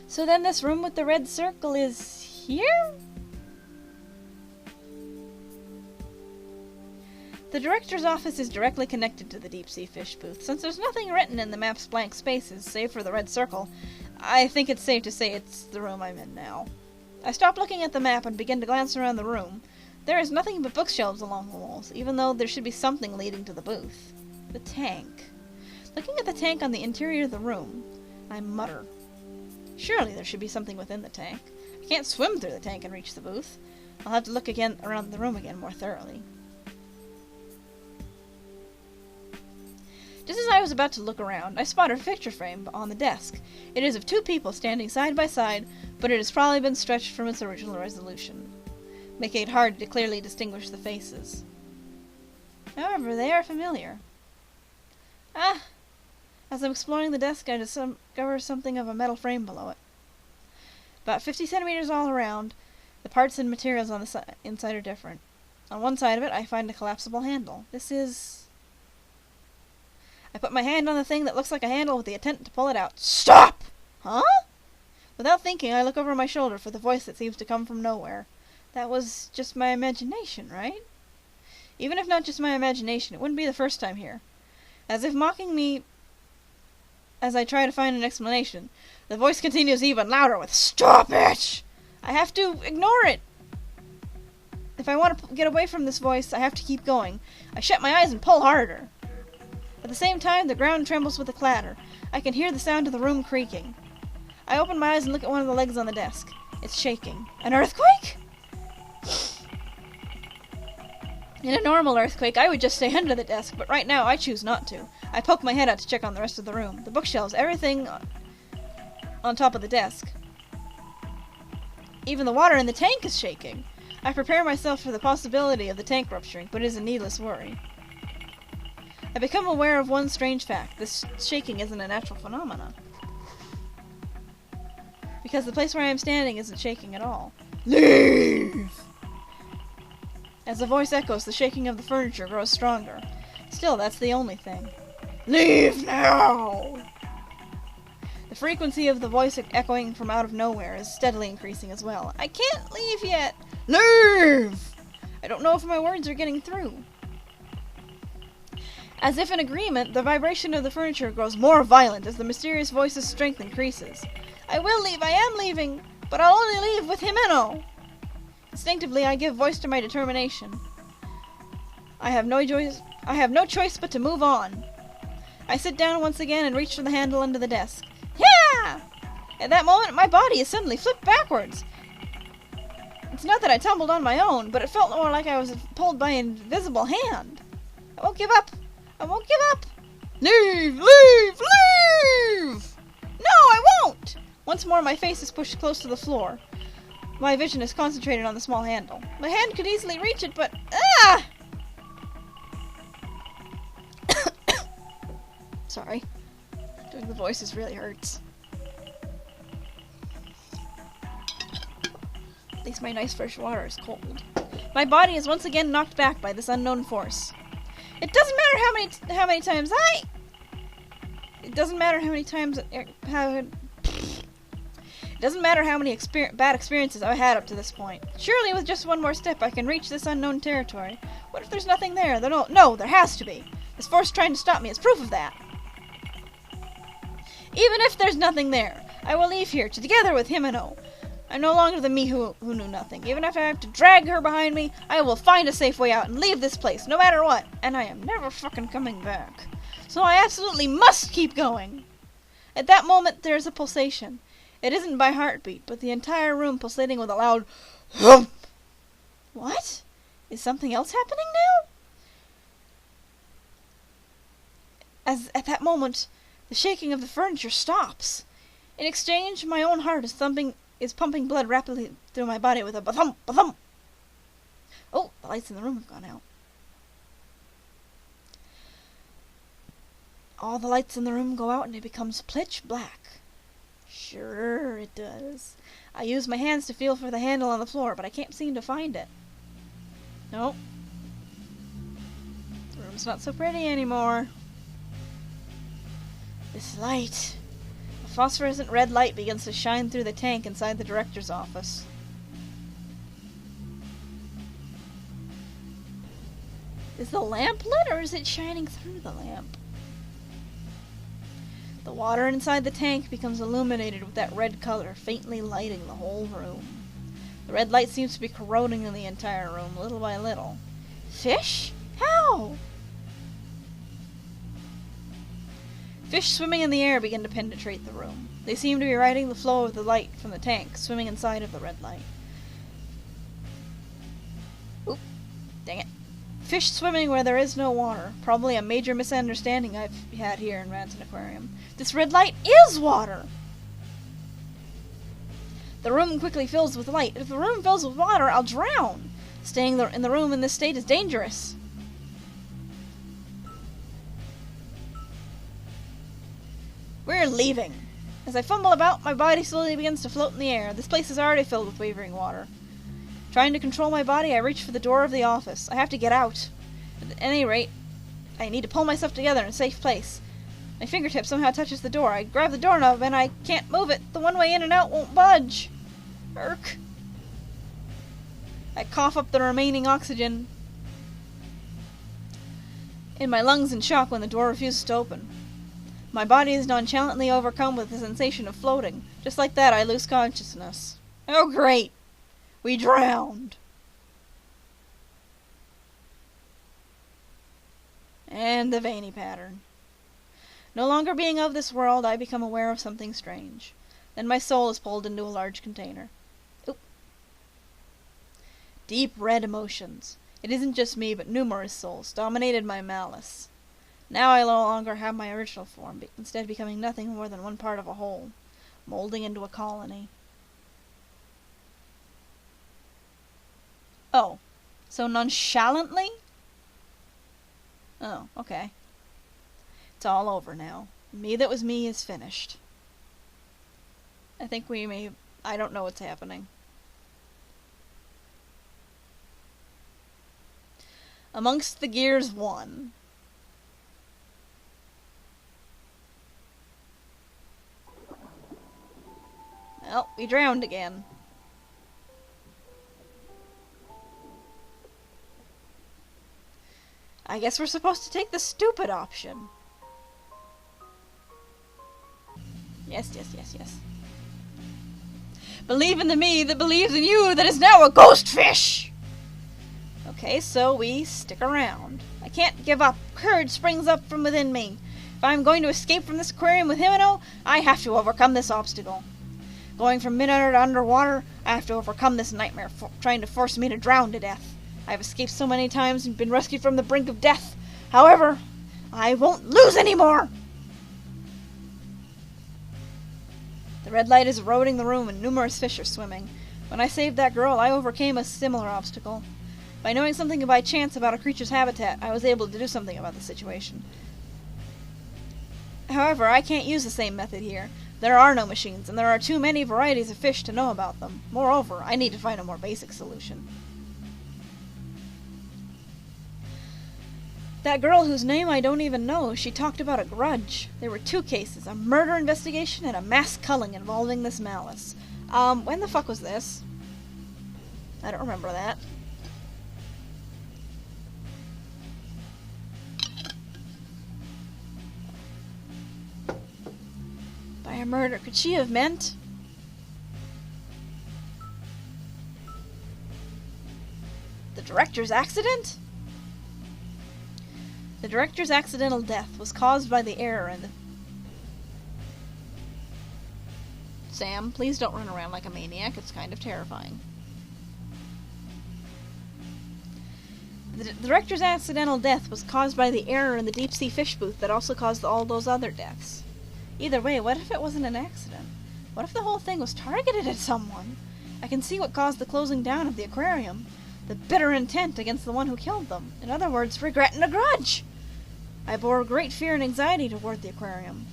So then this room with the red circle is here? The director's office is directly connected to the Deep Sea Fish Booth. Since there's nothing written in the map's blank spaces, save for the red circle, I think it's safe to say it's the room I'm in now. I stop looking at the map and begin to glance around the room. There is nothing but bookshelves along the walls, even though there should be something leading to the booth. The tank. Looking at the tank on the interior of the room, I mutter. Surely there should be something within the tank. I can't swim through the tank and reach the booth. I'll have to look again around the room again more thoroughly. Just as I was about to look around, I spot a picture frame on the desk. It is of two people standing side by side, but it has probably been stretched from its original resolution, making it hard to clearly distinguish the faces. However, they are familiar. As I'm exploring the desk, I discover something of a metal frame below it. About 50 centimeters all around, the parts and materials on the inside are different. On one side of it, I find a collapsible handle. This is... I put my hand on the thing that looks like a handle with the intent to pull it out. Stop! Huh? Without thinking, I look over my shoulder for the voice that seems to come from nowhere. That was just my imagination, right? Even if not just my imagination, it wouldn't be the first time here. As if mocking me as I try to find an explanation, the voice continues even louder with, Stop it! I have to ignore it! If I want to get away from this voice, I have to keep going. I shut my eyes and pull harder. At the same time, the ground trembles with a clatter. I can hear the sound of the room creaking. I open my eyes and look at one of the legs on the desk. It's shaking. An earthquake? In a normal earthquake, I would just stay under the desk, but right now I choose not to. I poke my head out to check on the rest of the room. The bookshelves, everything on top of the desk. Even the water in the tank is shaking. I prepare myself for the possibility of the tank rupturing, but it is a needless worry. I become aware of one strange fact. This shaking isn't a natural phenomenon. Because the place where I am standing isn't shaking at all. Leave! As the voice echoes, the shaking of the furniture grows stronger. Still, that's the only thing. Leave now! The frequency of the voice echoing from out of nowhere is steadily increasing as well. I can't leave yet! Leave! I don't know if my words are getting through. As if in agreement, the vibration of the furniture grows more violent as the mysterious voice's strength increases. I will leave, I am leaving, but I'll only leave with Himeno! Instinctively, I give voice to my determination. I have no choice but to move on. I sit down once again and reach for the handle under the desk. Yeah! At that moment, my body is suddenly flipped backwards. It's not that I tumbled on my own, but it felt more like I was pulled by an invisible hand. I won't give up. I won't give up. Leave! Leave! Leave! No, I won't! Once more, my face is pushed close to the floor. My vision is concentrated on the small handle. My hand could easily reach it, but... Ah! Sorry. Doing the voices really hurts. At least my nice fresh water is cold. My body is once again knocked back by this unknown force. It doesn't matter how many times It doesn't matter how many times... It doesn't matter how many bad experiences I've had up to this point. Surely with just one more step I can reach this unknown territory. What if there's nothing there? No, there has to be. This force trying to stop me is proof of that. Even if there's nothing there, I will leave here together with Himeno. I'm no longer the me who knew nothing. Even if I have to drag her behind me, I will find a safe way out and leave this place, no matter what. And I am never fucking coming back. So I absolutely must keep going. At that moment, there is a pulsation. It isn't by heartbeat, but the entire room pulsating with a loud thump. What? Is something else happening now? As at that moment, the shaking of the furniture stops. In exchange, my own heart is pumping blood rapidly through my body with a ba-thump, ba-thump. Oh, the lights in the room have gone out. All the lights in the room go out and it becomes pitch black. Sure it does. I use my hands to feel for the handle on the floor, but I can't seem to find it. Nope. The room's not so pretty anymore. This light. A phosphorescent red light begins to shine through the tank inside the director's office. Is the lamp lit, or is it shining through the lamp? The water inside the tank becomes illuminated with that red color, faintly lighting the whole room. The red light seems to be corroding in the entire room, little by little. Fish? How? Fish swimming in the air begin to penetrate the room. They seem to be riding the flow of the light from the tank, swimming inside of the red light. Oop, dang it. Fish swimming where there is no water. Probably a major misunderstanding I've had here in Ranson Aquarium. This red light is water! The room quickly fills with light. If the room fills with water, I'll drown. Staying in the room in this state is dangerous. We're leaving. As I fumble about, my body slowly begins to float in the air. This place is already filled with wavering water. Trying to control my body, I reach for the door of the office. I have to get out. At any rate, I need to pull myself together in a safe place. My fingertip somehow touches the door. I grab the doorknob and I can't move it. The one way in and out won't budge. Irk. I cough up the remaining oxygen in my lungs in shock when the door refuses to open. My body is nonchalantly overcome with the sensation of floating. Just like that, I lose consciousness. Oh, great! We drowned. And the veiny pattern. No longer being of this world, I become aware of something strange. Then my soul is pulled into a large container. Oop. Deep red emotions. It isn't just me, but numerous souls, dominated by malice. Now I no longer have my original form, instead becoming nothing more than one part of a whole, molding into a colony. Oh, so nonchalantly? Oh, okay. It's all over now. Me that was me is finished. I think we may... I don't know what's happening. Amongst the gears, one. Well, we drowned again. I guess we're supposed to take the stupid option. Yes, yes, yes, yes. Believe in the me that believes in you that is now a ghost fish! Okay, so we stick around. I can't give up. Courage springs up from within me. If I'm going to escape from this aquarium with Himeno, I have to overcome this obstacle. Going from mid-air to underwater, I have to overcome this nightmare trying to force me to drown to death. I have escaped so many times and been rescued from the brink of death. However, I won't lose anymore! The red light is eroding the room and numerous fish are swimming. When I saved that girl, I overcame a similar obstacle. By knowing something by chance about a creature's habitat, I was able to do something about the situation. However, I can't use the same method here. There are no machines, and there are too many varieties of fish to know about them. Moreover, I need to find a more basic solution. That girl whose name I don't even know, she talked about a grudge. There were 2 cases, a murder investigation and a mass culling involving this malice. When the fuck was this? I don't remember that. By a murder, could she have meant? The director's accident? The director's accidental death was caused by the error in the... Sam, please don't run around like a maniac. It's kind of terrifying. The director's accidental death was caused by the error in the deep-sea fish booth that also caused all those other deaths. Either way, what if it wasn't an accident? What if the whole thing was targeted at someone? I can see what caused the closing down of the aquarium. The bitter intent against the one who killed them. In other words, regret and a grudge. I bore great fear and anxiety toward the aquarium.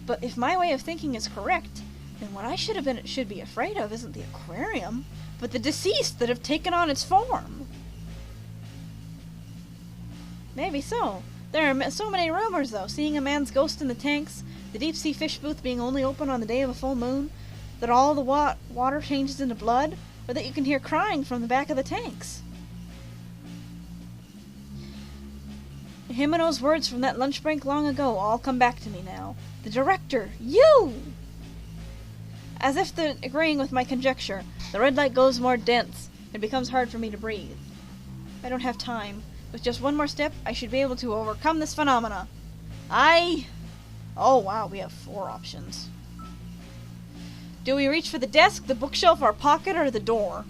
But if my way of thinking is correct, then what I should be afraid of isn't the aquarium, but the deceased that have taken on its form. Maybe so. There are so many rumors, though, seeing a man's ghost in the tanks, the deep-sea fish booth being only open on the day of a full moon, that all the water changes into blood, or that you can hear crying from the back of the tanks. Himeno's words from that lunch break long ago all come back to me now. The director! You! As if agreeing with my conjecture, the red light goes more dense. It becomes hard for me to breathe. I don't have time. With just one more step, I should be able to overcome this phenomena. Oh wow, we have 4 options. Do we reach for the desk, the bookshelf, our pocket, or the door?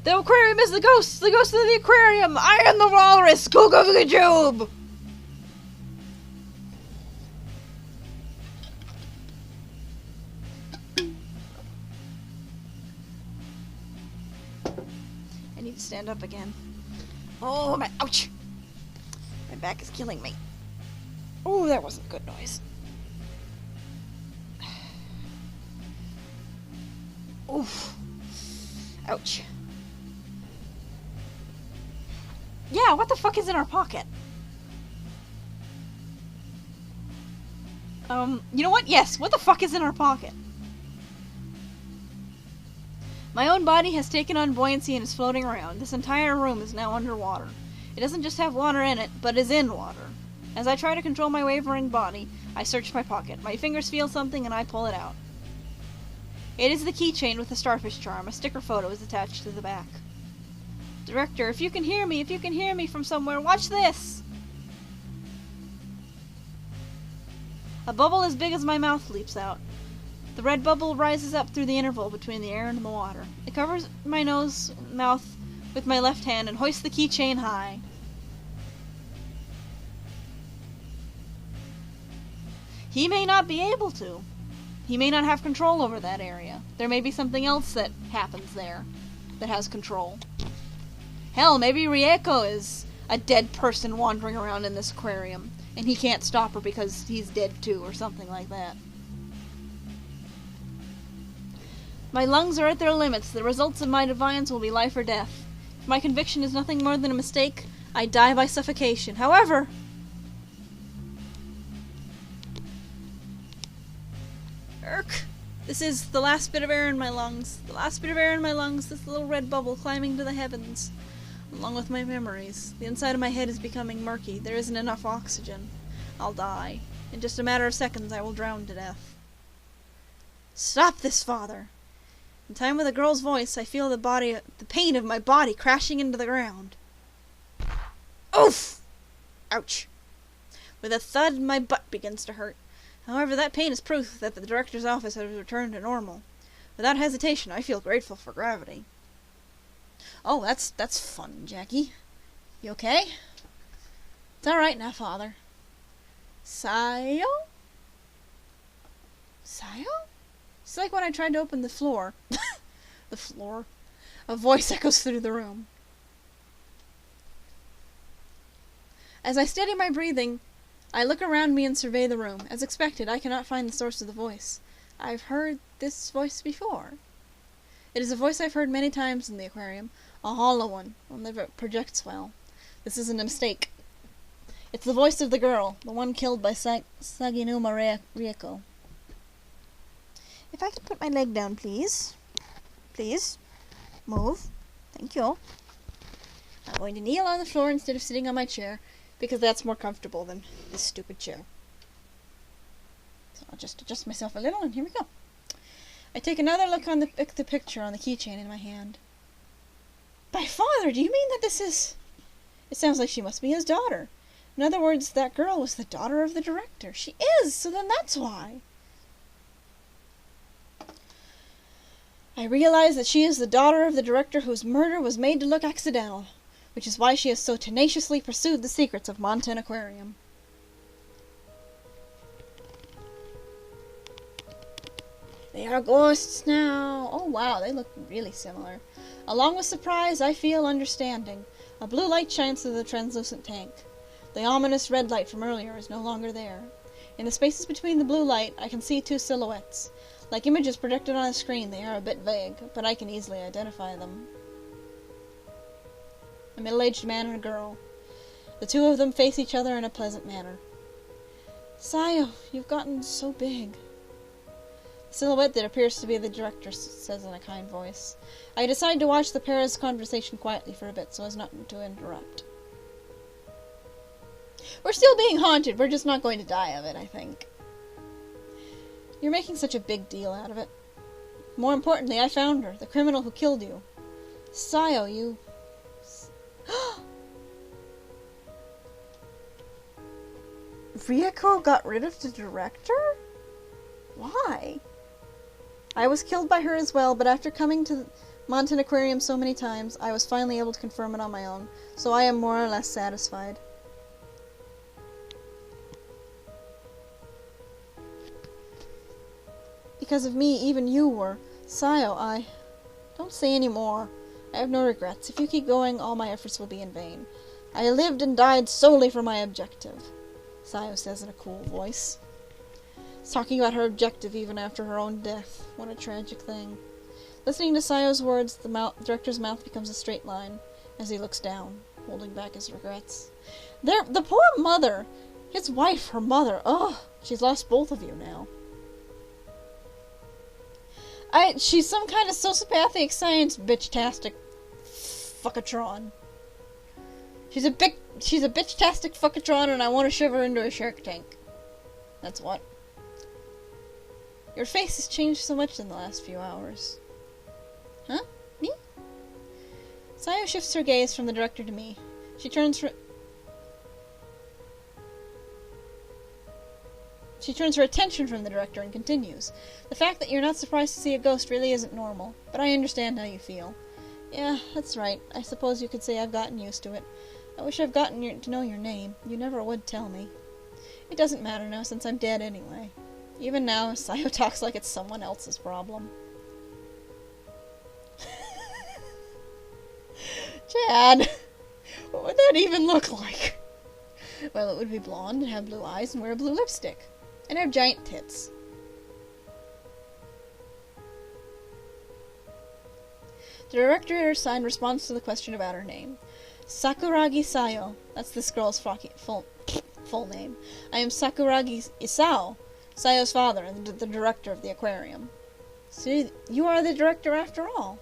The aquarium is the ghost! The ghost of the aquarium! I am the walrus! Go go the jube! I need to stand up again. Oh, my... Ouch! My back is killing me. Oh, that wasn't a good noise. Oof. Ouch. Yeah, what the fuck is in our pocket? You know what? Yes, what the fuck is in our pocket? My own body has taken on buoyancy and is floating around. This entire room is now underwater. It doesn't just have water in it, but is in water. As I try to control my wavering body, I search my pocket. My fingers feel something and I pull it out. It is the keychain with the starfish charm. A sticker photo is attached to the back. Director, if you can hear me from somewhere, watch this! A bubble as big as my mouth leaps out. The red bubble rises up through the interval between the air and the water. It covers my nose and mouth with my left hand and hoists the keychain high. He may not be able to. He may not have control over that area. There may be something else that happens there that has control. Hell, maybe Rieko is a dead person wandering around in this aquarium, and he can't stop her because he's dead too, or something like that. My lungs are at their limits. The results of my defiance will be life or death. If my conviction is nothing more than a mistake, I die by suffocation. However... Irk! This is the last bit of air in my lungs. The last bit of air in my lungs, this little red bubble climbing to the heavens. Along with my memories. The inside of my head is becoming murky. There isn't enough oxygen. I'll die. In just a matter of seconds, I will drown to death. Stop this, Father! In time with a girl's voice, I feel the pain of my body crashing into the ground. Oof! Ouch! With a thud, my butt begins to hurt. However, that pain is proof that the director's office has returned to normal. Without hesitation, I feel grateful for gravity. Oh, that's fun, Jackie. You okay? It's alright now, Father. Sayo? Sayo? It's like when I tried to open the floor. The floor. A voice echoes through the room. As I steady my breathing, I look around me and survey the room. As expected, I cannot find the source of the voice. I've heard this voice before. It is a voice I've heard many times in the aquarium. A hollow one that projects well. This isn't a mistake. It's the voice of the girl, the one killed by Saginuma Rieko. If I could put my leg down, please. Please. Move. Thank you. I'm going to kneel on the floor instead of sitting on my chair, because that's more comfortable than this stupid chair. So I'll just adjust myself a little, and here we go. I take another look on the picture on the keychain in my hand. By Father, do you mean that this is... It sounds like she must be his daughter. In other words, that girl was the daughter of the director. She is, so then that's why. I realize that she is the daughter of the director whose murder was made to look accidental, which is why she has so tenaciously pursued the secrets of Monten Aquarium. They are ghosts now. Oh wow, they look really similar. Along with surprise, I feel understanding. A blue light shines through the translucent tank. The ominous red light from earlier is no longer there. In the spaces between the blue light, I can see two silhouettes. Like images projected on a screen, they are a bit vague, but I can easily identify them. A middle-aged man and a girl. The two of them face each other in a pleasant manner. Sayo, you've gotten so big. The silhouette that appears to be the director says in a kind voice. I decide to watch the pair's conversation quietly for a bit so as not to interrupt. We're still being haunted, we're just not going to die of it, I think. You're making such a big deal out of it. More importantly, I found her, the criminal who killed you. Sayo, you... Rieko got rid of the director? Why? I was killed by her as well, but after coming to Monten Aquarium so many times, I was finally able to confirm it on my own, so I am more or less satisfied. Because of me, even you were. Sayo, Don't say any more. I have no regrets. If you keep going, all my efforts will be in vain. I lived and died solely for my objective, Sayo says in a cool voice. Talking about her objective even after her own death. What a tragic thing. Listening to Sayo's words, the director's mouth becomes a straight line as he looks down, holding back his regrets. The poor mother! His wife, her mother. Ugh! She's lost both of you now. She's some kind of sociopathic science bitch-tastic fuckatron. She's a bitch-tastic fuckatron and I want to shove her into a shark tank. That's what. Your face has changed so much in the last few hours. Huh? Me? Sayo shifts her gaze from the director to me. She turns her attention from the director and continues. The fact that you're not surprised to see a ghost really isn't normal, but I understand how you feel. Yeah, that's right. I suppose you could say I've gotten used to it. I wish I've gotten to know your name. You never would tell me. It doesn't matter now since I'm dead anyway. Even now, Sayo talks like it's someone else's problem. Chad! What would that even look like? Well, it would be blonde and have blue eyes and wear blue lipstick. And have giant tits. The director assigned response to the question about her name. Sakuragi Sayo. That's this girl's full name. I am Sakuragi Isao, Sayo's father and the director of the aquarium. So you are the director after all.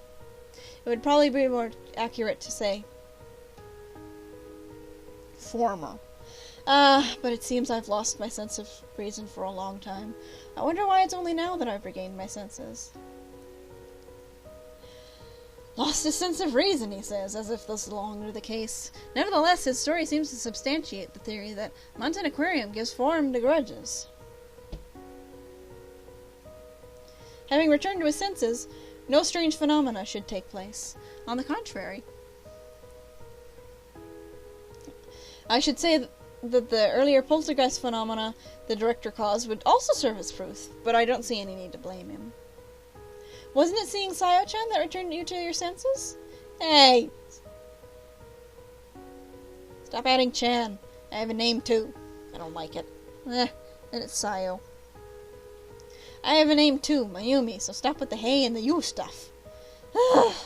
It would probably be more accurate to say former. But it seems I've lost my sense of reason for a long time. I wonder why it's only now that I've regained my senses. Lost his sense of reason, he says, as if this is no longer the case. Nevertheless, his story seems to substantiate the theory that Mountain Aquarium gives form to grudges. Having returned to his senses, no strange phenomena should take place. On the contrary. I should say that the earlier poltergeist phenomena the director caused would also serve as proof, but I don't see any need to blame him. Wasn't it seeing Sayo-chan that returned you to your senses? Hey! Stop adding Chan. I have a name too. I don't like it. Then it's Sayo. I have a name too, Mayumi, so stop with the hey and the you stuff. Oh,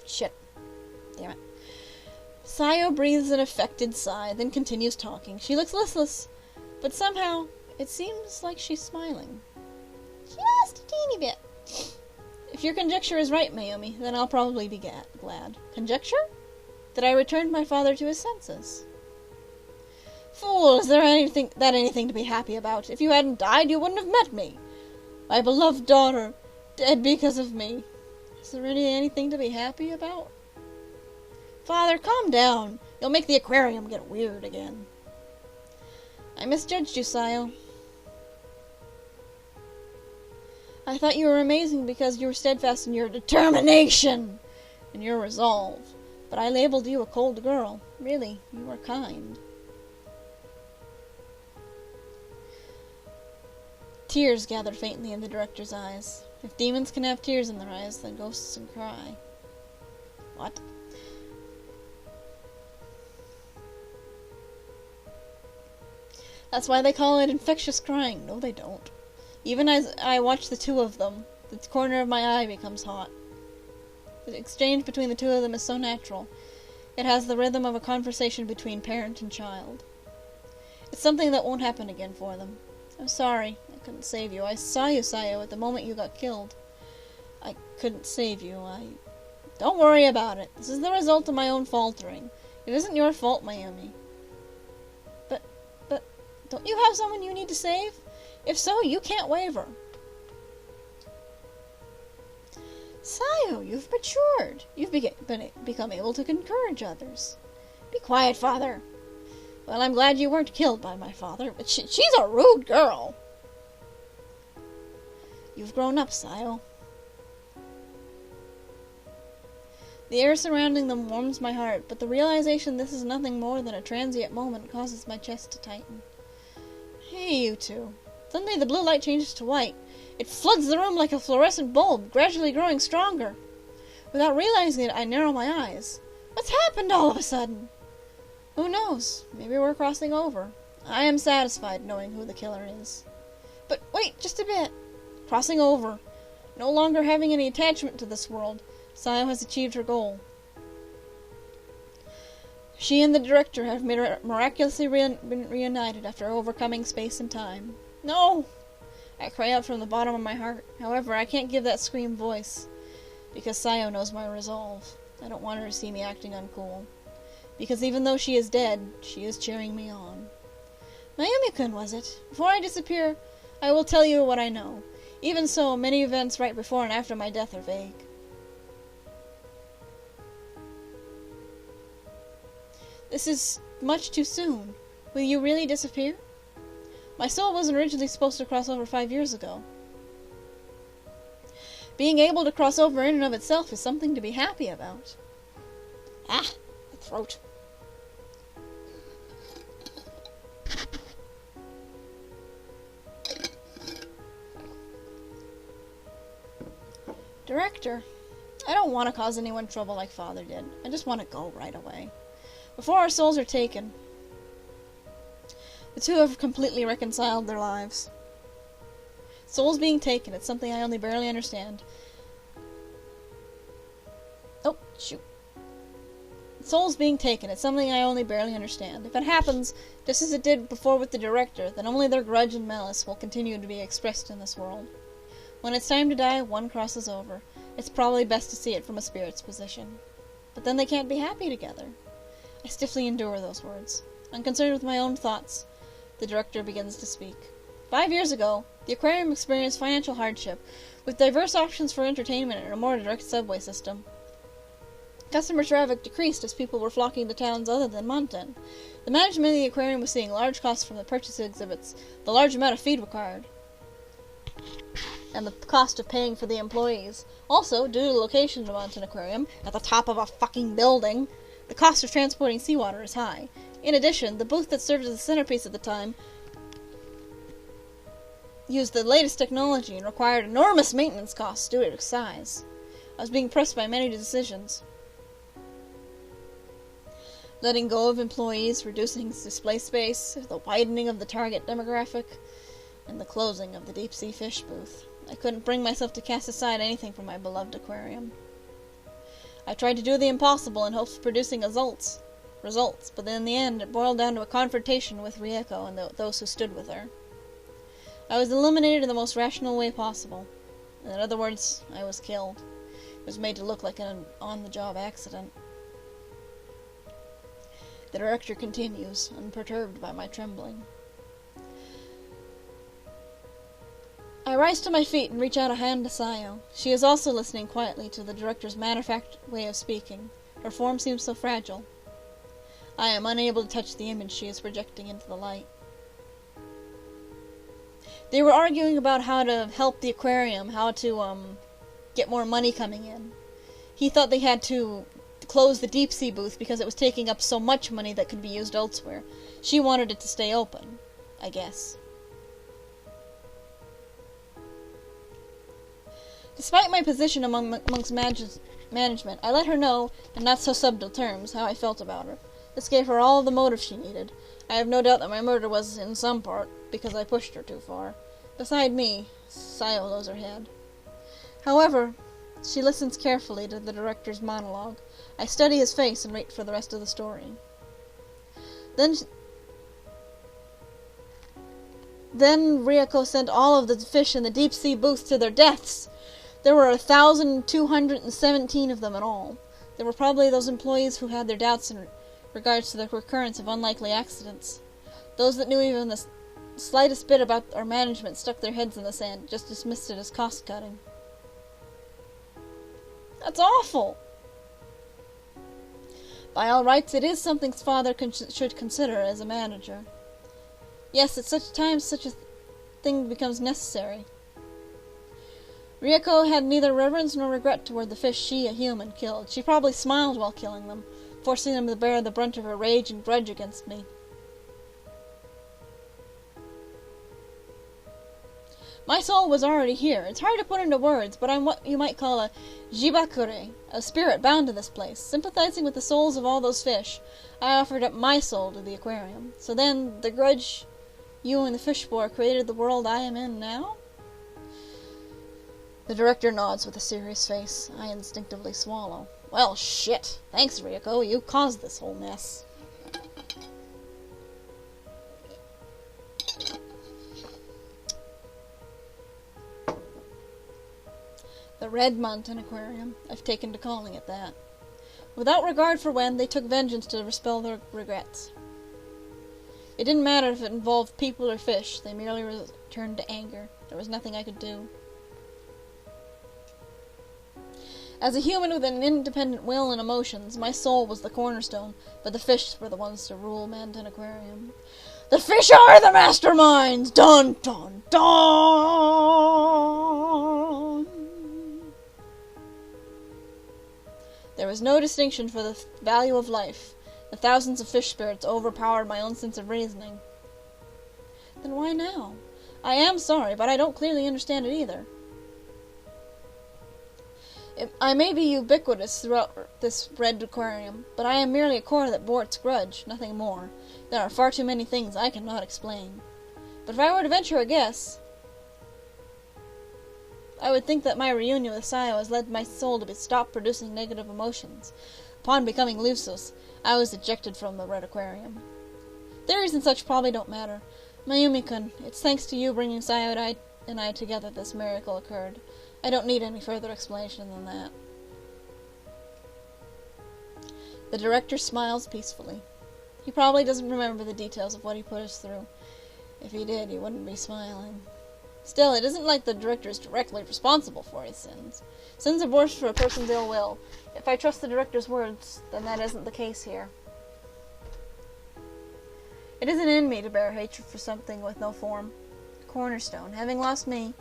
shit. Damn it. Sayo breathes an affected sigh, then continues talking. She looks listless, but somehow it seems like she's smiling. Just a teeny bit. If your conjecture is right, Mayumi, then I'll probably be glad. Conjecture? That I returned my father to his senses. Fool, is there anything to be happy about? If you hadn't died, you wouldn't have met me. My beloved daughter, dead because of me. Is there really anything to be happy about? Father, calm down. You'll make the aquarium get weird again. I misjudged you, Sayo. I thought you were amazing because you were steadfast in your determination and your resolve. But I labeled you a cold girl. Really, you were kind. Tears gathered faintly in the director's eyes. If demons can have tears in their eyes, then ghosts can cry. What? That's why they call it infectious crying. No, they don't. Even as I watch the two of them, the corner of my eye becomes hot. The exchange between the two of them is so natural. It has the rhythm of a conversation between parent and child. It's something that won't happen again for them. I'm sorry. I couldn't save you. I saw you, Sayo, at the moment you got killed. I couldn't save you. Don't worry about it. This is the result of my own faltering. It isn't your fault, Mayumi. But, don't you have someone you need to save? If so, you can't waver. Sayo, you've matured. You've become able to encourage others. Be quiet, father. Well, I'm glad you weren't killed by my father, but she's a rude girl. You've grown up, Sayo. The air surrounding them warms my heart, but the realization this is nothing more than a transient moment causes my chest to tighten. Hey, you two. Suddenly the blue light changes to white. It floods the room like a fluorescent bulb, gradually growing stronger. Without realizing it, I narrow my eyes. What's happened all of a sudden? Who knows? Maybe we're crossing over. I am satisfied knowing who the killer is. But wait, just a bit. Crossing over. No longer having any attachment to this world, Sayo has achieved her goal. She and the director have miraculously been reunited after overcoming space and time. No! I cry out from the bottom of my heart. However, I can't give that scream voice, because Sayo knows my resolve. I don't want her to see me acting uncool. Because even though she is dead, she is cheering me on. Mayumi-kun, was it? Before I disappear, I will tell you what I know. Even so, many events right before and after my death are vague. This is much too soon. Will you really disappear? My soul wasn't originally supposed to cross over 5 years ago. Being able to cross over in and of itself is something to be happy about. Ah, my throat. Director, I don't want to cause anyone trouble like Father did. I just want to go right away. Before our souls are taken. The two have completely reconciled their lives. Souls being taken, it's something I only barely understand. Oh, shoot. Souls being taken, it's something I only barely understand. If it happens, just as it did before with the director, then only their grudge and malice will continue to be expressed in this world. When it's time to die, one crosses over. It's probably best to see it from a spirit's position. But then they can't be happy together. I stiffly endure those words. Unconcerned with my own thoughts, the director begins to speak. 5 years ago, the aquarium experienced financial hardship, with diverse options for entertainment and a more direct subway system. Customer traffic decreased as people were flocking to towns other than Montan. The management of the aquarium was seeing large costs from the purchase of exhibits, the large amount of feed required, and the cost of paying for the employees. Also, due to the location of the Montan Aquarium, at the top of a fucking building, the cost of transporting seawater is high. In addition, the booth that served as the centerpiece at the time used the latest technology and required enormous maintenance costs due to its size. I was being pressed by many decisions. Letting go of employees, reducing display space, the widening of the target demographic, and the closing of the deep-sea fish booth. I couldn't bring myself to cast aside anything from my beloved aquarium. I tried to do the impossible in hopes of producing results, but in the end it boiled down to a confrontation with Rieko and those who stood with her. I was eliminated in the most rational way possible. In other words, I was killed. It was made to look like an on-the-job accident. The director continues, unperturbed by my trembling. I rise to my feet and reach out a hand to Sayo. She is also listening quietly to the director's matter-of-fact way of speaking. Her form seems so fragile. I am unable to touch the image she is projecting into the light. They were arguing about how to help the aquarium, how to, get more money coming in. He thought they had to close the deep-sea booth because it was taking up so much money that could be used elsewhere. She wanted it to stay open, I guess. Despite my position amongst management, I let her know, in not-so-subtle terms, how I felt about her. This gave her all the motive she needed. I have no doubt that my murder was, in some part, because I pushed her too far. Beside me, Sayo knows her head. However, she listens carefully to the director's monologue. I study his face and wait for the rest of the story. Then Rieko sent all of the fish in the deep-sea booth to their deaths. There were 1,217 of them in all. There were probably those employees who had their doubts in regards to the recurrence of unlikely accidents. Those that knew even the slightest bit about our management stuck their heads in the sand, just dismissed it as cost-cutting. That's awful! By all rights, it is something Father should consider as a manager. Yes, at such times such a thing becomes necessary. Rieko had neither reverence nor regret toward the fish she, a human, killed. She probably smiled while killing them, forcing them to bear the brunt of her rage and grudge against me. My soul was already here. It's hard to put into words, but I'm what you might call a jibakure, a spirit bound to this place. Sympathizing with the souls of all those fish, I offered up my soul to the aquarium. So then, the grudge you and the fish bore created the world I am in now? The director nods with a serious face. I instinctively swallow. Well, shit. Thanks, Rieko. You caused this whole mess. The Red Mountain Aquarium. I've taken to calling it that. Without regard for when, they took vengeance to dispel their regrets. It didn't matter if it involved people or fish. They merely returned to anger. There was nothing I could do. As a human with an independent will and emotions, my soul was the cornerstone, but the fish were the ones to rule Mountain Aquarium. The fish are the masterminds! Dun, dun, dun! There was no distinction for the value of life. The thousands of fish spirits overpowered my own sense of reasoning. Then why now? I am sorry, but I don't clearly understand it either. I may be ubiquitous throughout this red aquarium, but I am merely a core that bore its grudge, nothing more. There are far too many things I cannot explain. But if I were to venture a guess, I would think that my reunion with Sayo has led my soul to stop producing negative emotions. Upon becoming Lusos, I was ejected from the red aquarium. Theories and such probably don't matter. Mayumi-kun, it's thanks to you bringing Sayo and I together this miracle occurred. I don't need any further explanation than that. The director smiles peacefully. He probably doesn't remember the details of what he put us through. If he did, he wouldn't be smiling. Still, it isn't like the director is directly responsible for his sins. Sins are worse for a person's ill will. If I trust the director's words, then that isn't the case here. It isn't in me to bear hatred for something with no form. Cornerstone, having lost me,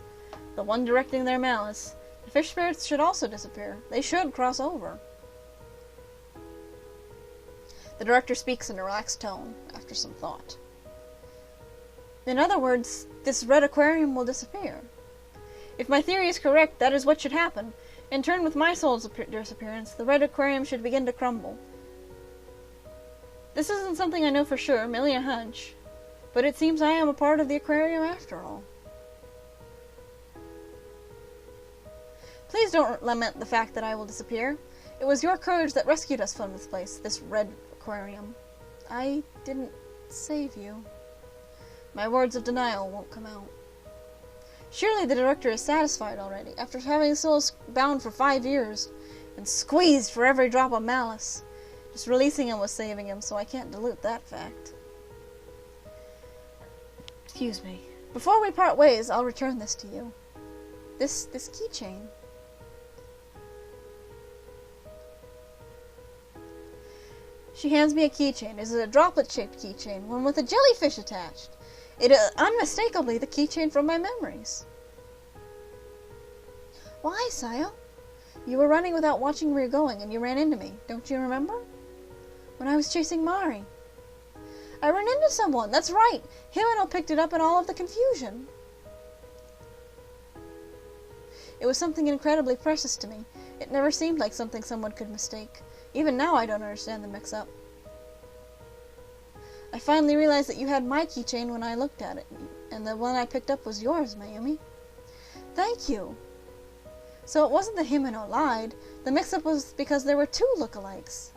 the one directing their malice, the fish spirits should also disappear. They should cross over. The director speaks in a relaxed tone, after some thought. In other words, this red aquarium will disappear. If my theory is correct, that is what should happen. In turn with my soul's disappearance, the red aquarium should begin to crumble. This isn't something I know for sure, merely a hunch. But it seems I am a part of the aquarium after all. Please don't lament the fact that I will disappear. It was your courage that rescued us from this place, this red aquarium. I didn't save you. My words of denial won't come out. Surely the director is satisfied already, after having souls bound for 5 years, and squeezed for every drop of malice. Just releasing him was saving him, so I can't dilute that fact. Excuse me. Before we part ways, I'll return this to you. This keychain. She hands me a keychain. It is a droplet-shaped keychain, one with a jellyfish attached. It is unmistakably the keychain from my memories. Why, Sayo? You were running without watching where you're going, and you ran into me. Don't you remember? When I was chasing Mari. I ran into someone, that's right. Himeno picked it up in all of the confusion. It was something incredibly precious to me. It never seemed like something someone could mistake. Even now I don't understand the mix-up. I finally realized that you had my keychain when I looked at it, and the one I picked up was yours, Mayumi. Thank you. So it wasn't that Himeno lied. The mix-up was because there were 2 lookalikes.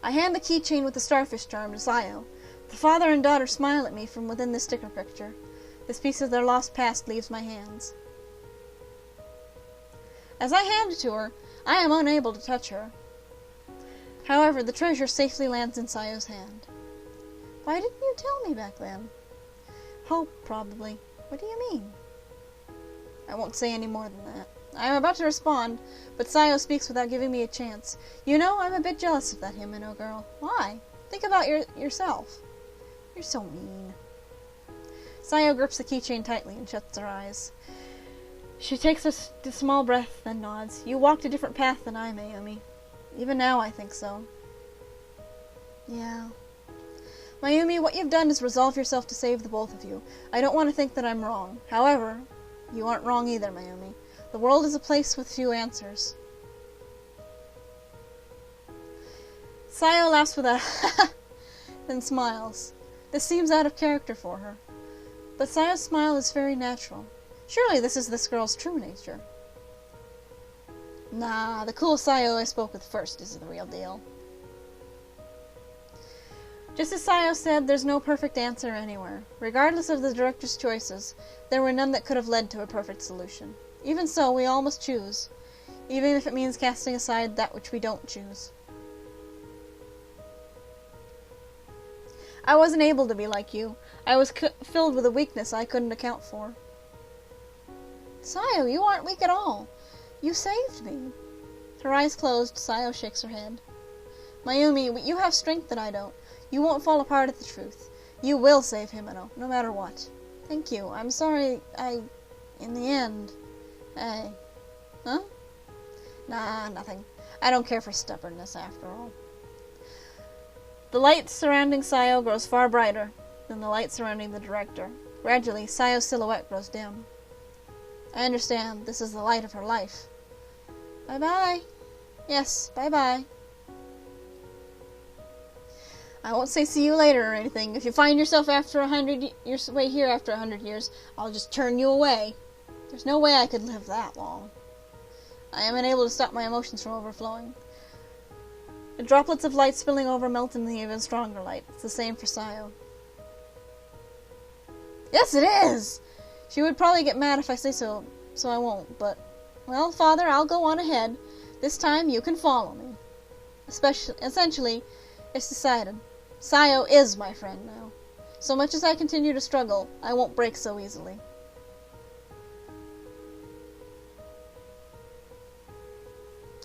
I hand the keychain with the starfish charm to Sayo. The father and daughter smile at me from within the sticker picture. This piece of their lost past leaves my hands. As I hand it to her, I am unable to touch her. However, the treasure safely lands in Sayo's hand. Why didn't you tell me back then? Hope, probably. What do you mean? I won't say any more than that. I am about to respond, but Sayo speaks without giving me a chance. You know, I'm a bit jealous of that Himeno girl. Why? Think about yourself. You're so mean. Sayo grips the keychain tightly and shuts her eyes. She takes a small breath, then nods. You walked a different path than I, Mayumi. Even now, I think so. Yeah. Mayumi, what you've done is resolve yourself to save the both of you. I don't want to think that I'm wrong. However, you aren't wrong either, Mayumi. The world is a place with few answers. Sayo laughs with a then smiles. This seems out of character for her. But Sayo's smile is very natural. Surely this is this girl's true nature. Nah, the cool Sayo I spoke with first is the real deal. Just as Sayo said, there's no perfect answer anywhere. Regardless of the director's choices, there were none that could have led to a perfect solution. Even so, we all must choose, even if it means casting aside that which we don't choose. I wasn't able to be like you. I was filled with a weakness I couldn't account for. Sayo, you aren't weak at all. You saved me. Her eyes closed, Sayo shakes her head. Mayumi, you have strength that I don't. You won't fall apart at the truth. You will save Himeno, no matter what. Thank you. I'm sorry in the end... Huh? Nah, nothing. I don't care for stubbornness, after all. The light surrounding Sayo grows far brighter than the light surrounding the director. Gradually, Sayo's silhouette grows dim. I understand. This is the light of her life. Bye-bye. Yes, bye-bye. I won't say see you later or anything. If you find yourself after 100 years way here after 100 years, I'll just turn you away. There's no way I could live that long. I am unable to stop my emotions from overflowing. The droplets of light spilling over melt in the even stronger light. It's the same for Sayo. Yes, it is! She would probably get mad if I say so, so I won't, but... Well, Father, I'll go on ahead. This time you can follow me. Essentially, it's decided. Sayo is my friend now. So much as I continue to struggle, I won't break so easily.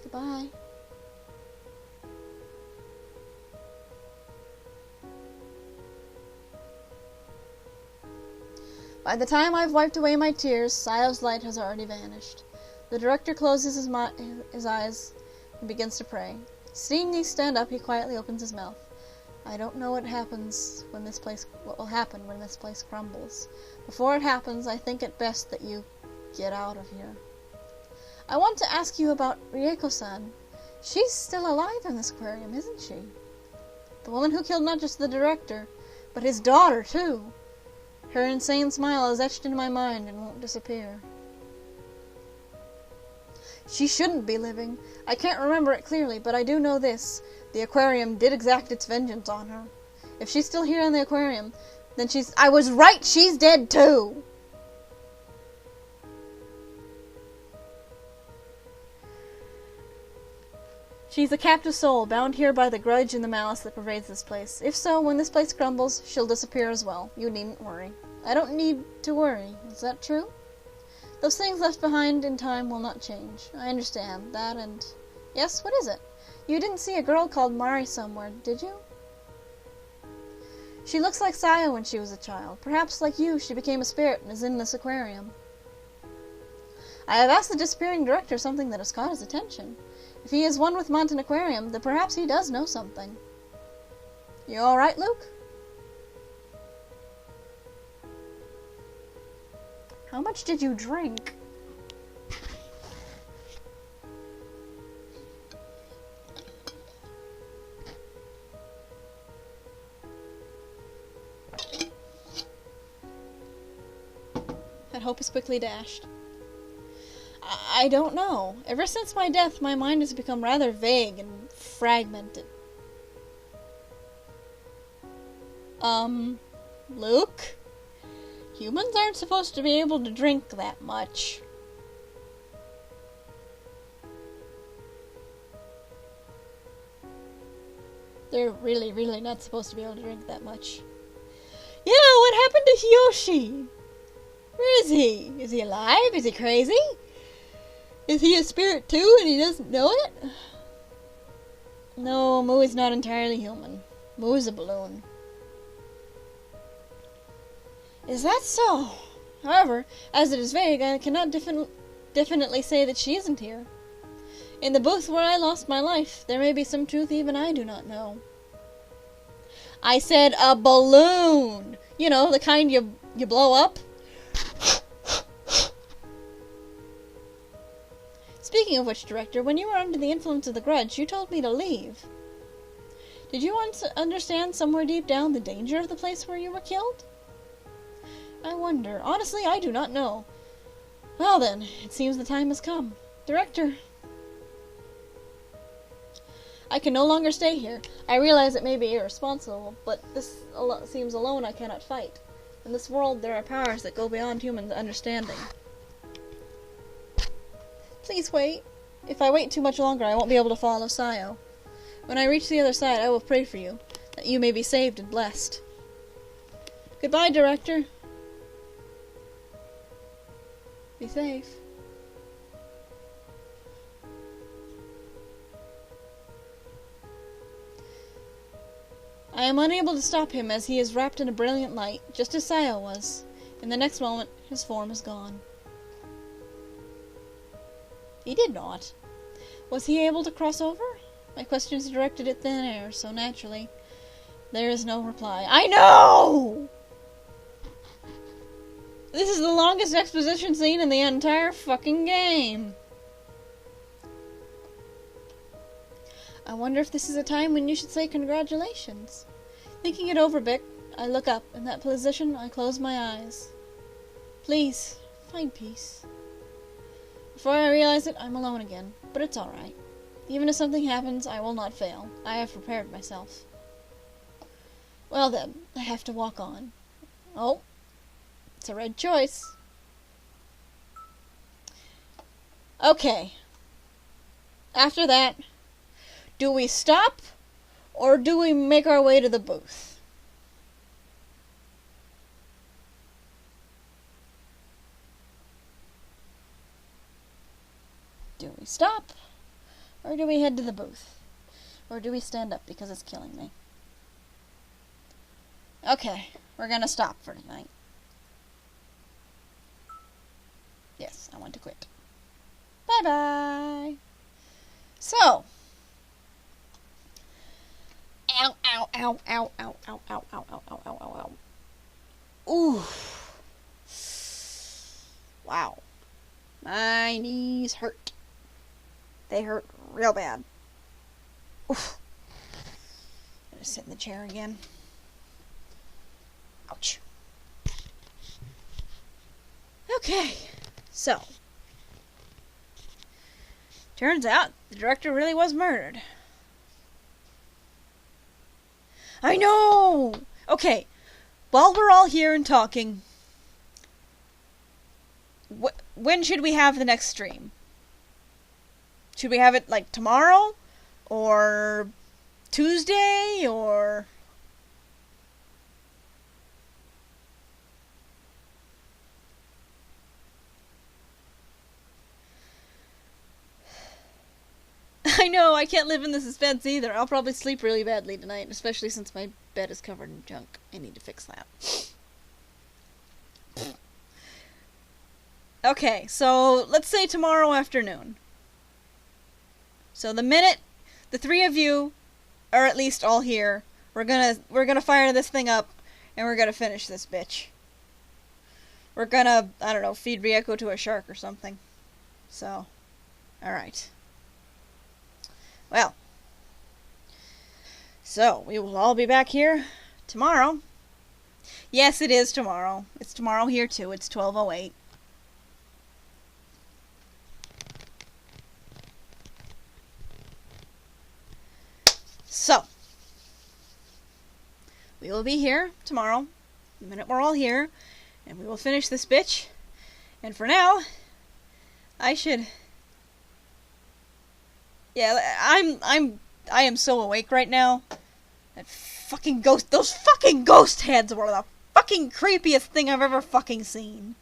Goodbye. By the time I've wiped away my tears, Sayo's light has already vanished. The director closes his eyes and begins to pray. Seeing me stand up, he quietly opens his mouth. I don't know what will happen when this place crumbles. Before it happens, I think it best that you get out of here. I want to ask you about Rieko-san. She's still alive in this aquarium, isn't she? The woman who killed not just the director, but his daughter, too. Her insane smile is etched into my mind and won't disappear. She shouldn't be living. I can't remember it clearly, but I do know this. The aquarium did exact its vengeance on her. If she's still here in the aquarium, then I was right, she's dead too! She's a captive soul, bound here by the grudge and the malice that pervades this place. If so, when this place crumbles, she'll disappear as well. You needn't worry. I don't need to worry. Is that true? Those things left behind in time will not change. I understand that, and... Yes, what is it? You didn't see a girl called Mari somewhere, did you? She looks like Sayo when she was a child. Perhaps, like you, she became a spirit and is in this aquarium. I have asked the disappearing director something that has caught his attention. If he is one with Mountain Aquarium, then perhaps he does know something. You alright, Luke? How much did you drink? That hope is quickly dashed. I don't know. Ever since my death, my mind has become rather vague and fragmented. Luke? Humans aren't supposed to be able to drink that much. They're really, really not supposed to be able to drink that much. Yeah, what happened to Yoshi? Where is he? Is he alive? Is he crazy? Is he a spirit too and he doesn't know it? No, Moo is not entirely human. Moo is a balloon. Is that so? However, as it is vague, I cannot definitely say that she isn't here. In the booth where I lost my life, there may be some truth even I do not know. I said a balloon! You know, the kind you blow up. Speaking of which, Director, when you were under the influence of the grudge, you told me to leave. Did you want to understand somewhere deep down the danger of the place where you were killed? I wonder. Honestly, I do not know. Well then, it seems the time has come. Director. I can no longer stay here. I realize it may be irresponsible, but this seems alone I cannot fight. In this world, there are powers that go beyond human understanding. Please wait. If I wait too much longer, I won't be able to follow Sayo. When I reach the other side, I will pray for you, that you may be saved and blessed. Goodbye, Director. Be safe. I am unable to stop him as he is wrapped in a brilliant light, just as Sayo was. In the next moment, his form is gone. He did not. Was he able to cross over? My questions directed at thin air, so naturally, there is no reply. I know! This is the longest exposition scene in the entire fucking game. I wonder if this is a time when you should say congratulations. Thinking it over, Bick, I look up. In that position, I close my eyes. Please, find peace. Before I realize it, I'm alone again. But it's alright. Even if something happens, I will not fail. I have prepared myself. Well then, I have to walk on. Oh, it's a red choice. Okay. After that, do we stop or do we make our way to the booth? Do we stop or do we head to the booth? Or do we stand up because it's killing me? Okay, we're gonna stop for tonight. Yes, I want to quit. Bye-bye. So. Ow, ow, ow, ow, ow, ow, ow, ow, ow, ow, ow, ow, ow. Ooh. Wow. My knees hurt. They hurt real bad. Oof. I'm gonna sit in the chair again. Ouch. Okay, so. Turns out the director really was murdered. I know! Okay, while we're all here and talking, when should we have the next stream? Should we have it, like, tomorrow? Or Tuesday? Or... I know, I can't live in the suspense either. I'll probably sleep really badly tonight, especially since my bed is covered in junk. I need to fix that. Okay, so let's say tomorrow afternoon. So the minute the three of you are at least all here, we're gonna fire this thing up and we're gonna finish this bitch. We're gonna, I don't know, feed Ryeko to a shark or something. So, alright. Well, so we will all be back here tomorrow. Yes, it is tomorrow. It's tomorrow here too. It's 12:08. So, we will be here tomorrow, the minute we're all here, and we will finish this bitch. And for now, I should... Yeah, I am so awake right now. That fucking ghost, those fucking ghost heads were the fucking creepiest thing I've ever fucking seen.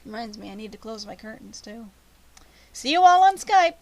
Reminds me, I need to close my curtains too. See you all on Skype.